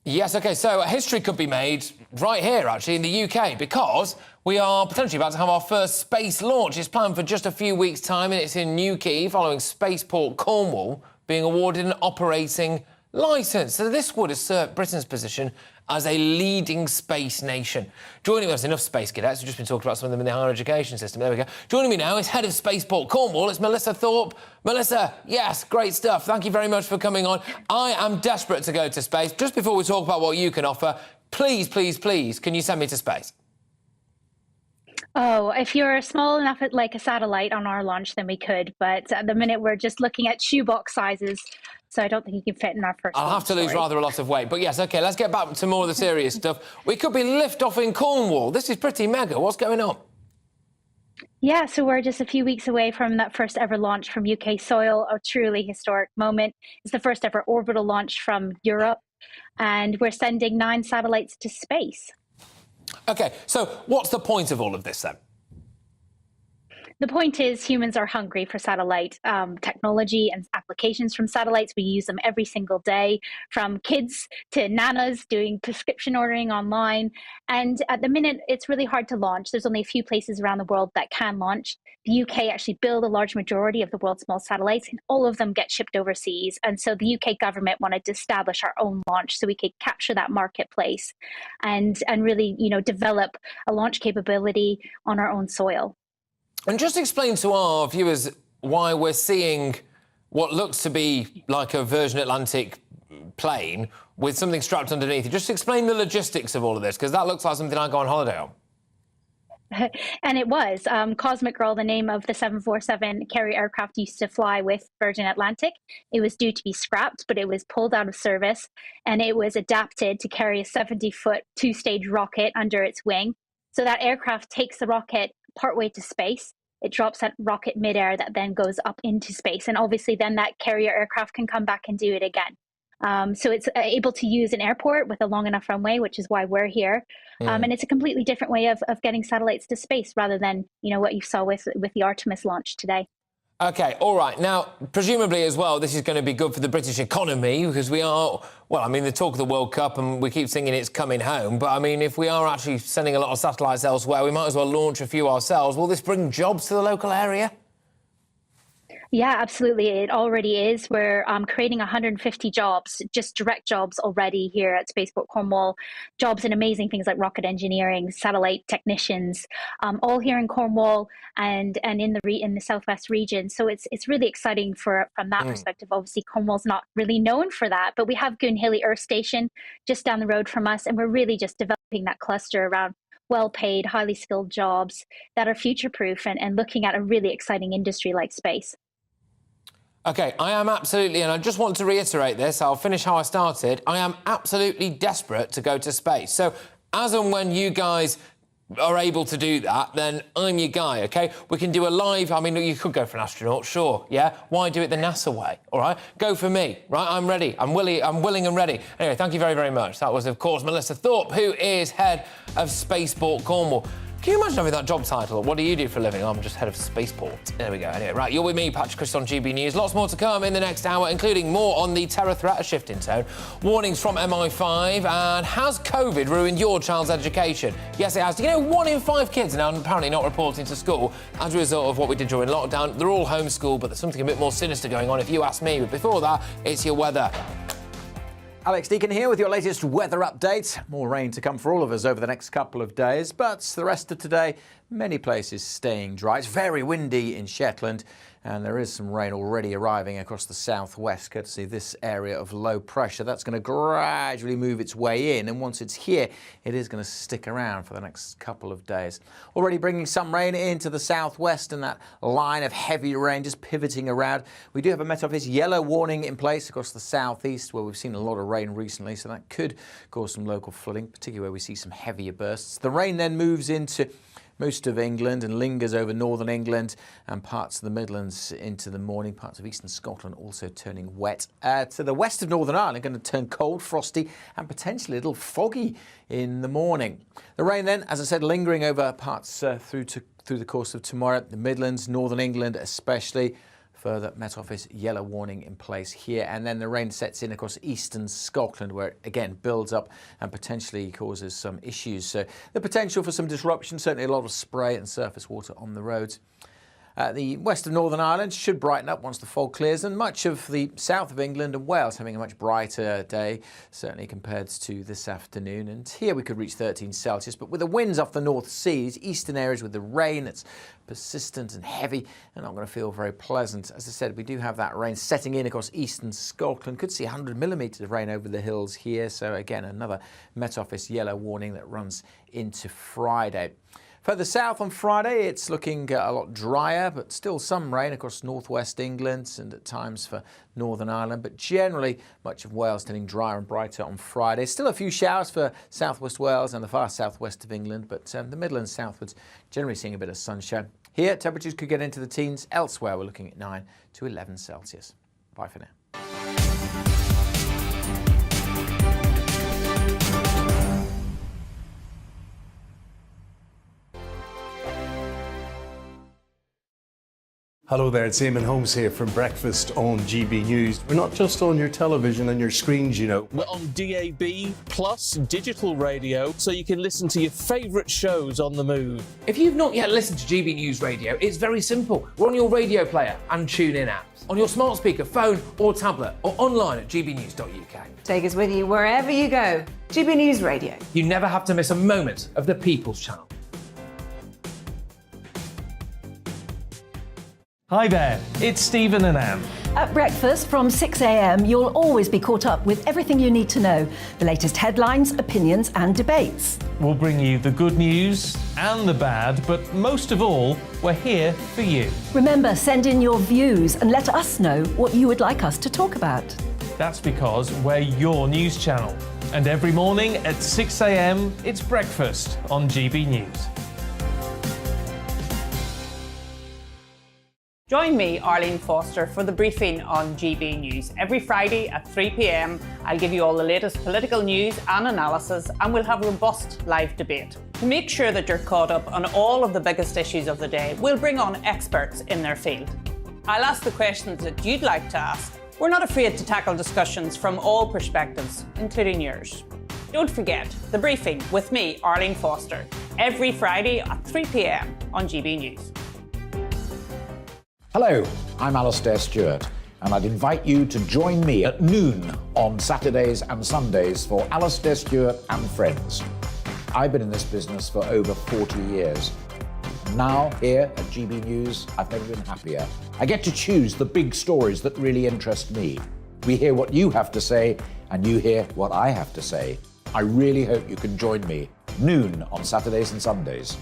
Yes, OK, so history could be made right here, actually, in the UK, because we are potentially about to have our first space launch. It's planned for just a few weeks' time, and it's in Newquay, following spaceport Cornwall being awarded an operating licence. So this would assert Britain's position as a leading space nation. Joining us, enough space cadets, we've just been talking about some of them in the higher education system. There we go. Joining me now is Head of Spaceport Cornwall, it's Melissa Thorpe. Melissa, yes, great stuff. Thank you very much for coming on. I am desperate to go to space. Just before we talk about what you can offer, please, please, please, can you send me to space? Oh, if you're small enough like a satellite on our launch, then we could. But at the minute, we're just looking at shoebox sizes. So I don't think you can fit in our first. I'll have to lose rather a lot of weight. But yes, OK, let's get back to more of the serious stuff. We could be liftoff in Cornwall. This is pretty mega. What's going on? Yeah, so we're just a few weeks away from that first ever launch from UK soil, a truly historic moment. It's the first ever orbital launch from Europe, and we're sending 9 satellites to space. OK, so what's the point of all of this then? The point is humans are hungry for satellite technology and applications from satellites. We use them every single day, from kids to nanas doing prescription ordering online. And at the minute, it's really hard to launch. There's only a few places around the world that can launch. The UK actually build a large majority of the world's small satellites, and all of them get shipped overseas. And so the UK government wanted to establish our own launch so we could capture that marketplace and really, develop a launch capability on our own soil. And just explain to our viewers why we're seeing what looks to be like a Virgin Atlantic plane with something strapped underneath it. Just explain the logistics of all of this, because that looks like something I go on holiday on. And it was. Cosmic Girl, the name of the 747 carrier aircraft, used to fly with Virgin Atlantic. It was due to be scrapped, but it was pulled out of service, and it was adapted to carry a 70-foot 2-stage rocket under its wing. So that aircraft takes the rocket partway to space. It drops that rocket midair that then goes up into space. And obviously then that carrier aircraft can come back and do it again. So it's able to use an airport with a long enough runway, which is why we're here. And it's a completely different way of getting satellites to space rather than, what you saw with the Artemis launch today. OK, all right. Now, presumably as well, this is going to be good for the British economy because we are, well, I mean, the talk of the World Cup and we keep singing it's coming home. But, I mean, if we are actually sending a lot of satellites elsewhere, we might as well launch a few ourselves. Will this bring jobs to the local area? Yeah, absolutely. It already is. We're creating 150 jobs, just direct jobs already here at Spaceport Cornwall. Jobs in amazing things like rocket engineering, satellite technicians, all here in Cornwall and in the southwest region. So it's really exciting from that perspective. Obviously, Cornwall's not really known for that, but we have Goonhilly Earth Station just down the road from us, and we're really just developing that cluster around well-paid, highly skilled jobs that are future-proof and looking at a really exciting industry like space. OK, I am absolutely, and I just want to reiterate this, I'll finish how I started, I am absolutely desperate to go to space. So, as and when you guys are able to do that, then I'm your guy, OK? We can do a live, I mean, you could go for an astronaut, sure, yeah? Why do it the NASA way, all right? Go for me, right? I'm ready, I'm willing and ready. Anyway, thank you very, very much. That was, of course, Melissa Thorpe, who is head of Spaceport Cornwall. Can you imagine having that job title? What do you do for a living? I'm just head of spaceport. There we go. Anyway, right, you're with me, Patrick Christys on GB News. Lots more to come in the next hour, including more on the terror threat, a shift in tone, warnings from MI5, and has COVID ruined your child's education? Yes, it has. Do you know 1 in 5 kids are now apparently not reporting to school as a result of what we did during lockdown? They're all homeschooled, but there's something a bit more sinister going on, if you ask me. But before that, it's your weather. Alex Deacon here with your latest weather update. More rain to come for all of us over the next couple of days, but the rest of today, many places staying dry. It's very windy in Shetland, and there is some rain already arriving across the southwest, courtesy this area of low pressure. That's going to gradually move its way in, and once it's here, it is going to stick around for the next couple of days. Already bringing some rain into the southwest, and that line of heavy rain just pivoting around. We do have a Met Office yellow warning in place across the southeast, where we've seen a lot of rain recently, so that could cause some local flooding, particularly where we see some heavier bursts. The rain then moves into most of England and lingers over northern England and parts of the Midlands into the morning. Parts of eastern Scotland also turning wet. To the west of Northern Ireland, going to turn cold, frosty and potentially a little foggy in the morning. The rain then, as I said, lingering over parts through the course of tomorrow. The Midlands, northern England especially. Further Met Office yellow warning in place here, and then the rain sets in across eastern Scotland, where it again builds up and potentially causes some issues. So the potential for some disruption, certainly a lot of spray and surface water on the roads. The west of Northern Ireland should brighten up once the fog clears, and much of the south of England and Wales having a much brighter day, certainly compared to this afternoon. And here we could reach 13 Celsius, but with the winds off the North Sea, these eastern areas with the rain that's persistent and heavy and not going to feel very pleasant. As I said, we do have that rain setting in across eastern Scotland. Could see 100 millimetres of rain over the hills here. So again, another Met Office yellow warning that runs into Friday. Further south on Friday, it's looking a lot drier, but still some rain across northwest England and at times for Northern Ireland. But generally, much of Wales turning drier and brighter on Friday. Still a few showers for southwest Wales and the far southwest of England, but the Midlands southwards generally seeing a bit of sunshine. Here, temperatures could get into the teens. Elsewhere, we're looking at 9 to 11 Celsius. Bye for now. Hello there, it's Eamon Holmes here from Breakfast on GB News. We're not just on your television and your screens, you know. We're on DAB plus digital radio, so you can listen to your favourite shows on the move. If you've not yet listened to GB News Radio, it's very simple. We're on your radio player and TuneIn apps, on your smart speaker, phone or tablet, or online at gbnews.uk. Take us with you wherever you go. GB News Radio. You never have to miss a moment of the People's Channel. Hi there, it's Stephen and Anne. At breakfast from 6 a.m, you'll always be caught up with everything you need to know. The latest headlines, opinions and debates. We'll bring you the good news and the bad, but most of all, we're here for you. Remember, send in your views and let us know what you would like us to talk about. That's because we're your news channel. And every morning at 6 a.m, it's breakfast on GB News. Join me, Arlene Foster, for the briefing on GB News. Every Friday at 3 p.m, I'll give you all the latest political news and analysis, and we'll have robust live debate. To make sure that you're caught up on all of the biggest issues of the day, we'll bring on experts in their field. I'll ask the questions that you'd like to ask. We're not afraid to tackle discussions from all perspectives, including yours. Don't forget, the briefing with me, Arlene Foster, every Friday at 3 p.m. on GB News. Hello, I'm Alastair Stewart, and I'd invite you to join me at noon on Saturdays and Sundays for Alastair Stewart and Friends. I've been in this business for over 40 years. Now, here at GB News, I've never been happier. I get to choose the big stories that really interest me. We hear what you have to say, and you hear what I have to say. I really hope you can join me, noon on Saturdays and Sundays.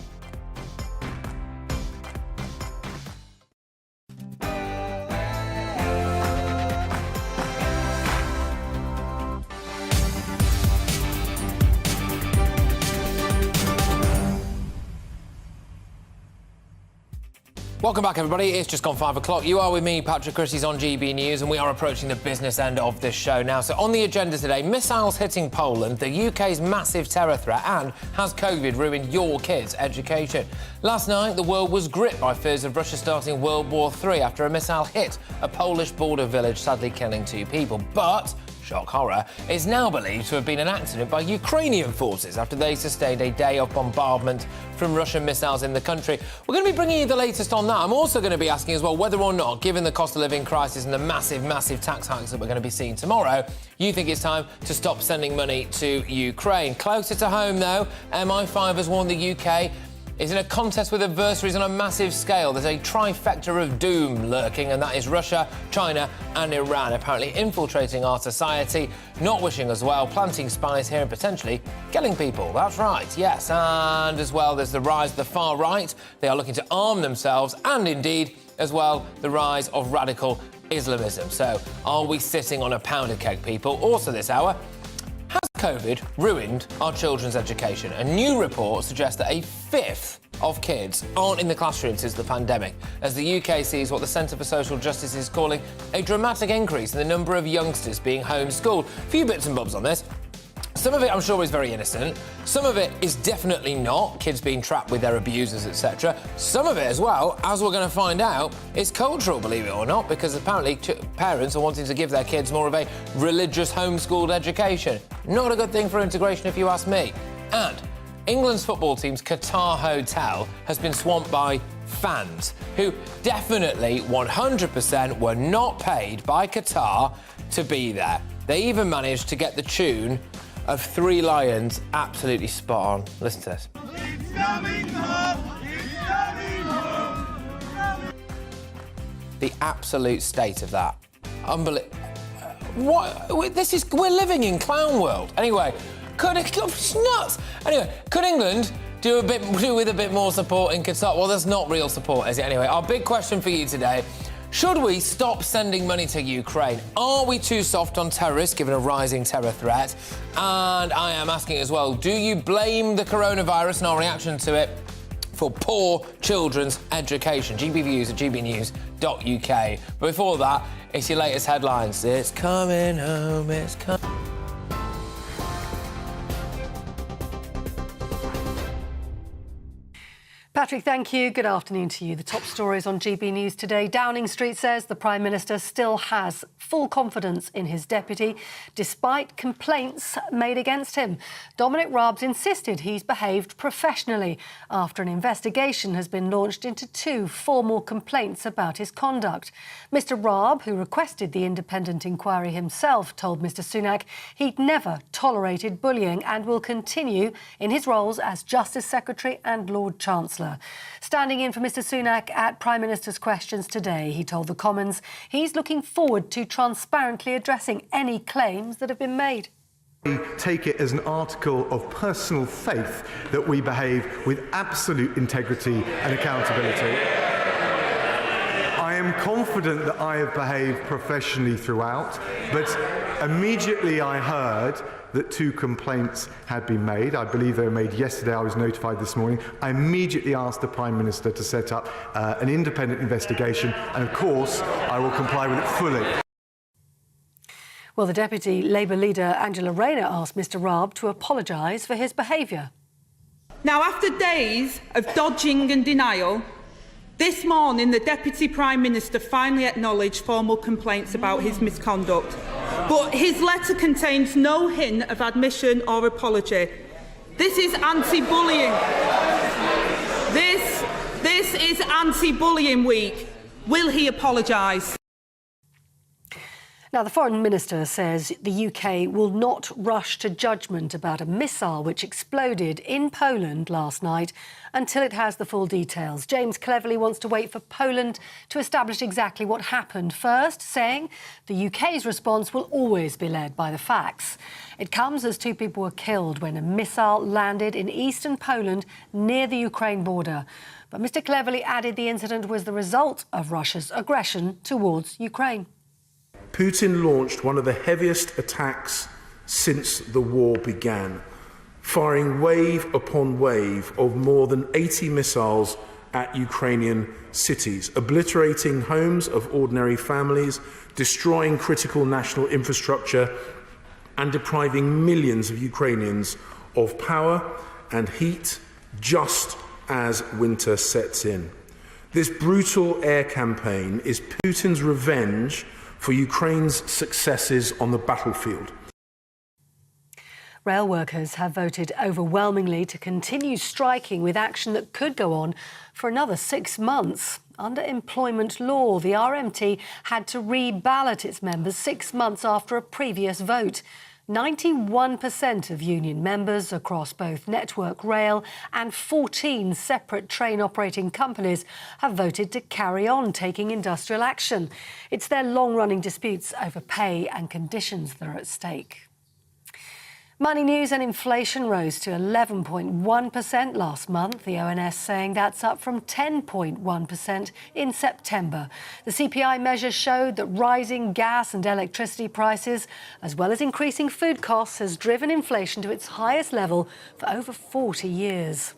Welcome back, everybody. It's just gone 5 o'clock. You are with me, Patrick Christys, on GB News, and we are approaching the business end of this show now. So on the agenda today, missiles hitting Poland, the UK's massive terror threat, and has COVID ruined your kids' education? Last night, the world was gripped by fears of Russia starting World War III after a missile hit a Polish border village, sadly killing 2 people. But shock horror, is now believed to have been an accident by Ukrainian forces after they sustained a day of bombardment from Russian missiles in the country. We're going to be bringing you the latest on that. I'm also going to be asking as well whether or not, given the cost of living crisis and the massive tax hikes that we're going to be seeing tomorrow, you think it's time to stop sending money to Ukraine. Closer to home, though, MI5 has warned the UK is in a contest with adversaries on a massive scale. There's a trifecta of doom lurking, and that is Russia, China and Iran, apparently infiltrating our society, not wishing us well, planting spies here and potentially killing people. That's right, yes. And as well, there's the rise of the far right. They are looking to arm themselves, and indeed, as well, the rise of radical Islamism. So, are we sitting on a powder keg, people? Also this hour, has COVID ruined our children's education? A new report suggests that a fifth of kids aren't in the classroom since the pandemic, as the UK sees what the Centre for Social Justice is calling a dramatic increase in the number of youngsters being homeschooled. A few bits and bobs on this. Some of it, I'm sure, is very innocent. Some of it is definitely not. Kids being trapped with their abusers, etc. Some of it, as well, as we're going to find out, is cultural, believe it or not, because apparently parents are wanting to give their kids more of a religious homeschooled education. Not a good thing for integration, if you ask me. And England's football team's Qatar hotel has been swamped by fans who definitely 100% were not paid by Qatar to be there. They even managed to get the tune of 3 Lions absolutely spot on. Listen to this. It's coming home. It's coming home. The absolute state of that. Unbelievable. What? This is... We're living in clown world. Anyway, it's nuts. Anyway, could England do with a bit more support in Qatar? Well, there's not real support, is it? Anyway, our big question for you today: should we stop sending money to Ukraine? Are we too soft on terrorists, given a rising terror threat? And I am asking as well, do you blame the coronavirus and our reaction to it for poor children's education? GB Views at gbnews.uk. But before that, it's your latest headlines. It's coming home, it's coming... Patrick, thank you. Good afternoon to you. The top stories on GB News today. Downing Street says the Prime Minister still has full confidence in his deputy, despite complaints made against him. Dominic Raab's insisted he's behaved professionally after an investigation has been launched into 2 formal complaints about his conduct. Mr Raab, who requested the independent inquiry himself, told Mr Sunak he'd never tolerated bullying and will continue in his roles as Justice Secretary and Lord Chancellor. Standing in for Mr Sunak at Prime Minister's questions today, he told the Commons he's looking forward to transparently addressing any claims that have been made. We take it as an article of personal faith that we behave with absolute integrity and accountability. I am confident that I have behaved professionally throughout, but immediately I heard that 2 complaints had been made. I believe they were made yesterday. I was notified this morning. I immediately asked the Prime Minister to set up an independent investigation, and of course I will comply with it fully. Well, the Deputy Labour leader Angela Rayner asked Mr Raab to apologise for his behaviour. Now, after days of dodging and denial, this morning the Deputy Prime Minister finally acknowledged formal complaints about his misconduct. But his letter contains no hint of admission or apology. This is anti-bullying. This is anti-bullying week. Will he apologise? Now, the Foreign Minister says the UK will not rush to judgment about a missile which exploded in Poland last night until it has the full details. James Cleverly wants to wait for Poland to establish exactly what happened first, saying the UK's response will always be led by the facts. It comes as 2 people were killed when a missile landed in eastern Poland near the Ukraine border. But Mr Cleverly added the incident was the result of Russia's aggression towards Ukraine. Putin launched one of the heaviest attacks since the war began, firing wave upon wave of more than 80 missiles at Ukrainian cities, obliterating homes of ordinary families, destroying critical national infrastructure, and depriving millions of Ukrainians of power and heat just as winter sets in. This brutal air campaign is Putin's revenge for Ukraine's successes on the battlefield. Rail workers have voted overwhelmingly to continue striking, with action that could go on for another 6 months. Under employment law, the RMT had to reballot its members 6 months after a previous vote. 91% of union members across both Network Rail and 14 separate train operating companies have voted to carry on taking industrial action. It's their long-running disputes over pay and conditions that are at stake. Money news and inflation rose to 11.1% last month, the ONS saying that's up from 10.1% in September. The CPI measure showed that rising gas and electricity prices, as well as increasing food costs, has driven inflation to its highest level for over 40 years.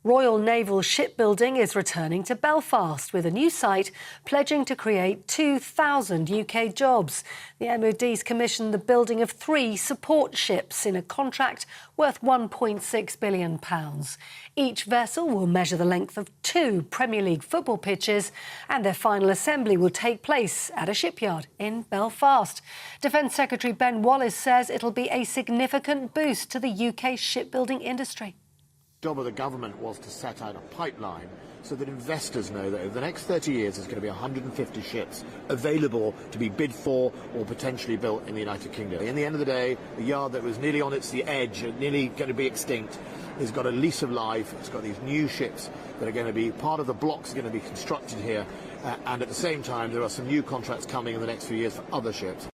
Royal Naval Shipbuilding is returning to Belfast with a new site pledging to create 2,000 UK jobs. The MOD's commissioned the building of 3 support ships in a contract worth £1.6 billion. Each vessel will measure the length of 2 Premier League football pitches, and their final assembly will take place at a shipyard in Belfast. Defence Secretary Ben Wallace says it'll be a significant boost to the UK shipbuilding industry. The job of the government was to set out a pipeline so that investors know that over the next 30 years there's going to be 150 ships available to be bid for or potentially built in the United Kingdom. In the end of the day, the yard that was nearly on its edge, nearly going to be extinct, has got a lease of life. It's got these new ships that are going to be part of the blocks are going to be constructed here, and at the same time there are some new contracts coming in the next few years for other ships.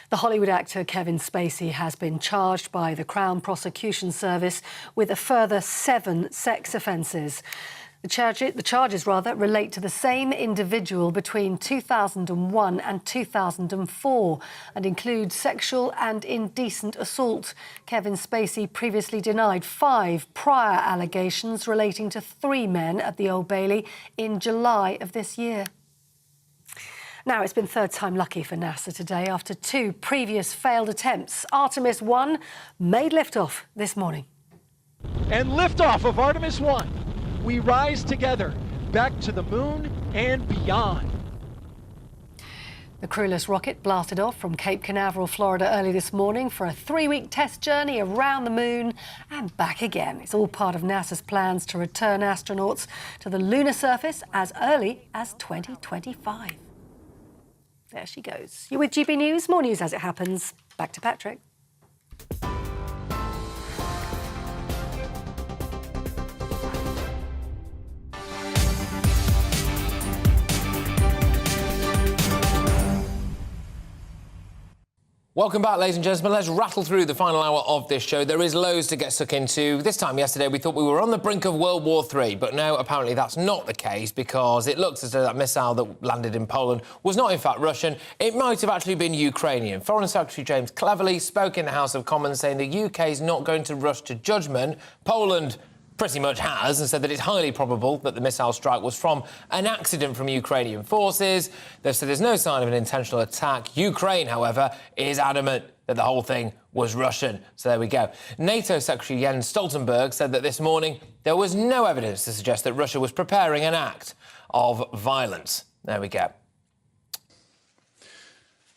The Hollywood actor Kevin Spacey has been charged by the Crown Prosecution Service with a further 7 sex offences. The charges relate to the same individual between 2001 and 2004 and include sexual and indecent assault. Kevin Spacey previously denied 5 prior allegations relating to 3 men at the Old Bailey in July of this year. Now, it's been third time lucky for NASA today after 2 previous failed attempts. Artemis 1 made liftoff this morning. And liftoff of Artemis 1. We rise together back to the moon and beyond. The crewless rocket blasted off from Cape Canaveral, Florida early this morning for a 3-week test journey around the moon and back again. It's all part of NASA's plans to return astronauts to the lunar surface as early as 2025. There she goes. You're with GB News. More news as it happens. Back to Patrick. Welcome back, ladies and gentlemen. Let's rattle through the final hour of this show. There is loads to get stuck into. This time yesterday, we thought we were on the brink of World War III, but no, apparently that's not the case, because it looks as though that missile that landed in Poland was not, in fact, Russian. It might have actually been Ukrainian. Foreign Secretary James Cleverly spoke in the House of Commons saying the UK is not going to rush to judgment. Poland pretty much has, and said that it's highly probable that the missile strike was from an accident from Ukrainian forces. They've said there's no sign of an intentional attack. Ukraine, however, is adamant that the whole thing was Russian. So there we go. NATO Secretary Jens Stoltenberg said that this morning there was no evidence to suggest that Russia was preparing an act of violence. There we go.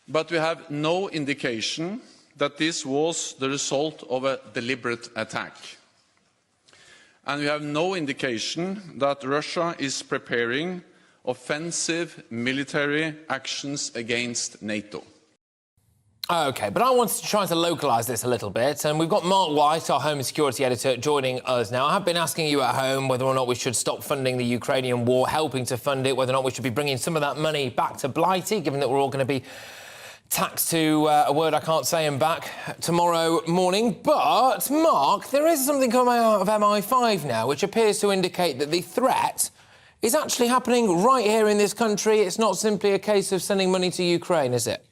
But we have no indication that this was the result of a deliberate attack. And we have no indication that Russia is preparing offensive military actions against NATO. OK, but I wanted to try to localise this a little bit, and we've got Mark White, our Home and Security Editor, joining us now. I have been asking you at home whether or not we should stop funding the Ukrainian war, helping to fund it, whether or not we should be bringing some of that money back to Blighty, given that we're all going to be taxed to a word I can't say and back tomorrow morning. But, Mark, there is something coming out of MI5 now which appears to indicate that the threat is actually happening right here in this country. It's not simply a case of sending money to Ukraine, is it?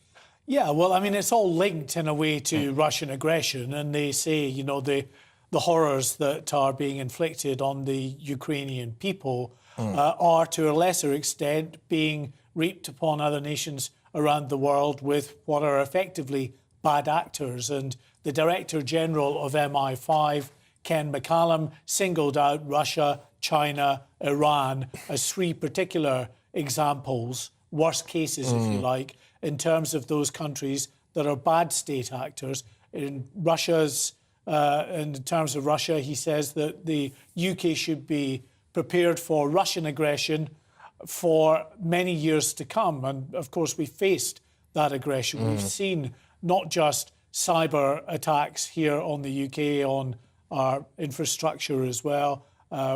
Yeah, well, I mean, it's all linked in a way to Russian aggression, and they say, you know, the the horrors that are being inflicted on the Ukrainian people are, to a lesser extent, being reaped upon other nations around the world with what are effectively bad actors. And the Director General of MI5, Ken McCallum, singled out Russia, China, Iran as three particular examples, worst cases, if you like, in terms of those countries that are bad state actors. In terms of Russia, he says that the UK should be prepared for Russian aggression for many years to come. And of course, we faced that aggression. We've seen not just cyber attacks here on the UK, on our infrastructure as well.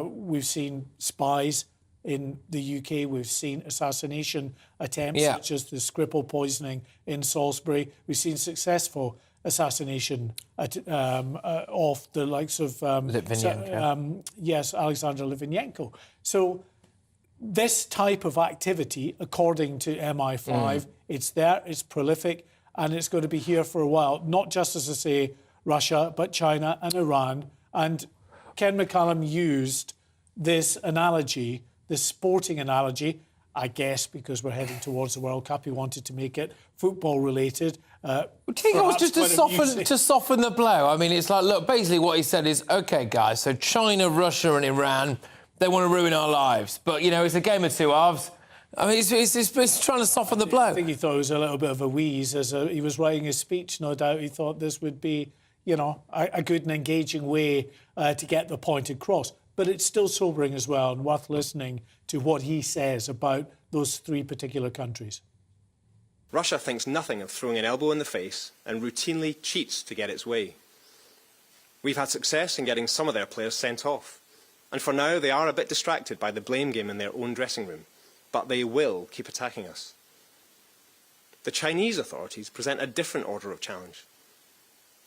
We've seen spies in the UK. We've seen assassination attempts, such as the Skripal poisoning in Salisbury. We've seen successful assassination of the likes of Alexander Litvinenko. So this type of activity, according to MI5, it's there, it's prolific, and it's going to be here for a while. Not just, as I say, Russia, but China and Iran. And Ken McCallum used this analogy, this sporting analogy, I guess because we're heading towards the World Cup, he wanted to make it football-related. Do you think it was just to soften the blow? I mean, it's like, look, basically what he said is, OK, guys, so China, Russia and Iran, they want to ruin our lives. But, you know, it's a game of two halves. I mean, it's trying to soften the blow. I think he thought it was a little bit of a wheeze. As he was writing his speech, no doubt he thought this would be, you know, a good and engaging way to get the point across. But it's still sobering as well and worth listening to what he says about those three particular countries. Russia thinks nothing of throwing an elbow in the face and routinely cheats to get its way. We've had success in getting some of their players sent off. And for now, they are a bit distracted by the blame game in their own dressing room. But they will keep attacking us. The Chinese authorities present a different order of challenge.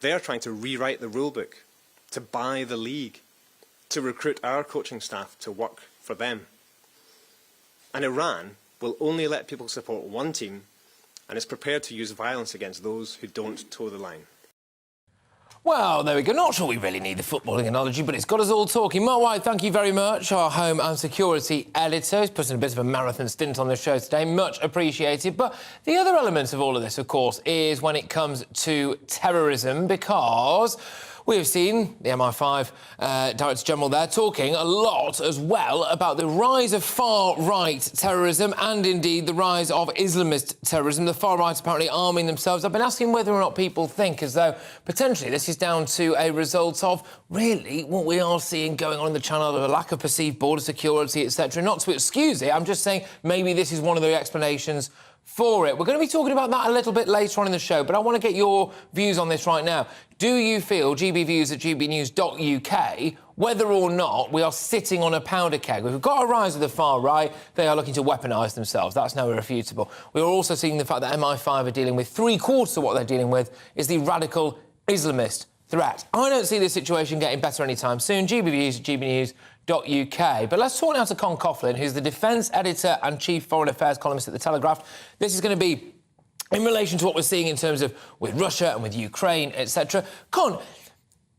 They are trying to rewrite the rule book, to buy the league, to recruit our coaching staff to work for them. And Iran will only let people support one team and is prepared to use violence against those who don't toe the line. Well, there we go. Not sure we really need the footballing analogy, but it's got us all talking. Mark White, thank you very much, our home and security editor. He's put in a bit of a marathon stint on the show today. Much appreciated. But the other element of all of this, of course, is when it comes to terrorism, because we have seen the MI5 Director General there talking a lot as well about the rise of far-right terrorism and indeed the rise of Islamist terrorism. The far-right apparently arming themselves. I've been asking whether or not people think as though potentially this is down to a result of really what we are seeing going on in the Channel, of a lack of perceived border security, etc. Not to excuse it, I'm just saying maybe this is one of the explanations for it. We're going to be talking about that a little bit later on in the show, but I want to get your views on this right now. Do you feel, GBviews at gbnews.uk, whether or not we are sitting on a powder keg? We've got a rise of the far right. They are looking to weaponise themselves. That's now irrefutable. We are also seeing the fact that MI5 are dealing with three-quarters of what they're dealing with is the radical Islamist threat. I don't see this situation getting better anytime soon. GBviews at gbnews.uk. But let's talk now to Con Coughlin, who's the defence editor and chief foreign affairs columnist at The Telegraph. This is going to be in relation to what we're seeing in terms of with Russia and with Ukraine, etc. Con,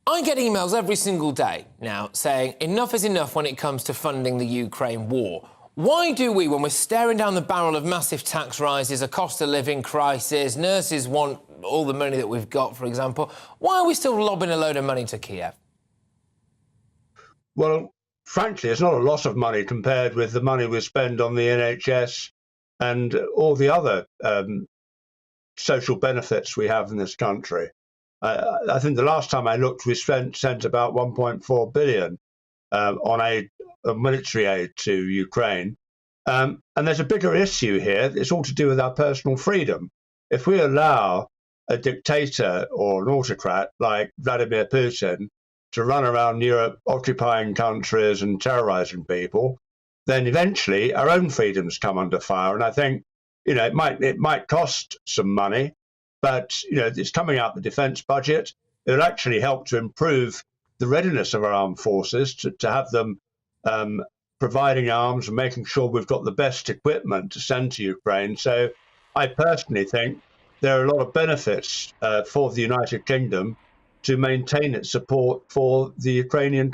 I get emails every single day now saying enough is enough when it comes to funding the Ukraine war. Why do we, when we're staring down the barrel of massive tax rises, a cost of living crisis, nurses want all the money that we've got, for example, why are we still lobbing a load of money to Kiev? Well, frankly, it's not a lot of money compared with the money we spend on the NHS and all the other social benefits we have in this country. I think the last time I looked, we sent about 1.4 billion on aid, military aid to Ukraine. And there's a bigger issue here. It's all to do with our personal freedom. If we allow a dictator or an autocrat like Vladimir Putin to run around Europe occupying countries and terrorizing people, then eventually our own freedoms come under fire. And I think, you know, it might cost some money, but, you know, it's coming out the defence budget. It'll actually help to improve the readiness of our armed forces to have them providing arms and making sure we've got the best equipment to send to Ukraine. So I personally think there are a lot of benefits for the United Kingdom to maintain its support for the Ukrainian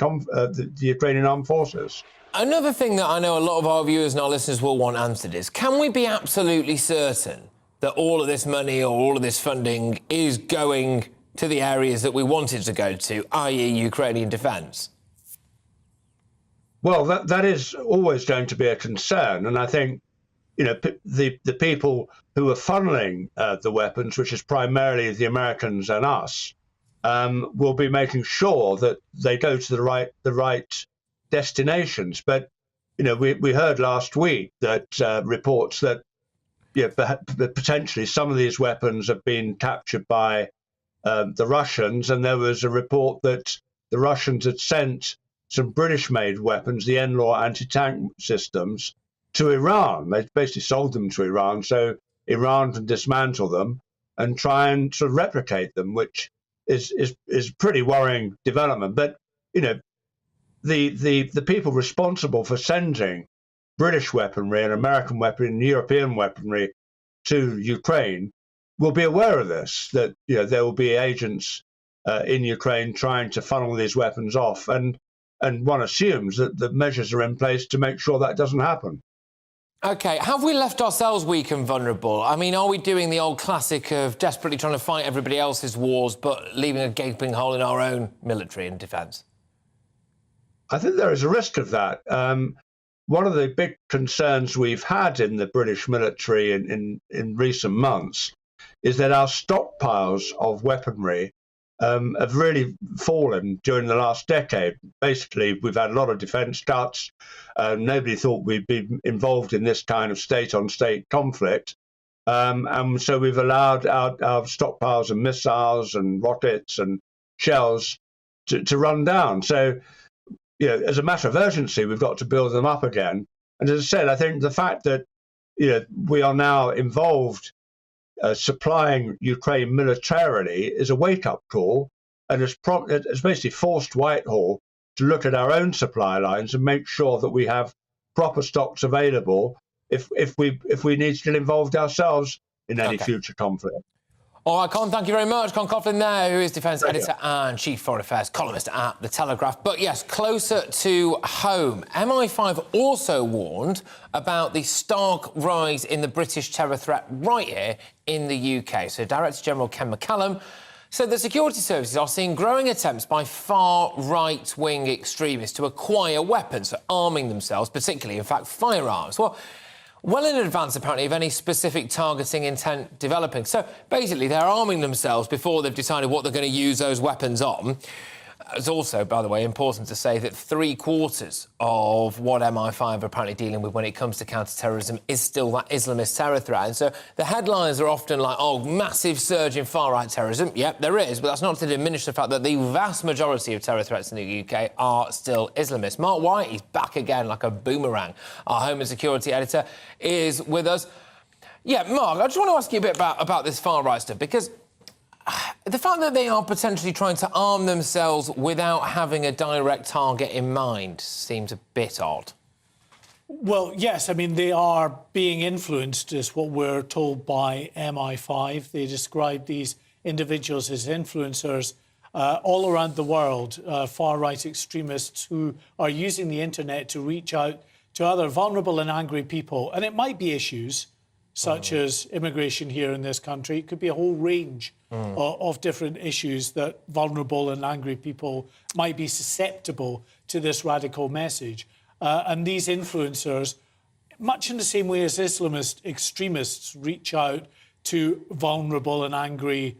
armed forces. Another thing that I know a lot of our viewers and our listeners will want answered is, can we be absolutely certain that all of this money or all of this funding is going to the areas that we want it to go to, i.e. Ukrainian defence? Well, that is always going to be a concern. And I think, you know, the people who are funneling the weapons, which is primarily the Americans and us, will be making sure that they go to the right destinations. But, you know, we heard last week that reports that, yeah, potentially some of these weapons have been captured by the Russians, and there was a report that the Russians had sent some British-made weapons, the NLAW anti-tank systems, to Iran. They basically sold them to Iran, so Iran can dismantle them and try and sort of replicate them, which is pretty worrying development. But, you know, the people responsible for sending British weaponry and American weaponry and European weaponry to Ukraine will be aware of this, that, you know, there will be agents in Ukraine trying to funnel these weapons off, and one assumes that the measures are in place to make sure that doesn't happen. OK, have we left ourselves weak and vulnerable? I mean, are we doing the old classic of desperately trying to fight everybody else's wars but leaving a gaping hole in our own military and defence? I think there is a risk of that. One of the big concerns we've had in the British military in recent months is that our stockpiles of weaponry have really fallen during the last decade. Basically, we've had a lot of defence cuts. Nobody thought we'd be involved in this kind of state-on-state conflict. And so we've allowed our stockpiles of missiles and rockets and shells to run down. So, you know, as a matter of urgency, we've got to build them up again. And as I said, I think the fact that, you know, we are now involved supplying Ukraine militarily is a wake-up call, and it's basically forced Whitehall to look at our own supply lines and make sure that we have proper stocks available if we need to get involved ourselves in any future conflict. All right, Con, thank you very much. Con Coughlin there, who is Defence Editor and Chief Foreign Affairs columnist at The Telegraph. But yes, closer to home, MI5 also warned about the stark rise in the British terror threat right here in the UK. So Director General Ken McCallum said that security services are seeing growing attempts by far right-wing extremists to acquire weapons, arming themselves, particularly, in fact, firearms. Well in advance, apparently, of any specific targeting intent developing. So, basically, they're arming themselves before they've decided what they're going to use those weapons on. It's also, by the way, important to say that 3/4 of what MI5 are apparently dealing with when it comes to counter-terrorism is still that Islamist terror threat. And so the headlines are often like, oh, massive surge in far-right terrorism. Yep, there is, but that's not to diminish the fact that the vast majority of terror threats in the UK are still Islamist. Mark White, he's back again like a boomerang. Our Home and Security Editor is with us. Yeah, Mark, I just want to ask you a bit about this far-right stuff, because the fact that they are potentially trying to arm themselves without having a direct target in mind seems a bit odd. Well, yes, I mean, they are being influenced, is what we're told, by MI5. They describe these individuals as influencers all around the world, far-right extremists who are using the internet to reach out to other vulnerable and angry people. And it might be issues such as immigration here in this country. It could be a whole range of different issues that vulnerable and angry people might be susceptible to this radical message. And these influencers, much in the same way as Islamist extremists reach out to vulnerable and angry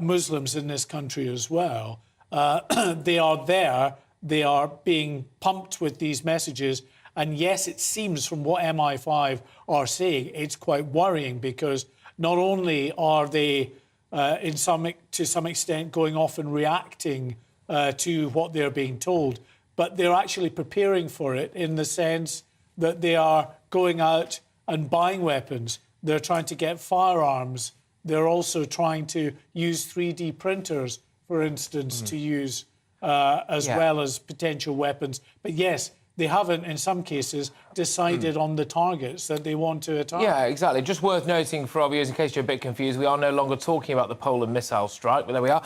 Muslims in this country as well, they are there, they are being pumped with these messages. And yes, it seems from what MI5 are saying, it's quite worrying, because not only are they to some extent going off and reacting to what they're being told, but they're actually preparing for it in the sense that they are going out and buying weapons. They're trying to get firearms. They're also trying to use 3D printers, for instance, to use as well as potential weapons. But yes, they haven't, in some cases, decided on the targets that they want to attack. Yeah, exactly. Just worth noting for our viewers, in case you're a bit confused, we are no longer talking about the Poland missile strike, but there we are.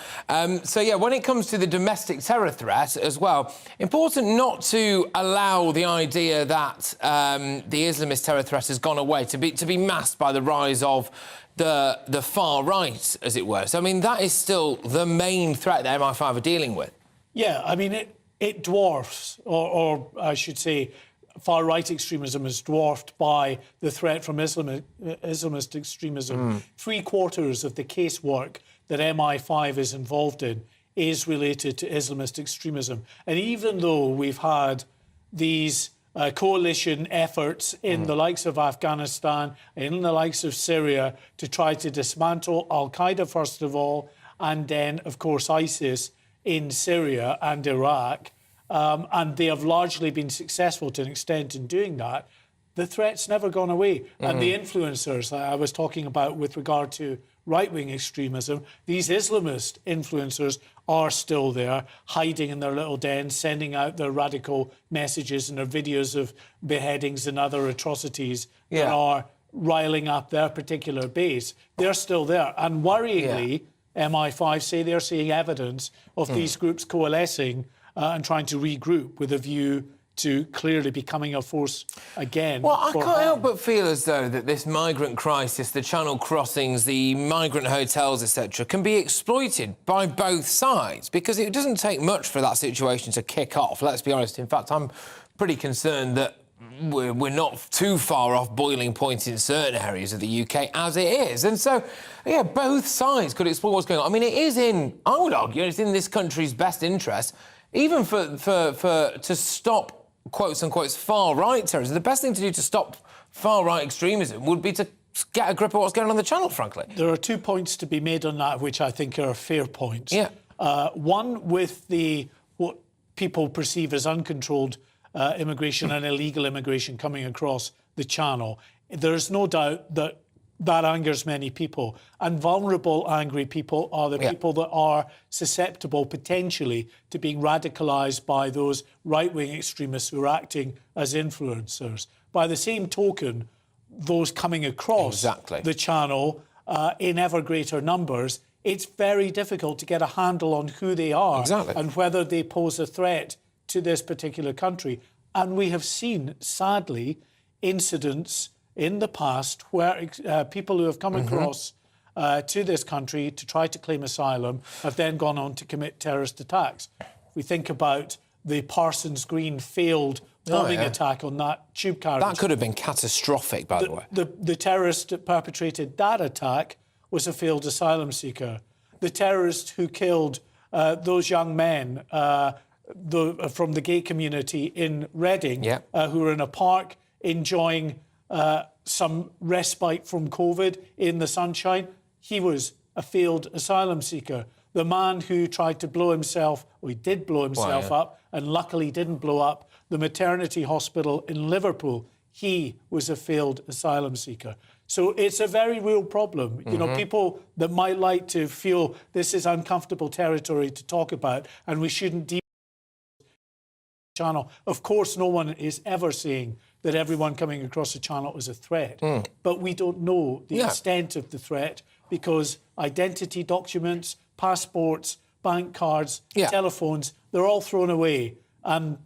So, yeah, when it comes to the domestic terror threat as well, important not to allow the idea that the Islamist terror threat has gone away, to be masked by the rise of the far right, as it were. So, I mean, that is still the main threat that MI5 are dealing with. Yeah, I mean, it dwarfs, or I should say, far-right extremism is dwarfed by the threat from Islamist extremism. 3/4 of the casework that MI5 is involved in is related to Islamist extremism. And even though we've had these coalition efforts in the likes of Afghanistan, in the likes of Syria, to try to dismantle Al-Qaeda, first of all, and then, of course, ISIS in Syria and Iraq, and they have largely been successful to an extent in doing that, the threat's never gone away. And the influencers that I was talking about with regard to right-wing extremism, these Islamist influencers are still there, hiding in their little dens, sending out their radical messages and their videos of beheadings and other atrocities that are riling up their particular base. They're still there. And worryingly, MI5 say they're seeing evidence of these groups coalescing and trying to regroup with a view to clearly becoming a force again. Well, I can't help but feel as though that this migrant crisis, the channel crossings, the migrant hotels, etc., can be exploited by both sides, because it doesn't take much for that situation to kick off, let's be honest. In fact, I'm pretty concerned that we're not too far off boiling point in certain areas of the UK as it is. And so, yeah, both sides could explore what's going on. I mean, it is in, I would argue, it's in this country's best interest, even to stop, quotes unquote, far-right terrorism. The best thing to do to stop far-right extremism would be to get a grip of what's going on the channel, frankly. There are 2 points to be made on that, which I think are fair points. Yeah. One, with what people perceive as uncontrolled immigration and illegal immigration coming across the channel. There's no doubt that that angers many people. And vulnerable, angry people are the people that are susceptible, potentially, to being radicalised by those right-wing extremists who are acting as influencers. By the same token, those coming across the channel in ever greater numbers, it's very difficult to get a handle on who they are and whether they pose a threat to this particular country. And we have seen, sadly, incidents in the past where people who have come across to this country to try to claim asylum have then gone on to commit terrorist attacks. We think about the Parsons Green failed bombing attack on that tube carriage. That could have been catastrophic, by the way. The terrorist that perpetrated that attack was a failed asylum seeker. The terrorist who killed those young men from the gay community in Reading, who were in a park enjoying some respite from COVID in the sunshine, he was a failed asylum seeker. The man who tried to blow himself, or he did blow himself up, and luckily didn't blow up the maternity hospital in Liverpool, he was a failed asylum seeker. So it's a very real problem. You know, people that might like to feel this is uncomfortable territory to talk about and we shouldn't deal with the channel. Of course, no one is ever saying that everyone coming across the channel is a threat. But we don't know the extent of the threat because identity documents, passports, bank cards, telephones, they're all thrown away. And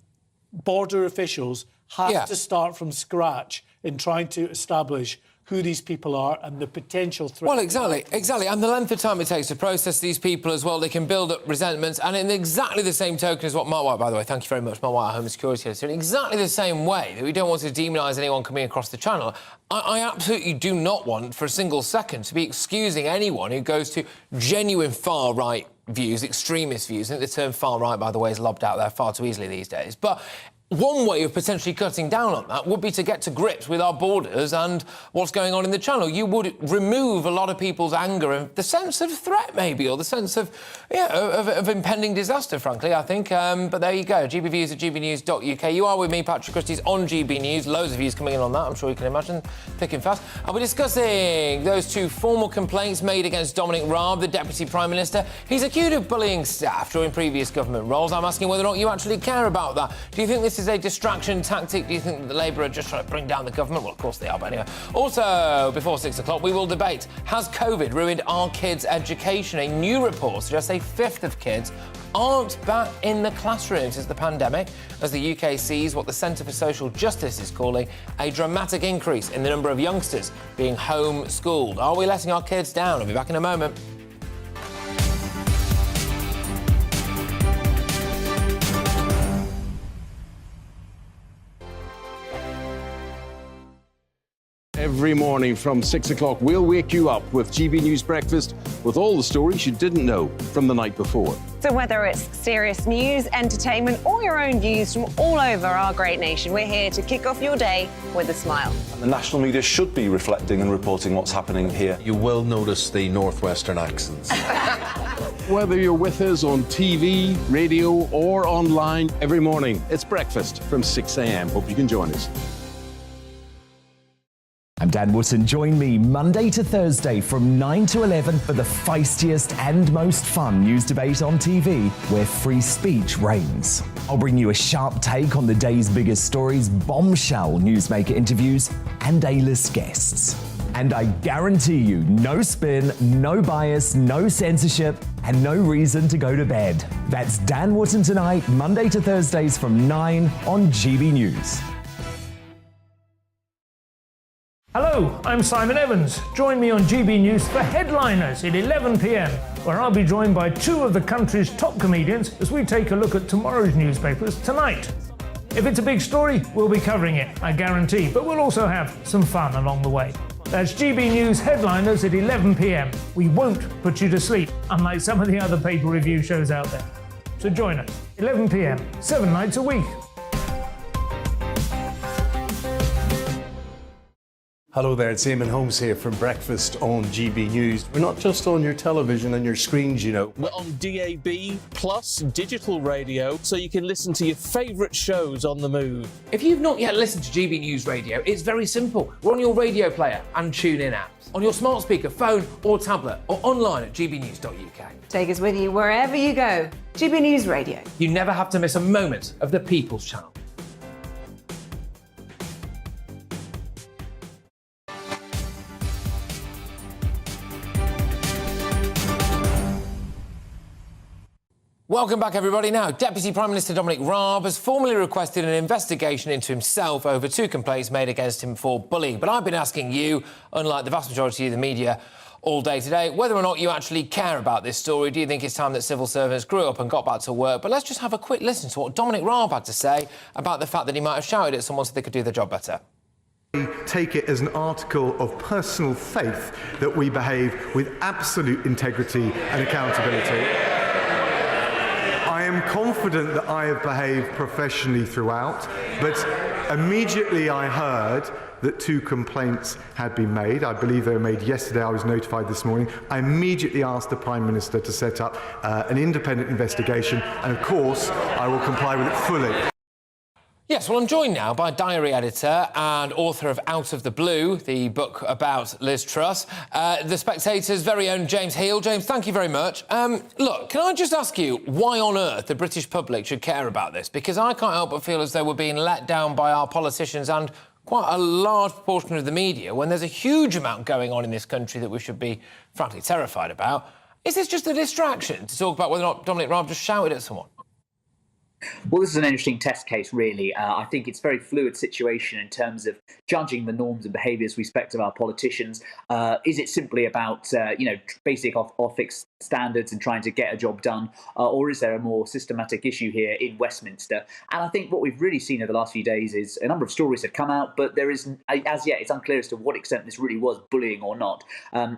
border officials have to start from scratch in trying to establish who these people are and the potential threat. Well, exactly. And the length of time it takes to process these people as well, they can build up resentments. And in exactly the same token as what Mark White, by the way, thank you very much, Mark White at Home Security, so in exactly the same way that we don't want to demonise anyone coming across the channel, I absolutely do not want for a single second to be excusing anyone who goes to genuine far-right views, extremist views. I think the term far-right, by the way, is lobbed out there far too easily these days. But one way of potentially cutting down on that would be to get to grips with our borders and what's going on in the channel. You would remove a lot of people's anger and the sense of threat, maybe, or the sense of impending disaster, frankly, I think. But there you go, GBViews at GBnews.uk. You are with me, Patrick Christys, on GB News. Loads of views coming in on that, I'm sure you can imagine. Thick and fast. And we're discussing those two formal complaints made against Dominic Raab, the Deputy Prime Minister. He's accused of bullying staff during previous government roles. I'm asking whether or not you actually care about that. Do you think this is is a distraction tactic? Do you think that the Labour are just trying to bring down the government? Well, of course they are, but anyway. Also, before 6 o'clock, we will debate, has COVID ruined our kids' education? A new report suggests a fifth of kids aren't back in the classroom since the pandemic, as the UK sees what the Centre for Social Justice is calling a dramatic increase in the number of youngsters being homeschooled. Are we letting our kids down? I'll be back in a moment. Every morning from 6 o'clock, we'll wake you up with GB News Breakfast with all the stories you didn't know from the night before. So whether it's serious news, entertainment, or your own views from all over our great nation, we're here to kick off your day with a smile. The national media should be reflecting and reporting what's happening here. You will notice the northwestern accents. Whether you're with us on TV, radio, or online, every morning, it's breakfast from 6 a.m. Hope you can join us. I'm Dan Wootton. Join me Monday to Thursday from 9 to 11 for the feistiest and most fun news debate on TV, where free speech reigns. I'll bring you a sharp take on the day's biggest stories, bombshell newsmaker interviews, and A-list guests. And I guarantee you, no spin, no bias, no censorship, and no reason to go to bed. That's Dan Wootton tonight, Monday to Thursdays from 9 on GB News. Hello, I'm Simon Evans. Join me on GB News for Headliners at 11 p.m, where I'll be joined by two of the country's top comedians as we take a look at tomorrow's newspapers tonight. If it's a big story, we'll be covering it, I guarantee, but we'll also have some fun along the way. That's GB News Headliners at 11 p.m. We won't put you to sleep, unlike some of the other paper review shows out there. So join us, 11 p.m, 7 nights a week. Hello there, it's Eamon Holmes here from Breakfast on GB News. We're not just on your television and your screens, you know. We're on DAB plus digital radio, so you can listen to your favourite shows on the move. If you've not yet listened to GB News Radio, it's very simple. We're on your radio player and tune-in apps, on your smart speaker, phone or tablet, or online at gbnews.uk. Take us with you wherever you go. GB News Radio. You never have to miss a moment of the People's Channel. Welcome back, everybody. Now, Deputy Prime Minister Dominic Raab has formally requested an investigation into himself over two complaints made against him for bullying. But I've been asking you, unlike the vast majority of the media all day today, whether or not you actually care about this story. Do you think it's time that civil servants grew up and got back to work? But let's just have a quick listen to what Dominic Raab had to say about the fact that he might have shouted at someone so they could do their job better. Take it as an article of personal faith that we behave with absolute integrity and accountability. I am confident that I have behaved professionally throughout, but immediately I heard that two complaints had been made. I believe they were made yesterday. I was notified this morning. I immediately asked the Prime Minister to set up an independent investigation, and of course, I will comply with it fully. Yes, well, I'm joined now by diary editor and author of Out of the Blue, the book about Liz Truss, The Spectator's very own James Heal. James, thank you very much. Look, can I just ask you why on earth the British public should care about this? Because I can't help but feel as though we're being let down by our politicians and quite a large proportion of the media when there's a huge amount going on in this country that we should be, frankly, terrified about. Is this just a distraction to talk about whether or not Dominic Raab just shouted at someone? Well, this is an interesting test case, really. I think it's a very fluid situation in terms of judging the norms and behaviours we expect of our politicians. Is it simply about, basic ethics standards and trying to get a job done, or is there a more systematic issue here in Westminster? And I think what we've really seen over the last few days is a number of stories have come out, but there is, as yet, it's unclear as to what extent this really was bullying or not.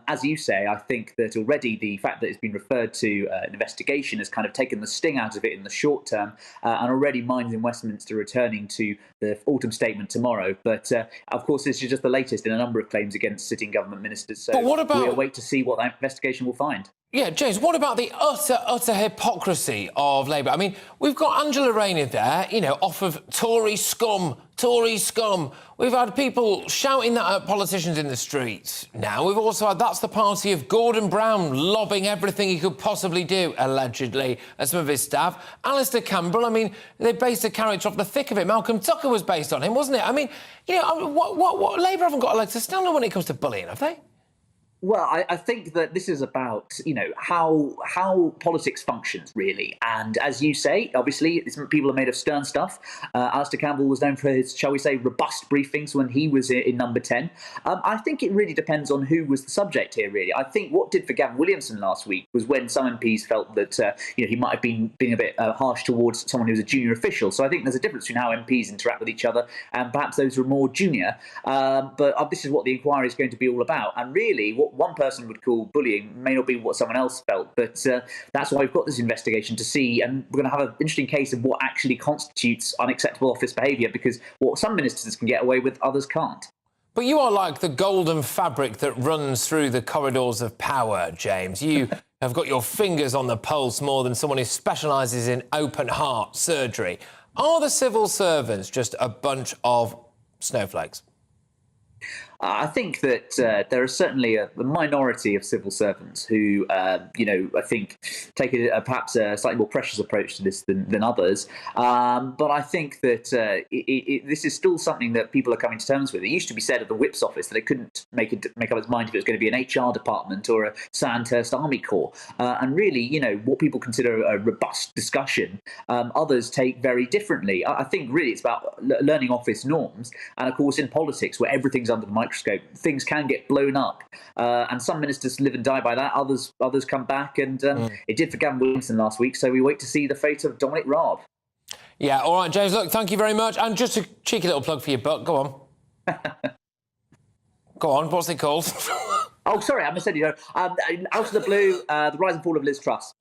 As you say, I think that already the fact that it's been referred to an investigation has kind of taken the sting out of it in the short term. And already minds in Westminster returning to the autumn statement tomorrow. But, of course, this is just the latest in a number of claims against sitting government ministers. So but what about... we'll wait to see what that investigation will find. Yeah, James, what about the utter hypocrisy of Labour? I mean, we've got Angela Rayner there, you know, off of Tory scum, Tory scum. We've had people shouting that at politicians in the streets. Now we've also had that's the party of Gordon Brown lobbing everything he could possibly do, allegedly, at some of his staff. Alistair Campbell, I mean, they based a character off the thick of it. Malcolm Tucker was based on him, wasn't it? I mean, you know, what Labour haven't got a leg to stand on when it comes to bullying, have they? Well, I think that this is about, you know, how politics functions, really. And as you say, obviously, people are made of stern stuff. Alistair Campbell was known for his, shall we say, robust briefings when he was in Number 10. I think it really depends on who was the subject here, really. I think what did for Gavin Williamson last week was when some MPs felt that, you know, he might have been being a bit harsh towards someone who was a junior official. So I think there's a difference between how MPs interact with each other and perhaps those who are more junior. But this is what the inquiry is going to be all about. And really, what one person would call bullying may not be what someone else felt, but that's why we've got this investigation to see, and we're going to have an interesting case of what actually constitutes unacceptable office behaviour, because what some ministers can get away with, others can't. But you are like the golden fabric that runs through the corridors of power, James. You have got your fingers on the pulse more than someone who specialises in open heart surgery. Are the civil servants just a bunch of snowflakes? I think that there are certainly a minority of civil servants who, you know, I think take perhaps a slightly more precious approach to this than others. But I think that this is still something that people are coming to terms with. It used to be said at the Whip's office that it couldn't make up its mind if it was going to be an HR department or a Sandhurst Army Corps. And really, you know, what people consider a robust discussion, others take very differently. I think really it's about learning office norms. And of course, in politics, where everything's under the microscope, things can get blown up, and some ministers live and die by that. Others come back, and it did for Gavin Williamson last week. So we wait to see the fate of Dominic Raab. Yeah, all right, James. Look, thank you very much, and just a cheeky little plug for your book. Go on. Go on. What's it called? Oh, sorry, I missaid you. Out of the Blue: The Rise and Fall of Liz Truss.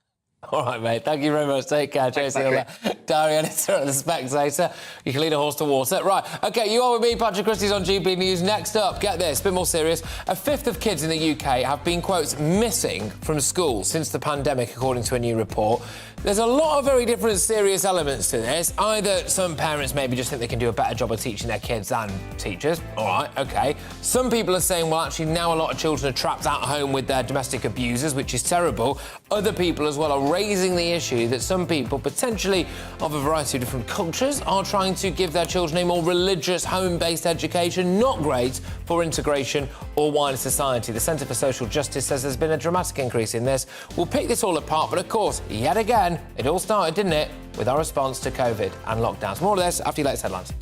All right, mate. Thank you very much. Take care. James Hilder, diary editor at The Spectator. You can lead a horse to water. Right, OK, you are with me, Patrick Christys, on GB News. Next up, get this, a bit more serious. A fifth of kids in the UK have been, quotes, missing from school since the pandemic, according to a new report. There's a lot of very different serious elements to this. Either some parents maybe just think they can do a better job of teaching their kids than teachers. All right, OK. Some people are saying, well, actually, now a lot of children are trapped at home with their domestic abusers, which is terrible. Other people as well are raising the issue that some people, potentially of a variety of different cultures, are trying to give their children a more religious, home-based education, not great for integration or wider society. The Centre for Social Justice says there's been a dramatic increase in this. We'll pick this all apart, but of course, yet again, it all started, didn't it, with our response to COVID and lockdowns. More of this after your latest headlines.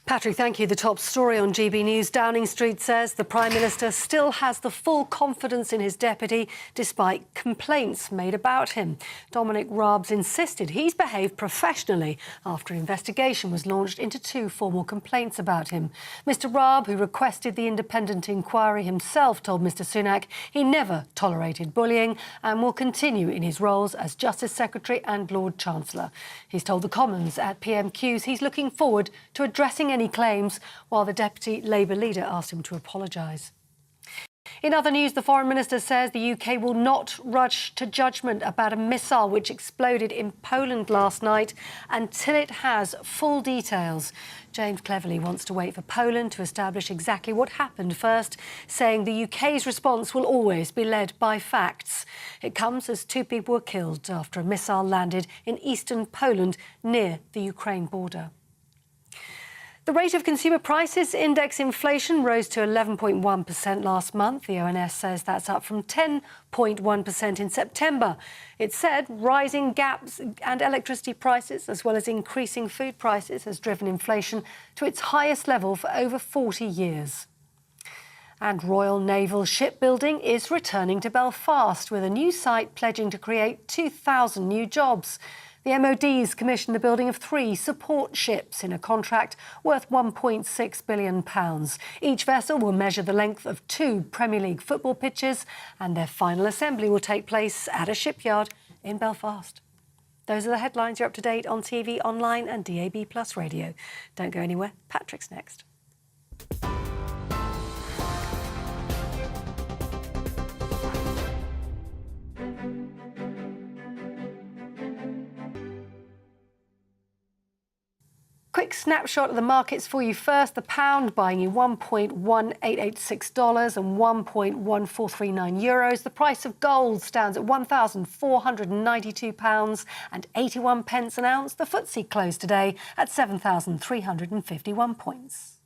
Patrick, thank you. The top story on GB News. Downing Street says the Prime Minister still has the full confidence in his deputy despite complaints made about him. Dominic Raab's insisted he's behaved professionally after an investigation was launched into 2 formal complaints about him. Mr Raab, who requested the independent inquiry himself, told Mr Sunak he never tolerated bullying and will continue in his roles as Justice Secretary and Lord Chancellor. He's told the Commons at PMQs he's looking forward to addressing any claims, while the Deputy Labour leader asked him to apologise. In other news, the Foreign Minister says the UK will not rush to judgment about a missile which exploded in Poland last night until it has full details. James Cleverly wants to wait for Poland to establish exactly what happened first, saying the UK's response will always be led by facts. It comes as 2 people were killed after a missile landed in eastern Poland near the Ukraine border. The rate of consumer prices index inflation rose to 11.1% last month. The ONS says that's up from 10.1% in September. It said rising gas and electricity prices, as well as increasing food prices, has driven inflation to its highest level for over 40 years. And Royal Naval Shipbuilding is returning to Belfast, with a new site pledging to create 2,000 new jobs. The MOD's commissioned the building of 3 support ships in a contract worth £1.6 billion. Each vessel will measure the length of 2 Premier League football pitches, and their final assembly will take place at a shipyard in Belfast. Those are the headlines. You're up to date on TV, online and DAB+ radio. Don't go anywhere. Patrick's next. Quick snapshot of the markets for you first. The pound buying you $1.1886 and €1.1439. The price of gold stands at £1,492 and 81 pence an ounce. The FTSE closed today at 7,351 points.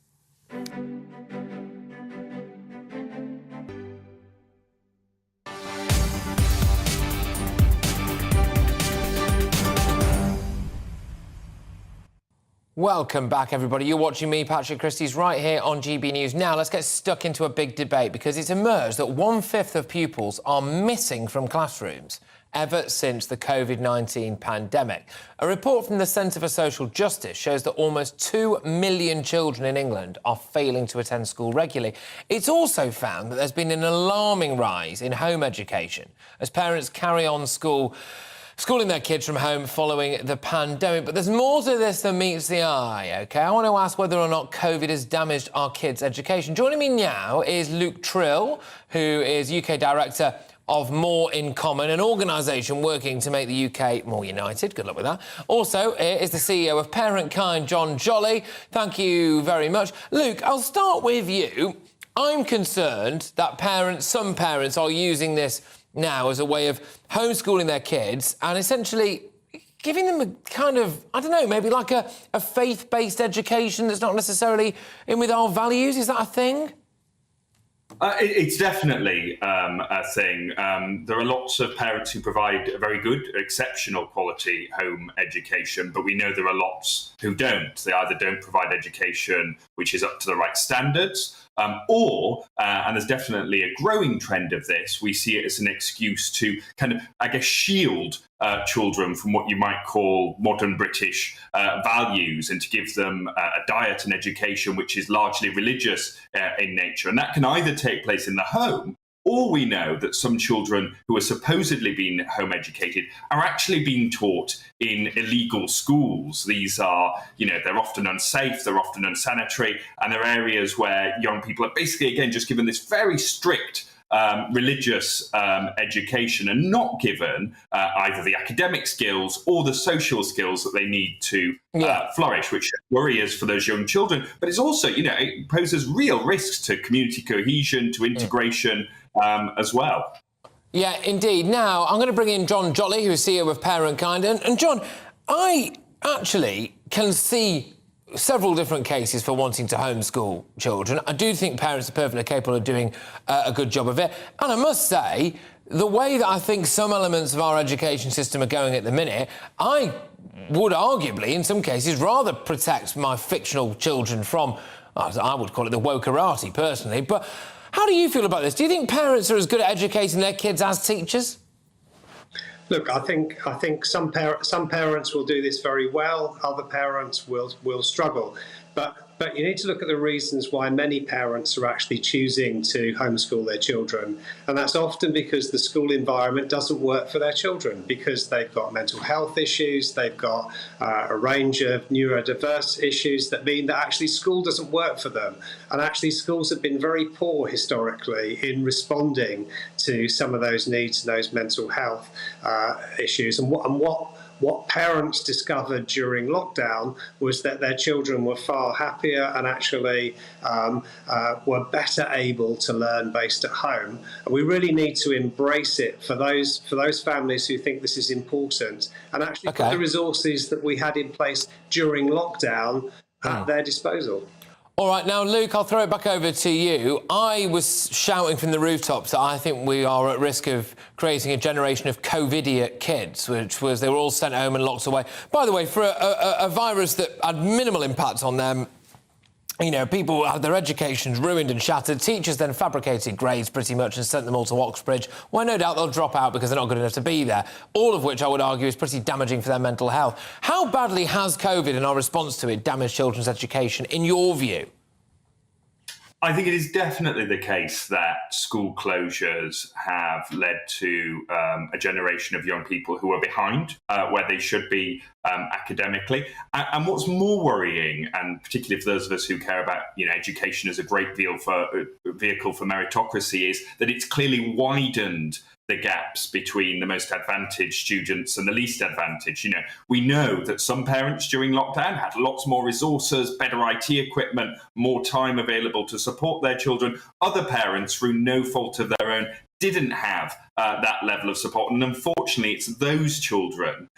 Welcome back, everybody. You're watching me, Patrick Christys, right here on GB News. Now, let's get stuck into a big debate because it's emerged that 1/5 of pupils are missing from classrooms ever since the COVID-19 pandemic. A report from the Centre for Social Justice shows that almost 2 million children in England are failing to attend school regularly. It's also found that there's been an alarming rise in home education as parents carry on schooling their kids from home following the pandemic. But there's more to this than meets the eye, OK? I want to ask whether or not COVID has damaged our kids' education. Joining me now is Luke Trill, who is UK Director of More in Common, an organisation working to make the UK more united. Good luck with that. Also, is the CEO of Parent Kind, John Jolly. Thank you very much. Luke, I'll start with you. I'm concerned that some parents are using this now as a way of homeschooling their kids and essentially giving them a kind of, I don't know, maybe like a faith-based education that's not necessarily in with our values. Is that a thing? It's definitely a thing. There are lots of parents who provide a very good, exceptional quality home education, but we know there are lots who don't. They either don't provide education which is up to the right standards, or there's definitely a growing trend of this, we see it as an excuse to kind of, I guess, shield children from what you might call modern British values and to give them a diet and education which is largely religious in nature. And that can either take place in the home, or we know that some children who are supposedly being home educated are actually being taught in illegal schools. These are, they're often unsafe, they're often unsanitary, and they're areas where young people are basically, again, just given this very strict religious education and not given either the academic skills or the social skills that they need to flourish, which worry us for those young children. But it's also, it poses real risks to community cohesion, to integration as well. Yeah, indeed. Now, I'm going to bring in John Jolly, who is CEO of Parent Kind. And John, I actually can see several different cases for wanting to homeschool children. I do think parents are perfectly capable of doing a good job of it. And I must say, the way that I think some elements of our education system are going at the minute, I would arguably, in some cases, rather protect my fictional children from, I would call it the wokerati, personally. But how do you feel about this? Do you think parents are as good at educating their kids as teachers? Look, I think some parents will do this very well. Other parents will struggle. But you need to look at the reasons why many parents are actually choosing to homeschool their children. And that's often because the school environment doesn't work for their children, because they've got mental health issues, they've got a range of neurodiverse issues that mean that actually school doesn't work for them. And actually schools have been very poor historically in responding to some of those needs and those mental health issues. And what parents discovered during lockdown was that their children were far happier and actually were better able to learn based at home. And we really need to embrace it for those families who think this is important and actually put the resources that we had in place during lockdown at their disposal. All right, now, Luke, I'll throw it back over to you. I was shouting from the rooftops that I think we are at risk of creating a generation of COVIDiot kids, which was they were all sent home and locked away. By the way, for a virus that had minimal impact on them, people had their educations ruined and shattered. Teachers then fabricated grades pretty much and sent them all to Oxbridge. Well, no doubt they'll drop out because they're not good enough to be there, all of which I would argue is pretty damaging for their mental health. How badly has COVID and our response to it damaged children's education, in your view? I think it is definitely the case that school closures have led to a generation of young people who are behind where they should be academically. And what's more worrying, and particularly for those of us who care about education as a great vehicle for meritocracy, is that it's clearly widened the gaps between the most advantaged students and the least advantaged. We know that some parents during lockdown had lots more resources, better IT equipment, more time available to support their children. Other parents, through no fault of their own, didn't have that level of support. And unfortunately, it's those children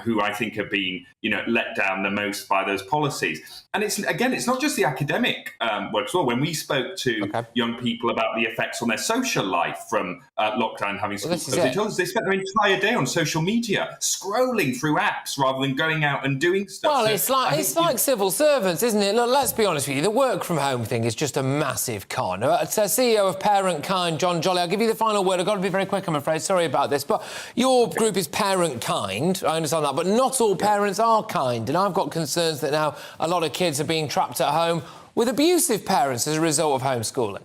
who I think have been, let down the most by those policies. And it's not just the academic work as well. When we spoke to young people about the effects on their social life from lockdown having school closed, they told us they spent their entire day on social media, scrolling through apps rather than going out and doing stuff. Well, it's like civil servants, isn't it? Look, let's be honest with you. The work from home thing is just a massive con. CEO of Parent Kind, John Jolly, I'll give you the final word. I've got to be very quick, I'm afraid. Sorry about this. But your group is Parent Kind. I understand that. But not all parents are kind. And I've got concerns that now a lot of kids are being trapped at home with abusive parents as a result of homeschooling.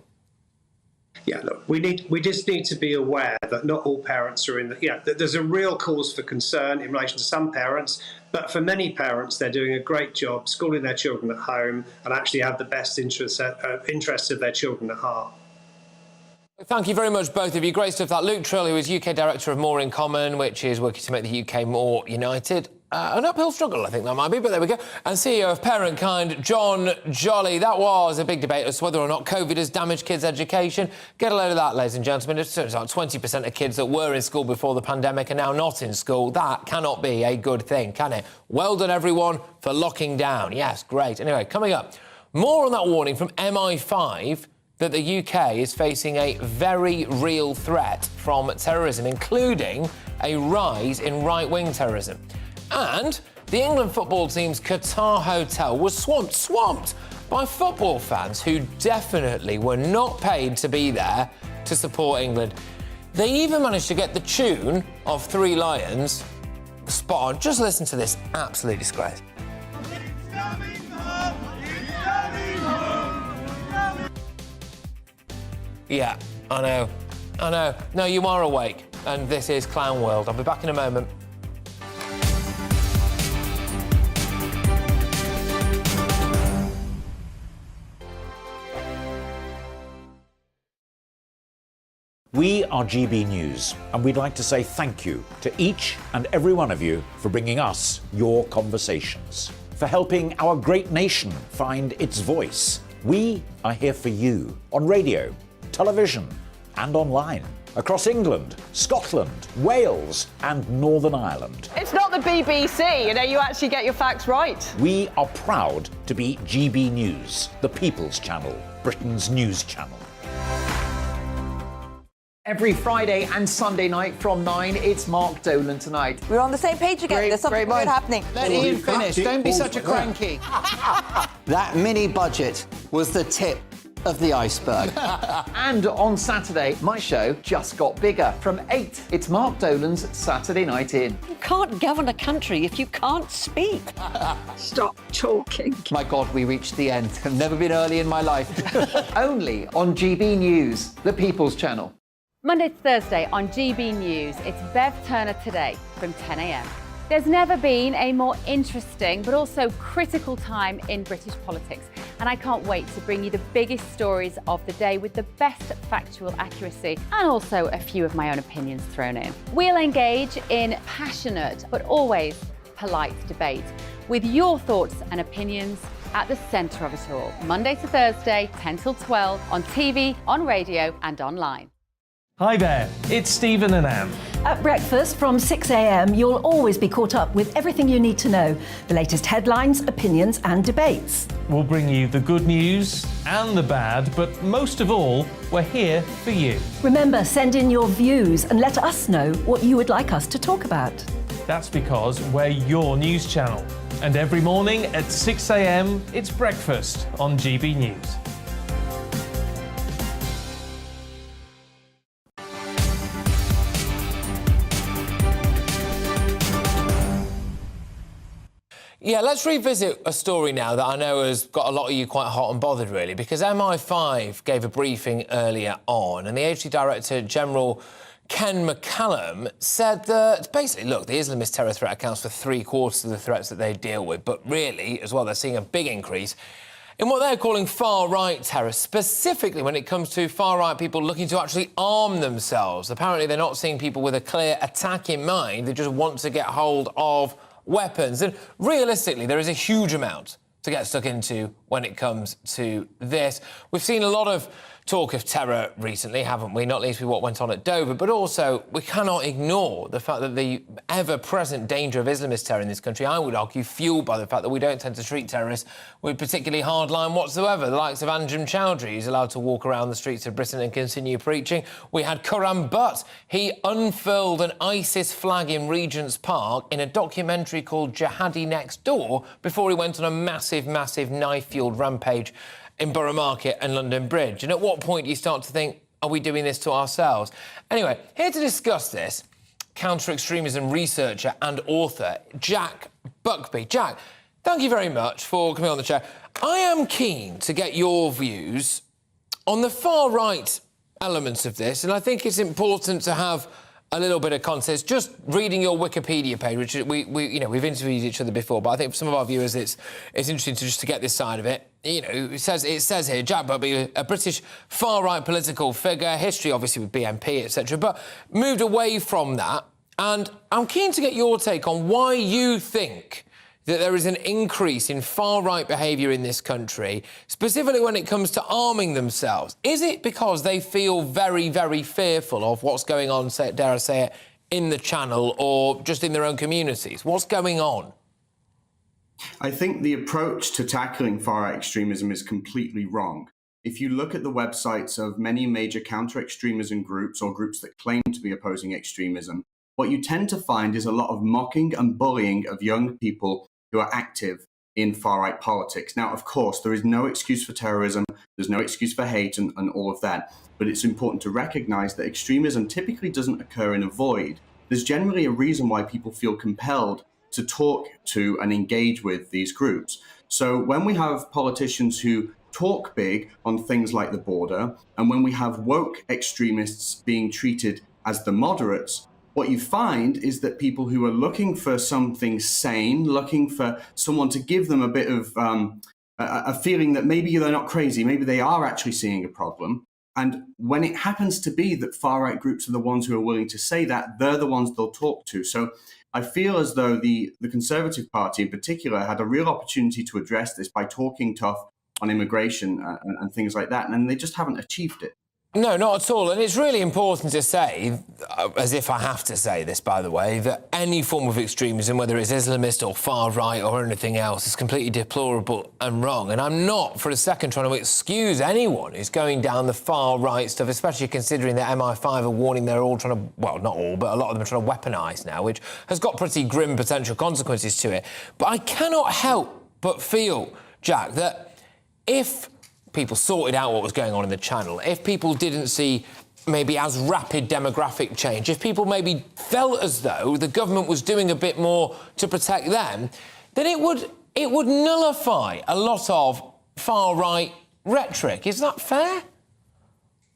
Yeah, look, we just need to be aware that not all parents are in the... Yeah, there's a real cause for concern in relation to some parents, but for many parents, they're doing a great job schooling their children at home and actually have the best interests of their children at heart. Thank you very much, both of you. Great stuff, that. Luke Trill, who is UK Director of More in Common, which is working to make the UK more united. An uphill struggle, I think that might be, but there we go. And CEO of Parent Kind, John Jolly. That was a big debate as to whether or not COVID has damaged kids' education. Get a load of that, ladies and gentlemen. It turns out 20% of kids that were in school before the pandemic are now not in school. That cannot be a good thing, can it? Well done, everyone, for locking down. Yes, great. Anyway, coming up, more on that warning from MI5 that the UK is facing a very real threat from terrorism, including a rise in right-wing terrorism. And the England football team's Qatar hotel was swamped by football fans who definitely were not paid to be there to support England. They even managed to get the tune of Three Lions spot on. Just listen to this absolute disgrace. Yeah, I know. No, you are awake, and this is Clown World. I'll be back in a moment. We are GB News, and we'd like to say thank you to each and every one of you for bringing us your conversations, for helping our great nation find its voice. We are here for you on radio, television and online, across England, Scotland, Wales and Northern Ireland. It's not the BBC, you actually get your facts right. We are proud to be GB News, the People's Channel, Britain's news channel. Every Friday and Sunday night from 9, it's Mark Dolan Tonight. We're on the same page again. There's something good happening. Let Ian finish. Don't be such a cranky. That mini budget was the tip of the iceberg. And on Saturday, my show just got bigger. From 8, it's Mark Dolan's Saturday Night In. You can't govern a country if you can't speak. Stop talking. My God, we reached the end. I've never been early in my life. Only on GB News, the People's Channel. Monday to Thursday on GB News, it's Bev Turner Today from 10 a.m. There's never been a more interesting but also critical time in British politics, and I can't wait to bring you the biggest stories of the day with the best factual accuracy and also a few of my own opinions thrown in. We'll engage in passionate but always polite debate with your thoughts and opinions at the centre of it all. Monday to Thursday, 10 till 12 on TV, on radio and online. Hi there, it's Stephen and Anne. At breakfast from 6 a.m, you'll always be caught up with everything you need to know, the latest headlines, opinions and debates. We'll bring you the good news and the bad, but most of all, we're here for you. Remember, send in your views and let us know what you would like us to talk about. That's because we're your news channel. And every morning at 6 a.m, it's breakfast on GB News. Yeah, let's revisit a story now that I know has got a lot of you quite hot and bothered, really, because MI5 gave a briefing earlier on, and the Agency Director General Ken McCallum said that, basically, look, the Islamist terror threat accounts for 3/4 of the threats that they deal with, but really, as well, they're seeing a big increase in what they're calling far-right terror, specifically when it comes to far-right people looking to actually arm themselves. Apparently, they're not seeing people with a clear attack in mind. They just want to get hold of weapons. And realistically, there is a huge amount to get stuck into when it comes to this. We've seen a lot of talk of terror recently, haven't we? Not least with what went on at Dover, but also we cannot ignore the fact that the ever-present danger of Islamist terror in this country, I would argue, fuelled by the fact that we don't tend to treat terrorists with particularly hard line whatsoever. The likes of Anjem Choudhury, who's allowed to walk around the streets of Britain and continue preaching. We had Quram Butt. He unfurled an ISIS flag in Regent's Park in a documentary called Jihadi Next Door before he went on a massive, massive knife-fuelled rampage in Borough Market and London Bridge. And at what point do you start to think, are we doing this to ourselves? Anyway, here to discuss this, counter-extremism researcher and author Jack Buckby. Jack, thank you very much for coming on the show. I am keen to get your views on the far-right elements of this, and I think it's important to have a little bit of context. Just reading your Wikipedia page, which we've interviewed each other before, but I think for some of our viewers it's interesting to get this side of it. You know, it says here, Jack Buckby, a British far-right political figure, history obviously with BNP, etc., but moved away from that. And I'm keen to get your take on why you think that there is an increase in far-right behaviour in this country, specifically when it comes to arming themselves. Is it because they feel very, very fearful of what's going on, dare I say it, in the Channel or just in their own communities? What's going on? I think the approach to tackling far-right extremism is completely wrong. If you look at the websites of many major counter-extremism groups or groups that claim to be opposing extremism, what you tend to find is a lot of mocking and bullying of young people who are active in far-right politics. Now, of course, there is no excuse for terrorism, there's no excuse for hate and all of that, but it's important to recognise that extremism typically doesn't occur in a void. There's generally a reason why people feel compelled to talk to and engage with these groups. So when we have politicians who talk big on things like the border, and when we have woke extremists being treated as the moderates, what you find is that people who are looking for something sane, looking for someone to give them a bit of a feeling that maybe they're not crazy, maybe they are actually seeing a problem. And when it happens to be that far-right groups are the ones who are willing to say that, they're the ones they'll talk to. So I feel as though the Conservative Party in particular had a real opportunity to address this by talking tough on immigration and things like that, and they just haven't achieved it. No, not at all. And it's really important to say, as if I have to say this, by the way, that any form of extremism, whether it's Islamist or far-right or anything else, is completely deplorable and wrong. And I'm not, for a second, trying to excuse anyone who's going down the far-right stuff, especially considering that MI5 are warning they're all trying to, well, not all, but a lot of them are trying to weaponise now, which has got pretty grim potential consequences to it. But I cannot help but feel, Jack, that if people sorted out what was going on in the Channel, if people didn't see maybe as rapid demographic change, if people maybe felt as though the government was doing a bit more to protect them, then it would nullify a lot of far-right rhetoric. Is that fair?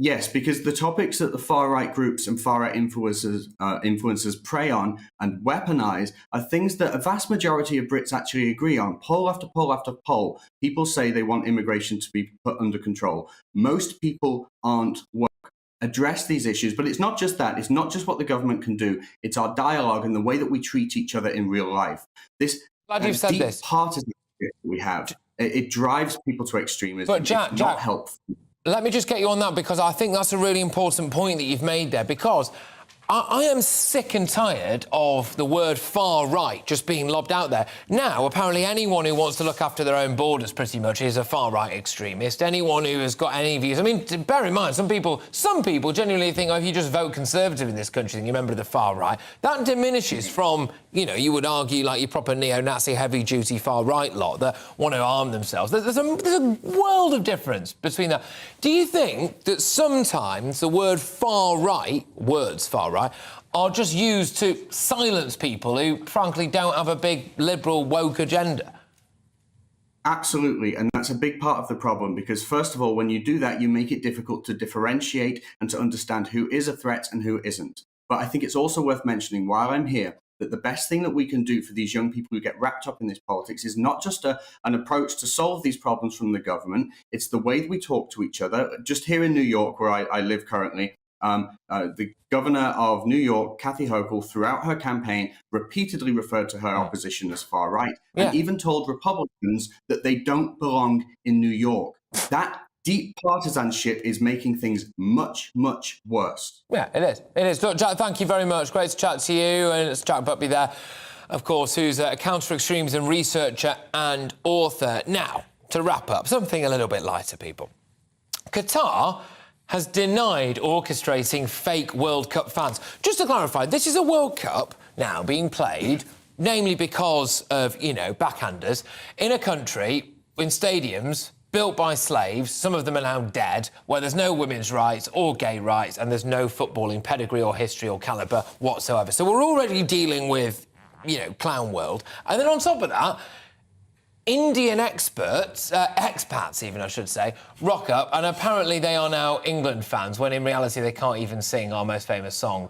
Yes, because the topics that the far-right groups and far-right influencers prey on and weaponize are things that a vast majority of Brits actually agree on. Poll after poll after poll, people say they want immigration to be put under control. Most people aren't woke. Address these issues, but it's not just that. It's not just what the government can do. It's our dialogue and the way that we treat each other in real life. This Glad you've said deep this. partisanship we have, it drives people to extremism. But Jack, it's not helpful. Let me just get you on that, because I think that's a really important point that you've made there, because I am sick and tired of the word far-right just being lobbed out there. Now, apparently anyone who wants to look after their own borders pretty much is a far-right extremist. Anyone who has got any views... I mean, bear in mind, some people genuinely think, oh, if you just vote Conservative in this country, then you're a member of the far-right. That diminishes from, you know, you would argue, like your proper neo-Nazi, heavy-duty far-right lot that want to arm themselves. There's a world of difference between that. Do you think that sometimes the word far-right, words far-right, right, are just used to silence people who, frankly, don't have a big liberal woke agenda. Absolutely, and that's a big part of the problem because, first of all, when you do that, you make it difficult to differentiate and to understand who is a threat and who isn't. But I think it's also worth mentioning while I'm here that the best thing that we can do for these young people who get wrapped up in this politics is not just an approach to solve these problems from the government, it's the way that we talk to each other. Just here in New York, where I live currently, the governor of New York, Kathy Hochul, throughout her campaign, repeatedly referred to her opposition as far right, and even told Republicans that they don't belong in New York. That deep partisanship is making things much, much worse. Yeah, it is. It is. Look, Jack, thank you very much. Great to chat to you. And it's Jack Buckby there, of course, who's a counter-extremism researcher and author. Now, to wrap up, something a little bit lighter, people. Qatar has denied orchestrating fake World Cup fans. Just to clarify, this is a World Cup now being played, namely because of, backhanders, in a country, in stadiums, built by slaves, some of them are now dead, where there's no women's rights or gay rights, and there's no footballing pedigree or history or calibre whatsoever. So we're already dealing with, clown world. And then on top of that, Indian experts, expats even, I should say, rock up, and apparently they are now England fans, when in reality they can't even sing our most famous song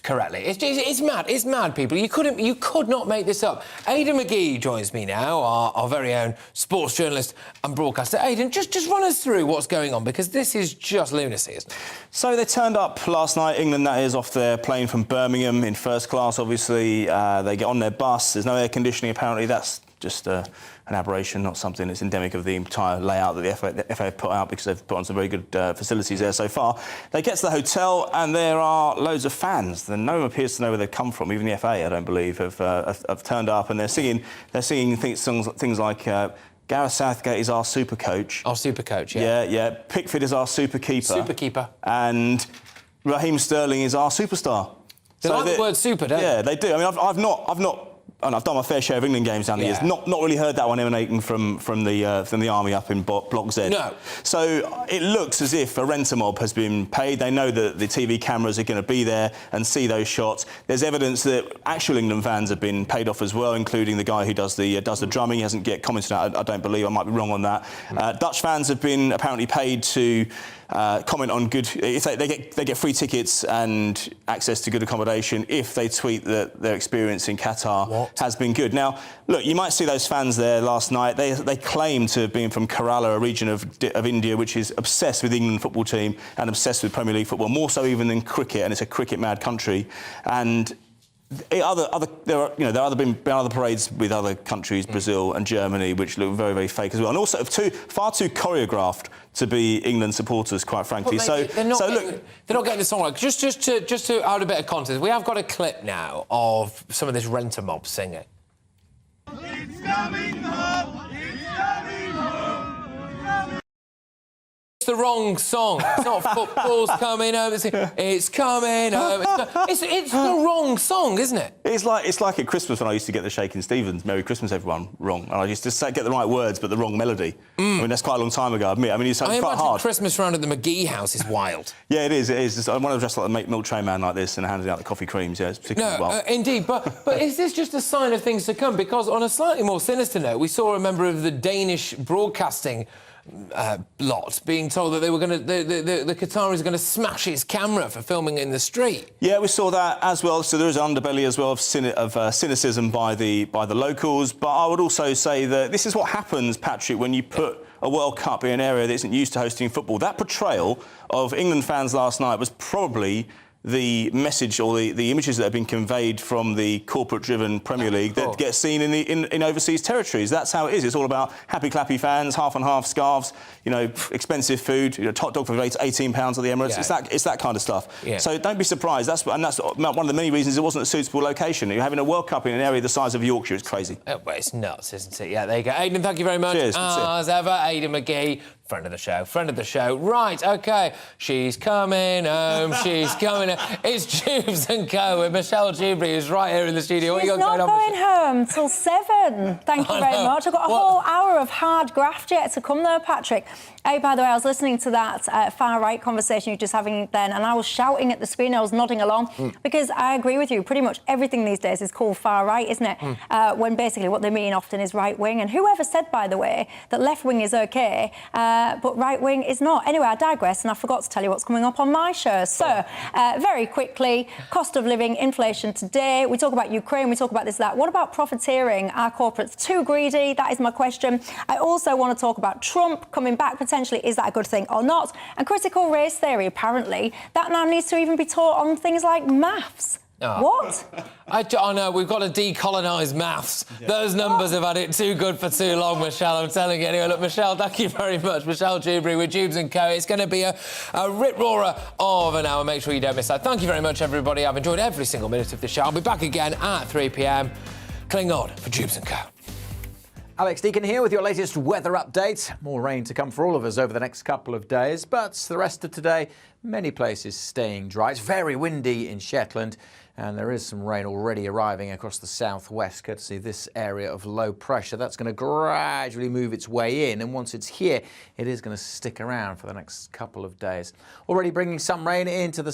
correctly. It's mad. It's mad, people. You could not make this up. Aidan McGee joins me now, our very own sports journalist and broadcaster. Aidan, just run us through what's going on, because this is just lunacy, isn't it? So they turned up last night, England that is, off their plane from Birmingham in first class, obviously. They get on their bus. There's no air conditioning, apparently. That's just an aberration, not something that's endemic of the entire layout that the FA have put out, because they've put on some very good facilities there so far. They get to the hotel and there are loads of fans. No one appears to know where they've come from. Even the FA, I don't believe, have turned up, and they're singing things like Gareth Southgate is our super coach. Our super coach, yeah. Yeah. Pickford is our super keeper. Super keeper. And Raheem Sterling is our superstar. They like the word super, don't they? Yeah, they do. I mean, I've not. And I've done my fair share of England games down the years. Not really heard that one emanating from the army up in Block Z. No. So it looks as if a renter mob has been paid. They know that the TV cameras are going to be there and see those shots. There's evidence that actual England fans have been paid off as well, including the guy who does the drumming. He hasn't yet commented on that. I don't believe. I might be wrong on that. Dutch fans have been apparently paid to comment on good. If they get free tickets and access to good accommodation if they tweet that their experience in Qatar has been good. Now, look, you might see those fans there last night. They claim to have been from Kerala, a region of India which is obsessed with the England football team and obsessed with Premier League football, more so even than cricket, and it's a cricket-mad country. And there have been other parades with other countries, Brazil and Germany, which look very, very fake as well, and also far too choreographed to be England supporters, quite frankly. They're not getting the song right. Just to add a bit of context, we have got a clip now of some of this renter mob singing. It's coming home. It's coming home. It's the wrong song. It's not football's coming home. It's coming home. It's the wrong song, isn't it? It's like at Christmas when I used to get the Shakin' Stevens "Merry Christmas, everyone" wrong, and I used to get the right words but the wrong melody. I mean, that's quite a long time ago. I admit. I mean, it's quite hard. Christmas round at the McGee house is wild. Yeah, it is. It is. I want to dress like a milk tray man like this and handing out the coffee creams. Yeah, it's particularly wild. Indeed. But is this just a sign of things to come? Because on a slightly more sinister note, we saw a member of the Danish broadcasting lot being told that they were going to the Qataris are going to smash his camera for filming in the street. Yeah, we saw that as well. So there is an underbelly as well of cynicism by the locals. But I would also say that this is what happens, Patrick, when you put a World Cup in an area that isn't used to hosting football. That portrayal of England fans last night was probably the message or the images that have been conveyed from the corporate-driven Premier League that get seen in overseas territories. That's how it is. It's all about happy, clappy fans, half-and-half scarves, expensive food, hot dog for £18 at the Emirates. Yeah. It's that kind of stuff. Yeah. So don't be surprised. That's one of the many reasons it wasn't a suitable location. You're having a World Cup in an area the size of Yorkshire. It's crazy. Well, it's nuts, isn't it? Yeah, there you go. Aidan, thank you very much. Cheers. As ever, Aidan McGee Friend of the show, friend of the show. Right, OK. She's coming home, she's coming home. It's Jubes & Co with Michelle Dewberry, who's right here in the studio. She's not going home till 7. Thank you very much. I've got a whole hour of hard graft yet to come there, Patrick. Hey, by the way, I was listening to that far-right conversation you were just having then, and I was shouting at the screen, I was nodding along, because I agree with you. Pretty much everything these days is called far-right, isn't it? When basically what they mean often is right-wing. And whoever said, by the way, that left-wing is OK, but right-wing is not. Anyway, I digress, and I forgot to tell you what's coming up on my show. So, very quickly, cost of living, inflation today. We talk about Ukraine, we talk about this, that. What about profiteering? Are corporates too greedy? That is my question. I also want to talk about Trump coming back potentially. Is that a good thing or not? And critical race theory, apparently, that now needs to even be taught on things like maths. What? I know, we've got to decolonise maths. Yeah. Those numbers have had it too good for too long, Michelle, I'm telling you. Anyway, look, Michelle, thank you very much. Michelle Dewberry with Jubes & Co. It's going to be a rip-roarer of an hour. Make sure you don't miss that. Thank you very much, everybody. I've enjoyed every single minute of the show. I'll be back again at 3 p.m. Cling on for Jubes & Co. Alex Deacon here with your latest weather update. More rain to come for all of us over the next couple of days, but the rest of today, many places staying dry. It's very windy in Shetland, and there is some rain already arriving across the southwest, courtesy of this area of low pressure. That's going to gradually move its way in, and once it's here, it is going to stick around for the next couple of days. Already bringing some rain into the